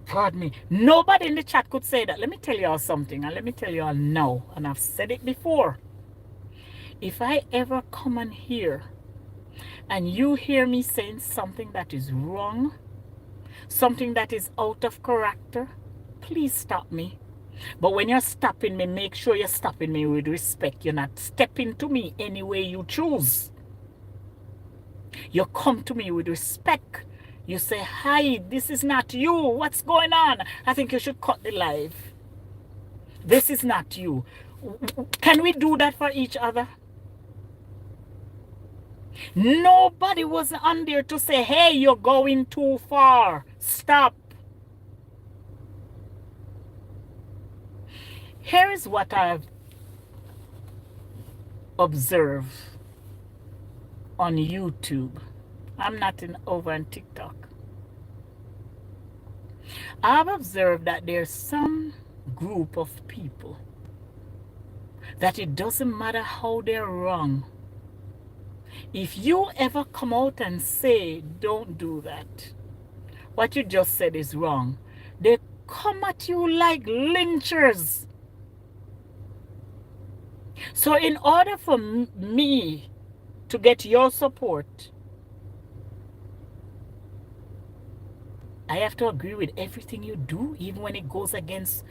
Pardon me. Nobody in the chat could say that. Let me tell y'all something, and let me tell y'all now, and I've said it before. If I ever come on here and you hear me saying something that is wrong, something that is out of character, please stop me. But when you're stopping me, make sure you're stopping me with respect. You're not stepping to me any way you choose. You come to me with respect. You say, hi, this is not you. What's going on? I think you should cut the live. This is not you. Can we do that for each other? Nobody was on there to say, hey, you're going too far. Stop. Here is what I've observed on YouTube. I'm not over on TikTok. I've observed that there's some group of people that it doesn't matter how they're wrong. If you ever come out and say, don't do that, what you just said is wrong, they come at you like lynchers. So in order for me to get your support, I have to agree with everything you do, even when it goes against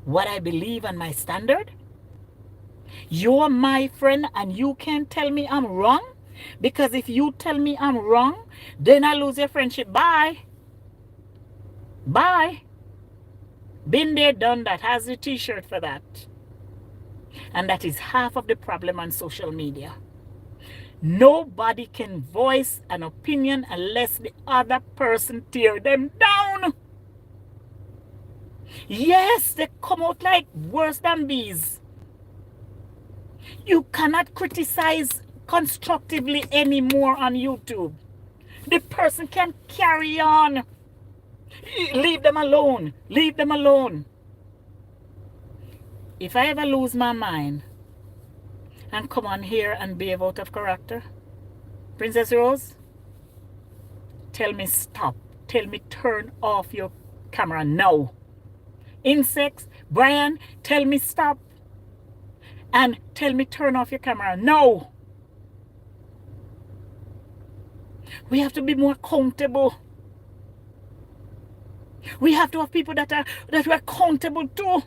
what I believe and my standard. You're my friend and you can't tell me I'm wrong? Because if you tell me I'm wrong, then I lose your friendship. Bye. Bye. Been there, done that. Has a t-shirt for that. And that is half of the problem on social media. Nobody can voice an opinion unless the other person tear them down. Yes, they come out like worse than bees. You cannot criticize constructively anymore on YouTube. The person can carry on. Leave them alone. Leave them alone. If I ever lose my mind and come on here and behave out of character, Princess Rose, tell me stop. Tell me turn off your camera now. Insects, Brian, tell me stop. And tell me turn off your camera now. We have to be more accountable. We have to have people that we're accountable to,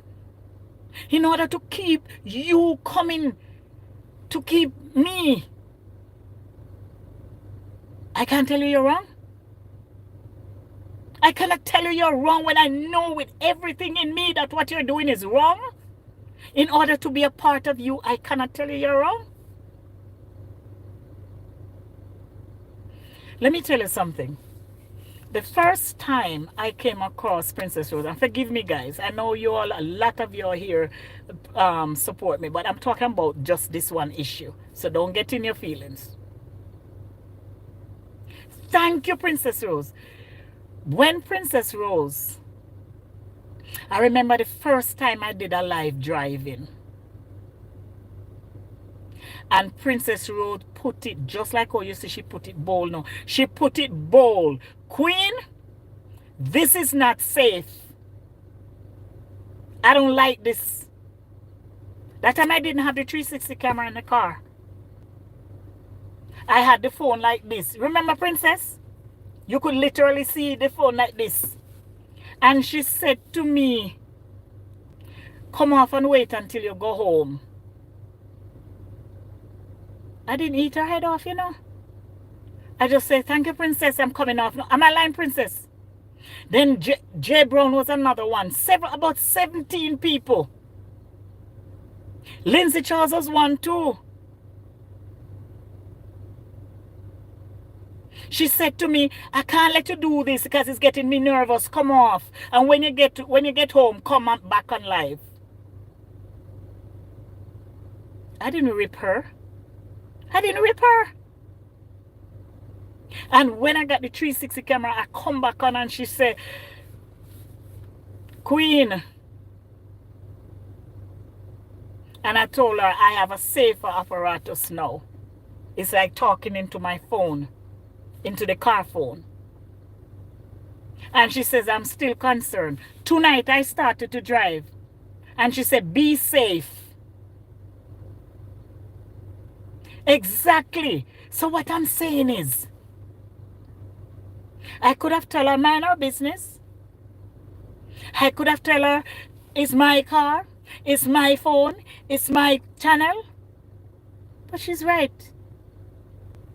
in order to keep you coming, to keep me. I can't tell you you're wrong. I cannot tell you you're wrong when I know with everything in me that what you're doing is wrong. In order to be a part of you, I cannot tell you you're wrong. Let me tell you something. The first time I came across Princess Rose, and forgive me guys, I know you all, a lot of you are here support me, but I'm talking about just this one issue. So don't get in your feelings. Thank you, Princess Rose. When Princess Rose, I remember the first time I did a live driving. And Princess Rose put it just like how you see she put it bold now. She put it bold. Queen, this is not safe. I don't like this. That time I didn't have the 360 camera in the car. I had the phone like this. Remember, Princess? You could literally see the phone like this. And she said to me, come off and wait until you go home. I didn't eat her head off, you know. I just said, thank you, Princess, I'm coming off. Am I lying, Princess? Then Jay Brown was another one. About 17 people. Lindsay Charles was one too. She said to me, I can't let you do this because it's getting me nervous. Come off. And when you get home, come back on live. I didn't rip her. I didn't rip her. And when I got the 360 camera, I come back on and she said, Queen. And I told her I have a safer apparatus now. It's like talking into my phone, into the car phone. And she says, I'm still concerned. Tonight I started to drive. And she said, be safe. Exactly. So what I'm saying is, I could have told her mind her business. I could have told her, it's my car, it's my phone, it's my channel. But she's right.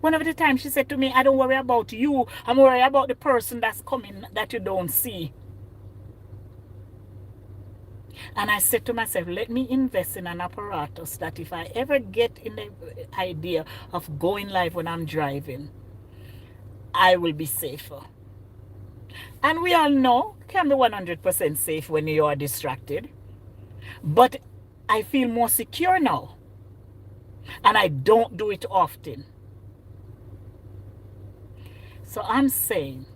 One of the times she said to me, I don't worry about you, I'm worried about the person that's coming that you don't see. And I said to myself, let me invest in an apparatus that if I ever get in the idea of going live when I'm driving, I will be safer. And we all know can be 100% safe when you are distracted. But I feel more secure now. And I don't do it often. So I'm saying,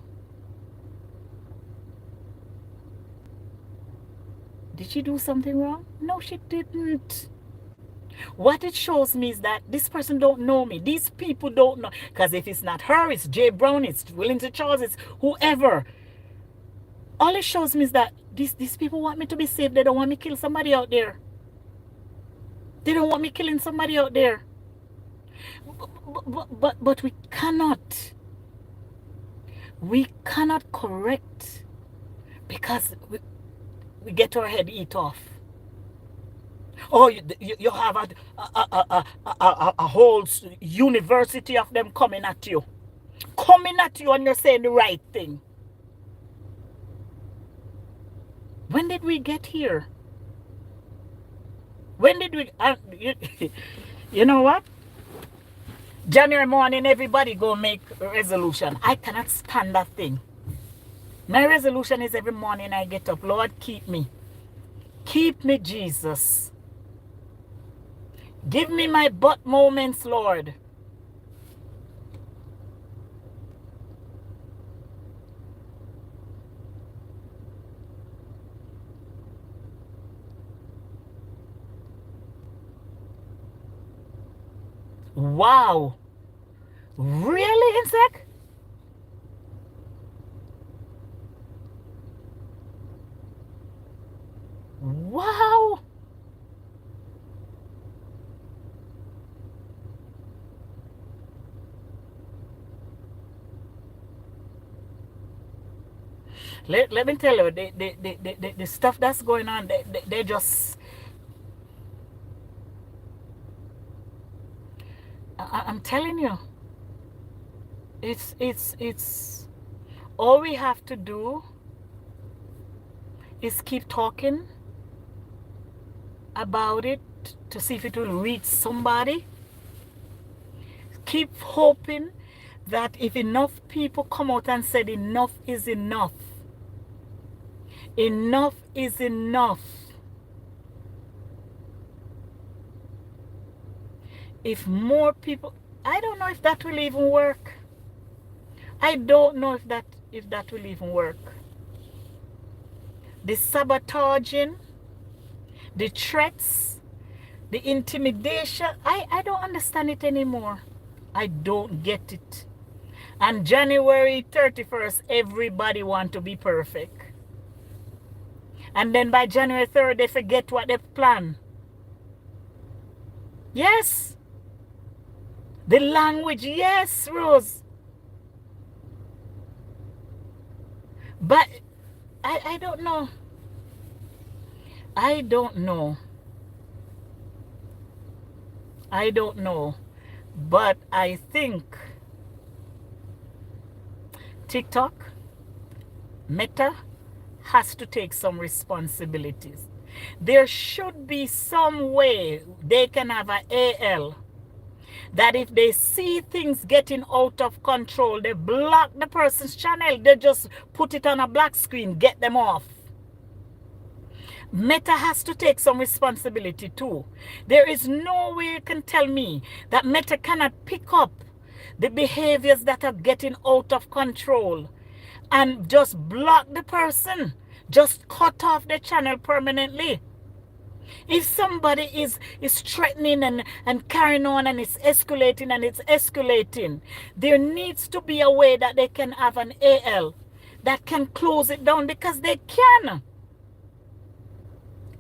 did she do something wrong? No, she didn't. What it shows me is that this person don't know me. These people don't know. Because if it's not her, it's Jay Brown, it's Wellington Charles, it's whoever. All it shows me is that these people want me to be saved. They don't want me to kill somebody out there. They don't want me killing somebody out there. But we cannot. We cannot correct because we get our head eat off. Oh, you have a whole university of them coming at you. Coming at you and you're saying the right thing. When did we get here? When did we... you know what? January morning, everybody go make a resolution. I cannot stand that thing. My resolution is every morning I get up. Lord, keep me. Keep me, Jesus. Give me my but moments, Lord. Wow. Really, Insect? Wow. Let me tell you, the stuff that's going on, they just... I'm telling you, it's all we have to do is keep talking about it to see if it will reach somebody. Keep hoping that if enough people come out and said enough is enough, enough is enough. If more people, I don't know if that will even work. I don't know if that will even work. The sabotaging, the threats, the intimidation, I don't understand it anymore. I don't get it. And January 31st, everybody want to be perfect. And then by January 3rd, they forget what they plan. Yes. The language, yes, Rose. But I don't know. I don't know. I don't know. But I think TikTok, Meta, has to take some responsibilities. There should be some way they can have an AL that if they see things getting out of control, they block the person's channel. They just put it on a black screen, get them off. Meta has to take some responsibility too. There is no way you can tell me that Meta cannot pick up the behaviors that are getting out of control and just block the person. Just cut off the channel permanently. If somebody is threatening and carrying on and it's escalating, there needs to be a way that they can have an AL that can close it down, because they can.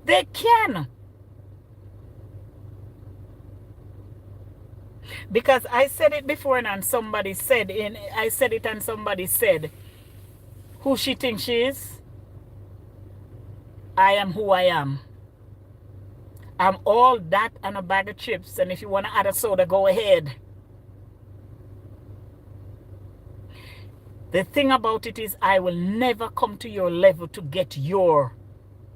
They can. Because I said it before and somebody said, I said it and somebody said, who she thinks she is? I am who I am. I'm all that and a bag of chips. And if you want to add a soda, go ahead. The thing about it is, I will never come to your level to get your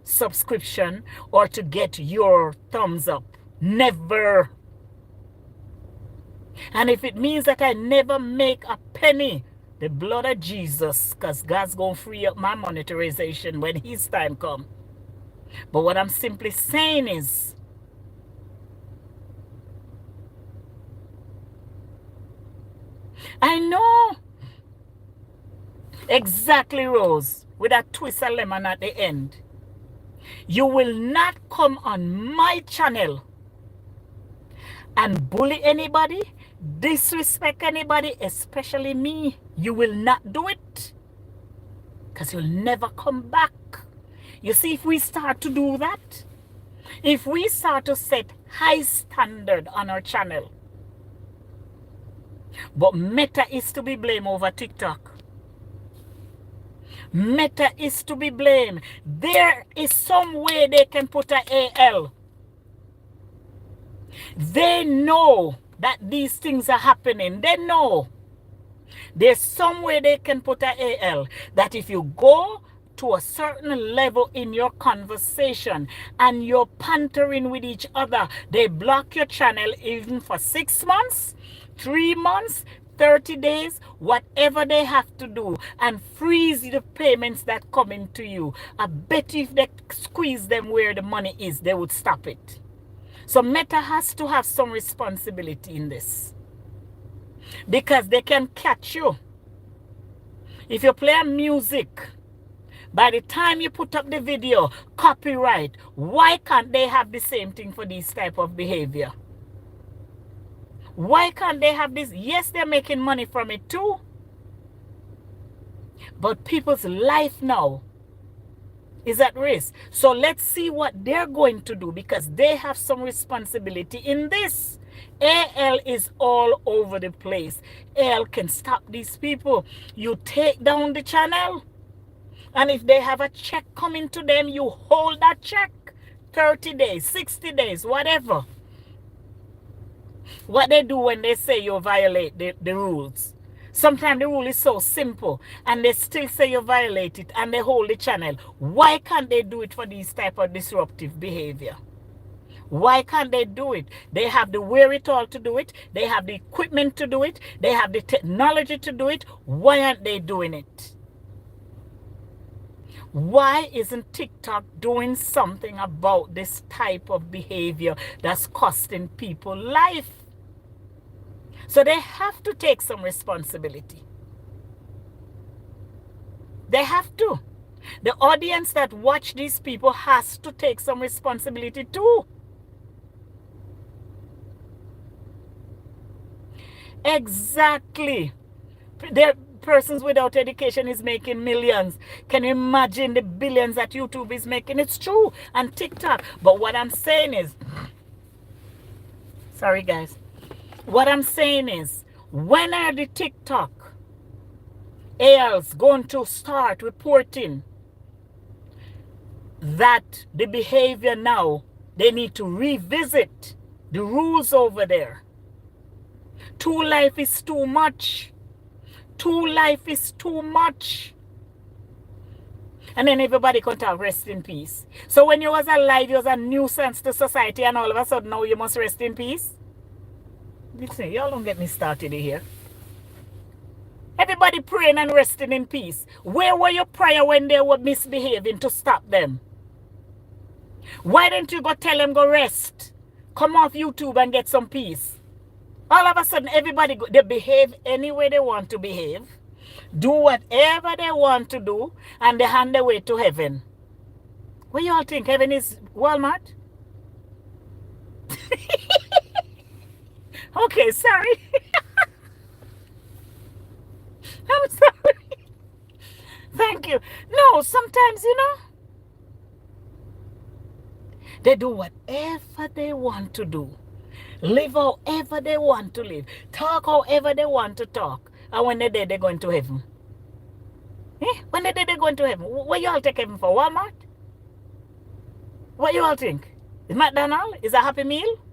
subscription or to get your thumbs up. Never. And if it means that I never make a penny, the blood of Jesus, because God's going to free up my monetization when his time comes. But what I'm simply saying is, I know exactly, Rose, with a twist of lemon at the end. You will not come on my channel and bully anybody, disrespect anybody, especially me, you will not do it. Because you'll never come back. You see, if we start to do that, if we start to set high standard on our channel, but Meta is to be blamed over TikTok. Meta is to be blamed. There is some way they can put a AL. They know that these things are happening. They know. There's some way they can put a AL that if you go to a certain level in your conversation and you're pantering with each other, they block your channel even for 6 months, 3 months, 30 days, whatever they have to do, and freeze the payments that come into you. I bet if they squeeze them where the money is, they would stop it. So Meta has to have some responsibility in this, because they can catch you. If you play music, by the time you put up the video, copyright, why can't they have the same thing for this type of behavior? Why can't they have this? Yes, they're making money from it too. But people's life now is at risk. So let's see what they're going to do, because they have some responsibility in this. AL is all over the place. AL can stop these people. You take down the channel, and if they have a check coming to them, you hold that check 30 days, 60 days, whatever. What they do when they say you violate the rules. Sometimes the rule is so simple and they still say you violate it and they hold the channel. Why can't they do it for these type of disruptive behavior? Why can't they do it? They have the wherewithal to do it. They have the equipment to do it. They have the technology to do it. Why aren't they doing it? Why isn't TikTok doing something about this type of behavior that's costing people life? So they have to take some responsibility. They have to. The audience that watch these people has to take some responsibility too. Exactly. There, persons without education is making millions. Can you imagine the billions that YouTube is making? It's true. And TikTok. But what I'm saying is, sorry guys. What I'm saying is, when are the TikTok ALs going to start reporting that the behavior now, they need to revisit the rules over there? 2 life is too much. 2 life is too much. And then everybody can talk rest in peace. So when you was alive, you was a nuisance to society, and all of a sudden now you must rest in peace? Listen, y'all don't get me started here. Everybody praying and resting in peace. Where were your prayer when they were misbehaving to stop them? Why didn't you go tell them go rest? Come off YouTube and get some peace. All of a sudden, everybody, they behave any way they want to behave. Do whatever they want to do, and they hand their way to heaven. What you all think? Heaven is Walmart? Okay, sorry. I'm sorry. Thank you. No, sometimes, you know, they do whatever they want to do. Live however they want to live. Talk however they want to talk. And when they're dead, they're going to heaven. When they're dead, they're going to heaven. What you all take heaven for? Walmart? What you all think? Is McDonald's? Is a Happy Meal?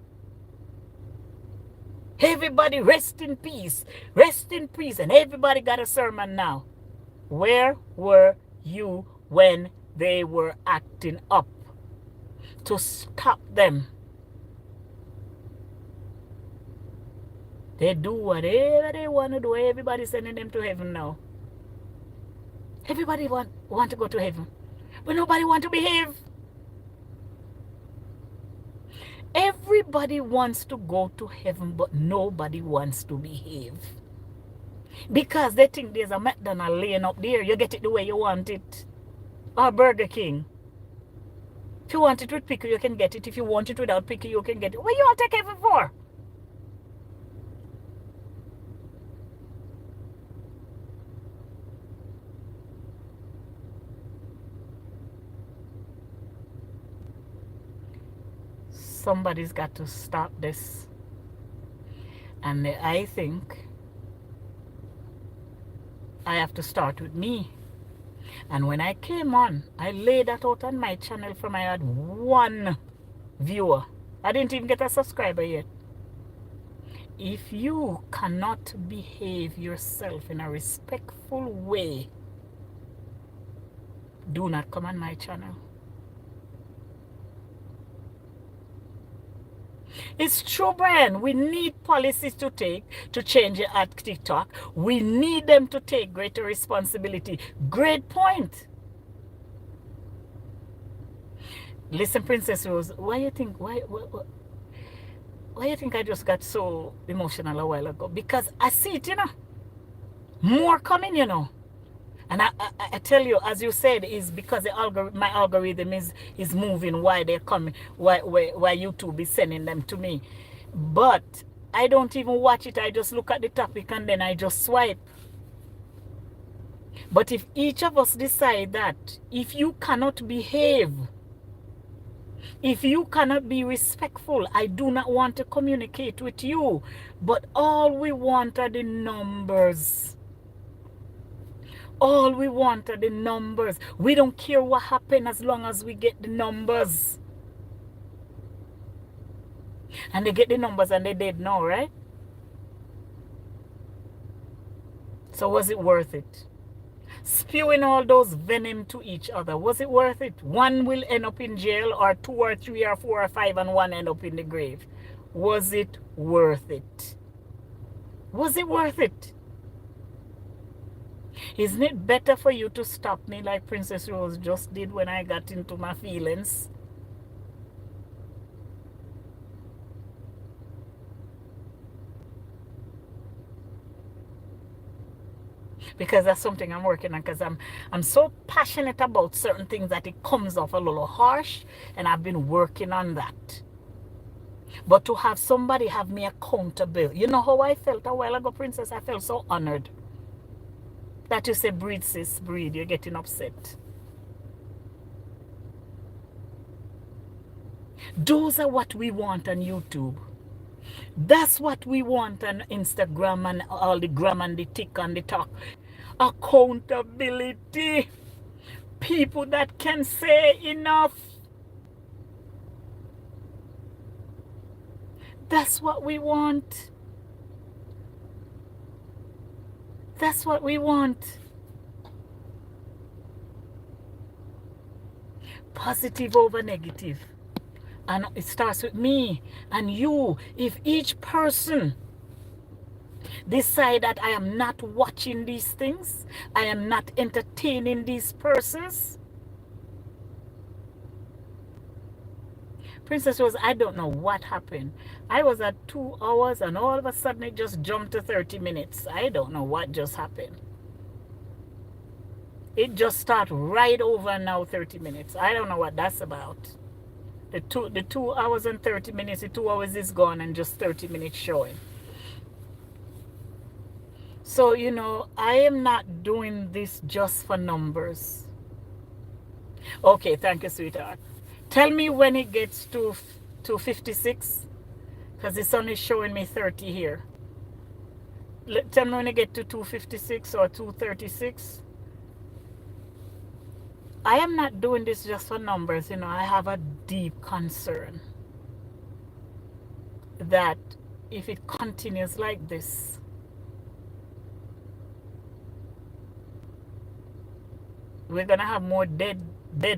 Everybody rest in peace. Rest in peace. And everybody got a sermon now. Where were you when they were acting up? To stop them. They do whatever they want to do. Everybody's sending them to heaven now. Everybody want to go to heaven. But nobody want to behave. Everybody wants to go to heaven, but nobody wants to behave. Because they think there's a McDonald's laying up there. You get it the way you want it. Or Burger King. If you want it with pickle, you can get it. If you want it without pickle, you can get it. What you all take heaven for? somebody's got to stop this. And I think I have to start with me. And when I came on, I laid that out on my channel from I had 1 viewer. I didn't even get a subscriber yet. If you cannot behave yourself in a respectful way, do not come on my channel. It's true, Brian. We need policies to change it at TikTok. We need them to take greater responsibility. Great point. Listen, Princess Rose, why you think I just got so emotional a while ago? Because I see it, more coming, And I tell you, as you said, is because my algorithm is moving why they're coming, why YouTube is sending them to me. But I don't even watch it. I just look at the topic and then I just swipe. But if each of us decide that if you cannot behave, if you cannot be respectful, I do not want to communicate with you. But all we want are the numbers. All we want are the numbers. We don't care what happens as long as we get the numbers. And they get the numbers and they dead now, right? So was it worth it? Spewing all those venom to each other, was it worth it? One will end up in jail, or 2 or 3 or 4 or 5, and one end up in the grave. Was it worth it? Was it worth it? Isn't it better for you to stop me like Princess Rose just did when I got into my feelings? Because that's something I'm working on, because I'm so passionate about certain things that it comes off a little harsh, and I've been working on that. But to have somebody have me accountable, you know how I felt a while ago, Princess? I felt so honored that you say, breathe, sis, breathe. You're getting upset. Those are what we want on YouTube. That's what we want on Instagram and all the gram and the tick and the talk. Accountability. People that can say enough. That's what we want. That's what we want. Positive over negative. And it starts with me and you. If each person decide that I am not watching these things, I am not entertaining these persons. Princess Rose, I don't know what happened. I was at 2 hours and all of a sudden it just jumped to 30 minutes. I don't know what just happened. It just started right over now 30 minutes. I don't know what that's about. The 2 hours and 30 minutes, the 2 hours is gone and just 30 minutes showing. So, I am not doing this just for numbers. Okay, thank you, sweetheart. Tell me when it gets to 56, because it's only showing me 30 here. Tell me when it gets to 256 or 236. I am not doing this just for numbers. I have a deep concern that if it continues like this, we're going to have more dead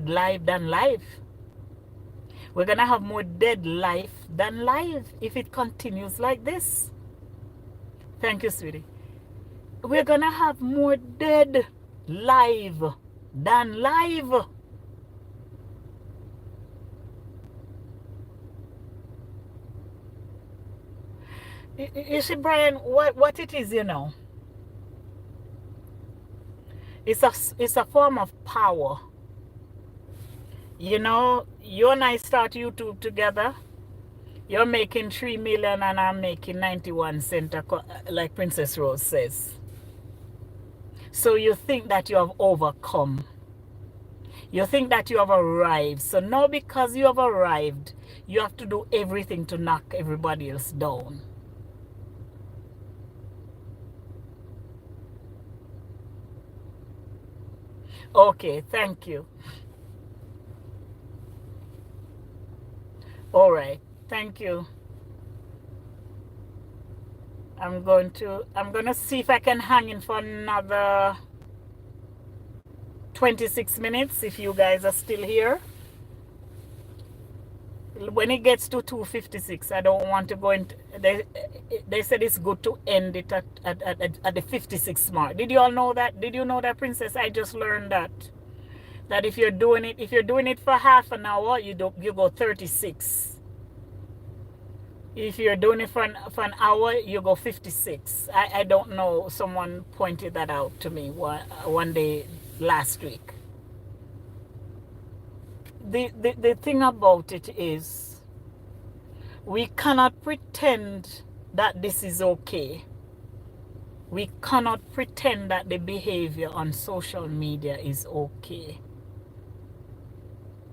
life than life. We're going to have more dead life than life if it continues like this. Thank you, sweetie. We're going to have more dead live than live. You see, Brian, what it is, it's a form of power. You and I start YouTube together. You're making 3 million and I'm making 91 cents, like Princess Rose says. So you think that you have overcome. You think that you have arrived. So now because you have arrived, you have to do everything to knock everybody else down. Okay, thank you. All right, thank you. I'm going to see if I can hang in for another 26 minutes if you guys are still here. When it gets to 2:56, I don't want to go into. They said it's good to end it at the 56 mark. Did you all know that? Did you know that, Princess? I just learned that if you're doing it for half an hour, you go 36. If you're doing it for an hour, you go 56. I don't know. Someone pointed that out to me one day last week. The thing about it is, we cannot pretend that this is okay. We cannot pretend that the behavior on social media is okay.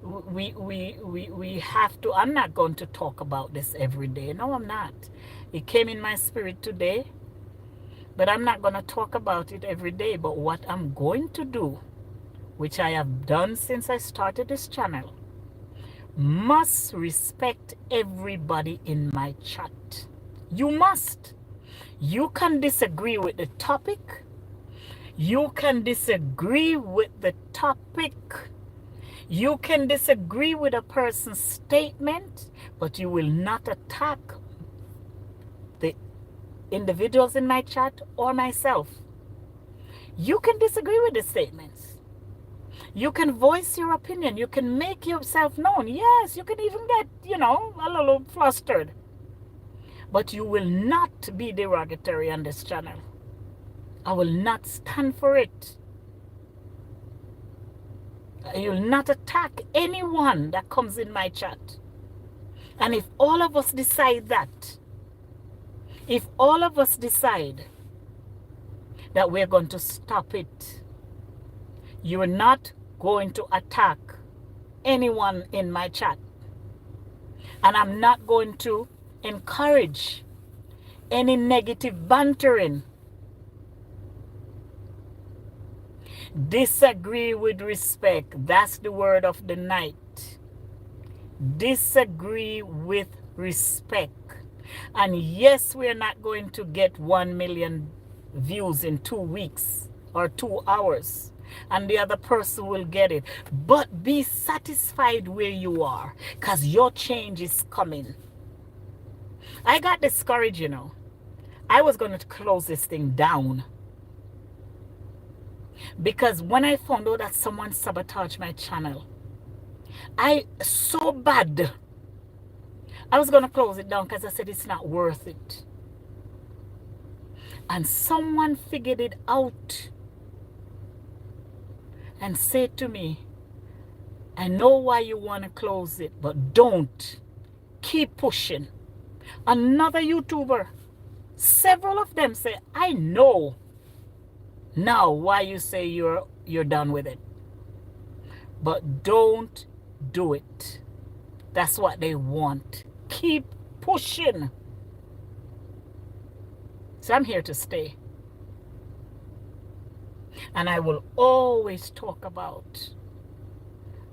We have to. I'm not going to talk about this every day. No, I'm not. It came in my spirit today, but I'm not going to talk about it every day. But what I'm going to do, which I have done since I started this channel, must respect everybody in my chat. You must. You can disagree with the topic. You can disagree with the topic. You can disagree with a person's statement, but you will not attack the individuals in my chat or myself. You can disagree with the statements. You can voice your opinion. You can make yourself known. Yes, you can even get, a little flustered. But you will not be derogatory on this channel. I will not stand for it. You'll not attack anyone that comes in my chat. And if all of us decide that, if all of us decide that we're going to stop it, you're not going to attack anyone in my chat. And I'm not going to encourage any negative bantering. Disagree with respect. That's the word of the night. Disagree with respect. And yes, we're not going to get 1 million views in 2 weeks or 2 hours. And the other person will get it. But be satisfied where you are, because your change is coming. I got discouraged, I was going to close this thing down. Because when I found out that someone sabotaged my channel, so bad. I was going to close it down because I said it's not worth it. And someone figured it out and said to me, I know why you want to close it, but don't. Keep pushing. Another YouTuber, several of them say, I know now why you say you're done with it, but don't do it. That's what they want. Keep pushing. So I'm here to stay, and I will always talk about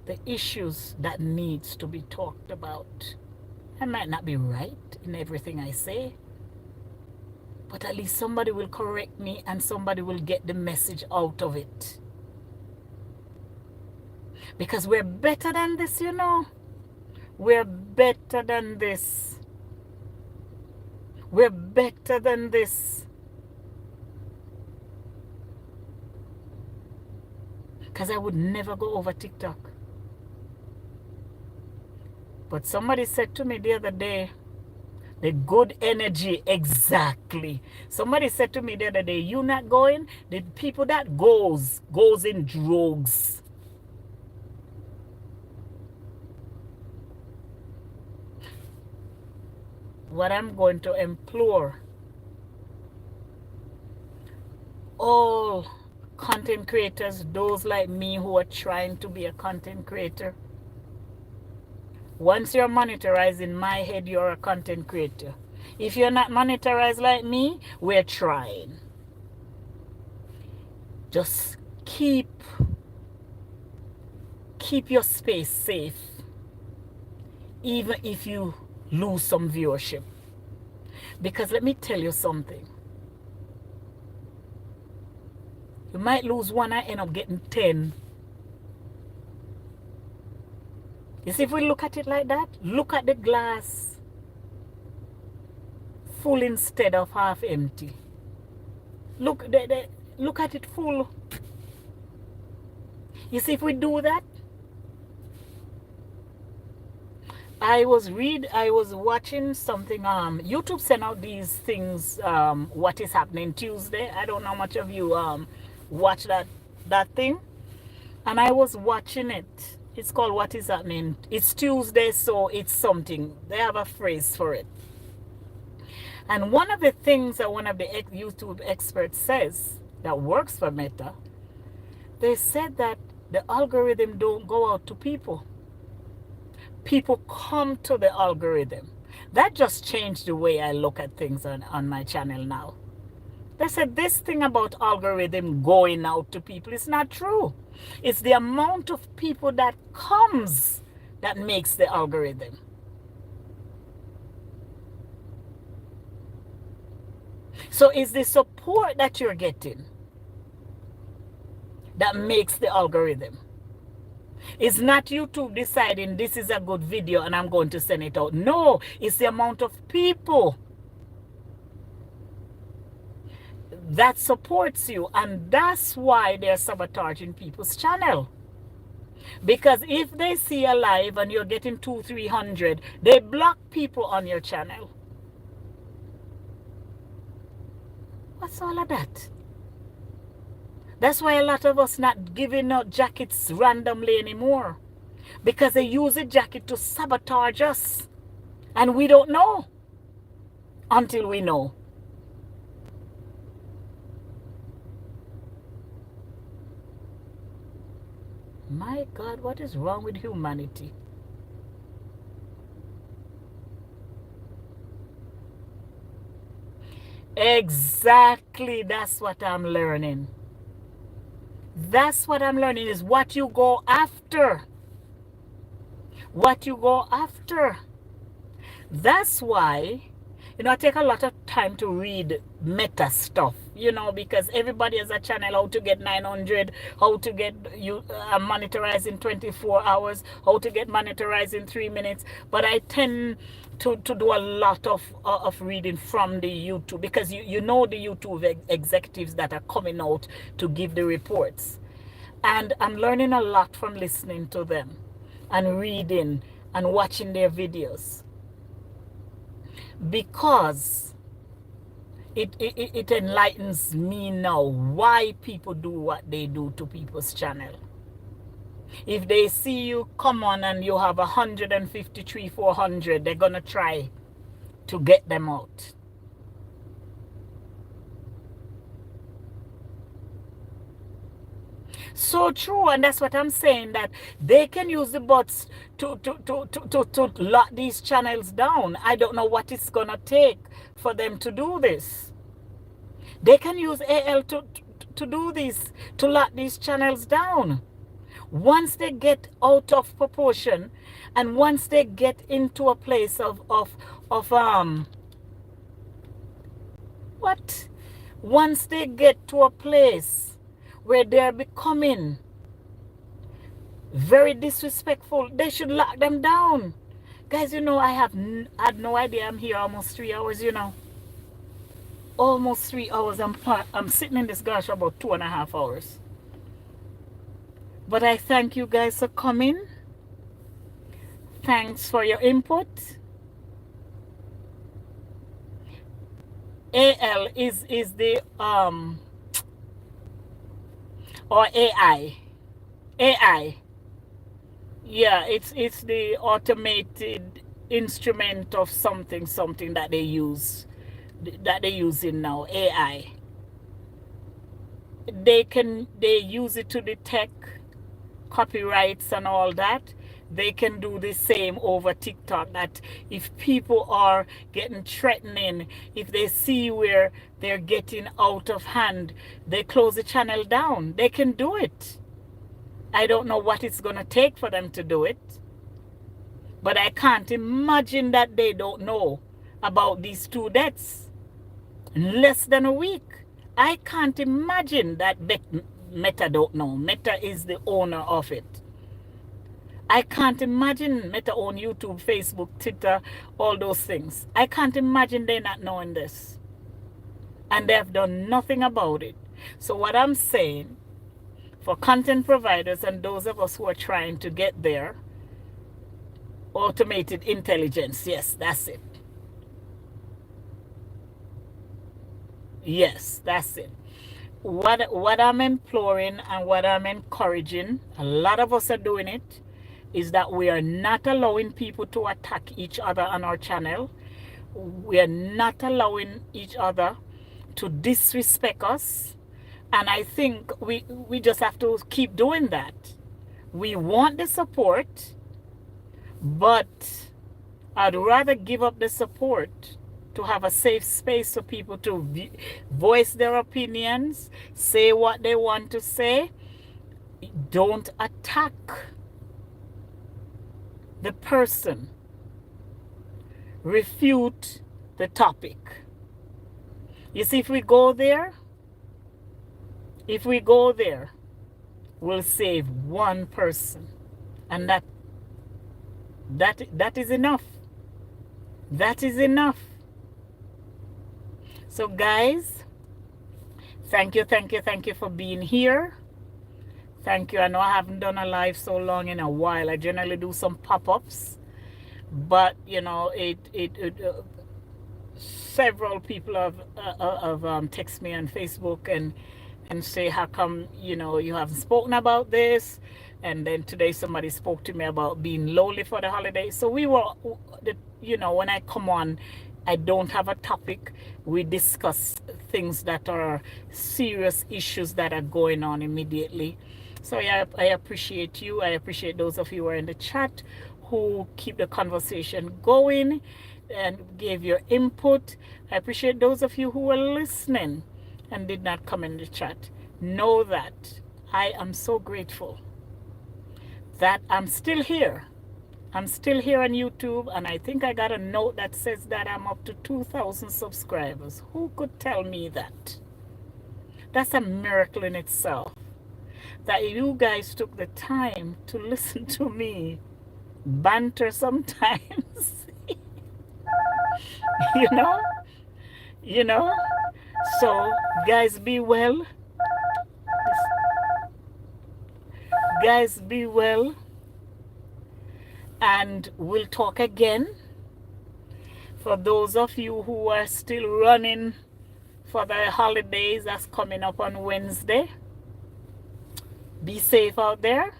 the issues that needs to be talked about. I might not be right in everything I say, but at least somebody will correct me and somebody will get the message out of it. Because we're better than this, We're better than this. We're better than this. Because I would never go over TikTok. But somebody said to me the other day, the good energy, exactly. Somebody said to me the other day, you not going? The people that goes in droves. What I'm going to implore all content creators, those like me who are trying to be a content creator. Once you're monetized, in my head, you're a content creator. If you're not monetized like me, we're trying. Just keep your space safe, even if you lose some viewership. Because let me tell you something. You might lose one and end up getting 10. You see, if we look at it like that, look at the glass full instead of half empty. Look at it full. You see, if we do that, I was watching something, YouTube sent out these things, what is happening Tuesday. I don't know how much of you watch that thing. And I was watching it. It's called What Is Happening. It's Tuesday, so it's something. They have a phrase for it. And one of the things that one of the YouTube experts says that works for Meta, they said that the algorithm don't go out to people. People come to the algorithm. That just changed the way I look at things on my channel now. They said this thing about algorithm going out to people is not true. It's the amount of people that comes that makes the algorithm. So it's the support that you're getting that makes the algorithm. It's not YouTube deciding this is a good video and I'm going to send it out. No, it's the amount of people that supports you, and that's why they're sabotaging people's channel. Because if they see a live and you're getting 200-300, they block people on your channel. What's all of that? That's why a lot of us not giving out jackets randomly anymore, because they use a jacket to sabotage us, and we don't know until we know. My God, what is wrong with humanity? Exactly, that's what I'm learning. That's what I'm learning, is what you go after. What you go after. That's why, I take a lot of time to read meta stuff, because everybody has a channel, how to get 900, how to get you monetized in 24 hours, how to get monetized in 3 minutes. But I tend to do a lot of reading from the YouTube, because you know the YouTube executives that are coming out to give the reports. And I'm learning a lot from listening to them and reading and watching their videos. Because it enlightens me now why people do what they do to people's channel. If they see you come on and you have 153, 400, they're gonna try to get them out. So true, and that's what I'm saying, that they can use the bots to lock these channels down. I don't know what it's gonna take for them to do this. They can use AL to do this, to lock these channels down. Once they get out of proportion, and once they get into a place once they get to a place where they're becoming very disrespectful, they should lock them down. Guys, I had no idea I'm here almost 3 hours, Almost 3 hours. I'm sitting in this garage for about 2.5 hours. But I thank you guys for coming. Thanks for your input. AL is the or AI. Yeah, it's the automated instrument of something that they use, that they're using now, AI. they use it to detect copyrights and all that. They can do the same over TikTok, that if people are getting threatening, if they see where they're getting out of hand, they close the channel down. They can do it. I don't know what it's going to take for them to do it, but I can't imagine that they don't know about these 2 deaths in less than a week. I can't imagine that Meta don't know. Meta is the owner of it. I can't imagine Meta own YouTube, Facebook, Twitter, all those things. I can't imagine they not knowing this. And they have done nothing about it. So what I'm saying, for content providers and those of us who are trying to get there, automated intelligence, yes, that's it. Yes, that's it. What I'm imploring and what I'm encouraging, a lot of us are doing it, is that we are not allowing people to attack each other on our channel. We are not allowing each other to disrespect us. And I think we just have to keep doing that. We want the support, but I'd rather give up the support to have a safe space for people to voice their opinions, say what they want to say. Don't attack the person. Refute the topic. You see, if we go there, we'll save one person. And that is enough. That is enough. So guys, thank you for being here. Thank you. I know I haven't done a live so long in a while. I generally do some pop-ups, but you know, several people have text me on Facebook and say, how come, you know, you haven't spoken about this? And then today somebody spoke to me about being lonely for the holidays. So we were, you know, when I come on, I don't have a topic. We discuss things that are serious issues that are going on immediately. So yeah, I appreciate you. I appreciate those of you who are in the chat who keep the conversation going and gave your input. I appreciate those of you who were listening and did not come in the chat. Know that I am so grateful that I'm still here. I'm still here on YouTube, and I think I got a note that says that I'm up to 2,000 subscribers. Who could tell me that? That's a miracle in itself. That you guys took the time to listen to me banter sometimes. You know? So, guys, be well. Guys, be well. And we'll talk again. For those of you who are still running for the holidays that's coming up on Wednesday, be safe out there.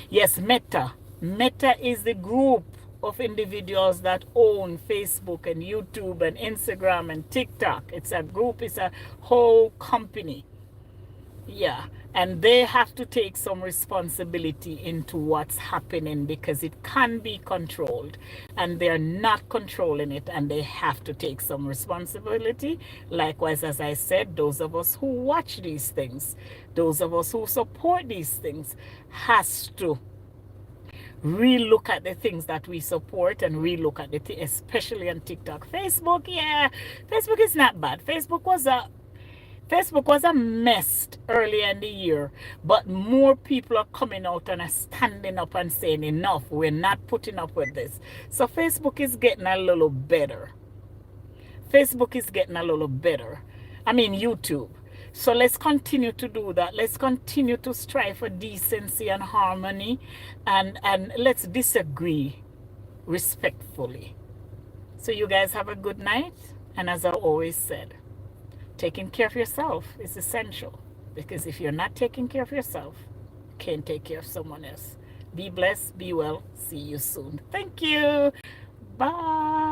Yes, Meta. Meta is the group of individuals that own Facebook and YouTube and Instagram and TikTok. It's a group, it's a whole company. Yeah, and they have to take some responsibility into what's happening because it can be controlled and they're not controlling it, and they have to take some responsibility. Likewise, as I said, those of us who watch these things, those of us who support these things, has to relook at the things that we support and relook at the especially on TikTok. Facebook, yeah, Facebook is not bad. Facebook was a mess earlier in the year, but more people are coming out and are standing up and saying enough, we're not putting up with this. So Facebook is getting a little better. Facebook is getting a little better. I mean YouTube. So let's continue to do that. Let's continue to strive for decency and harmony, and let's disagree respectfully. So you guys have a good night, and as I always said, taking care of yourself is essential, because if you're not taking care of yourself, you can't take care of someone else. Be blessed, be well, see you soon. Thank you. Bye.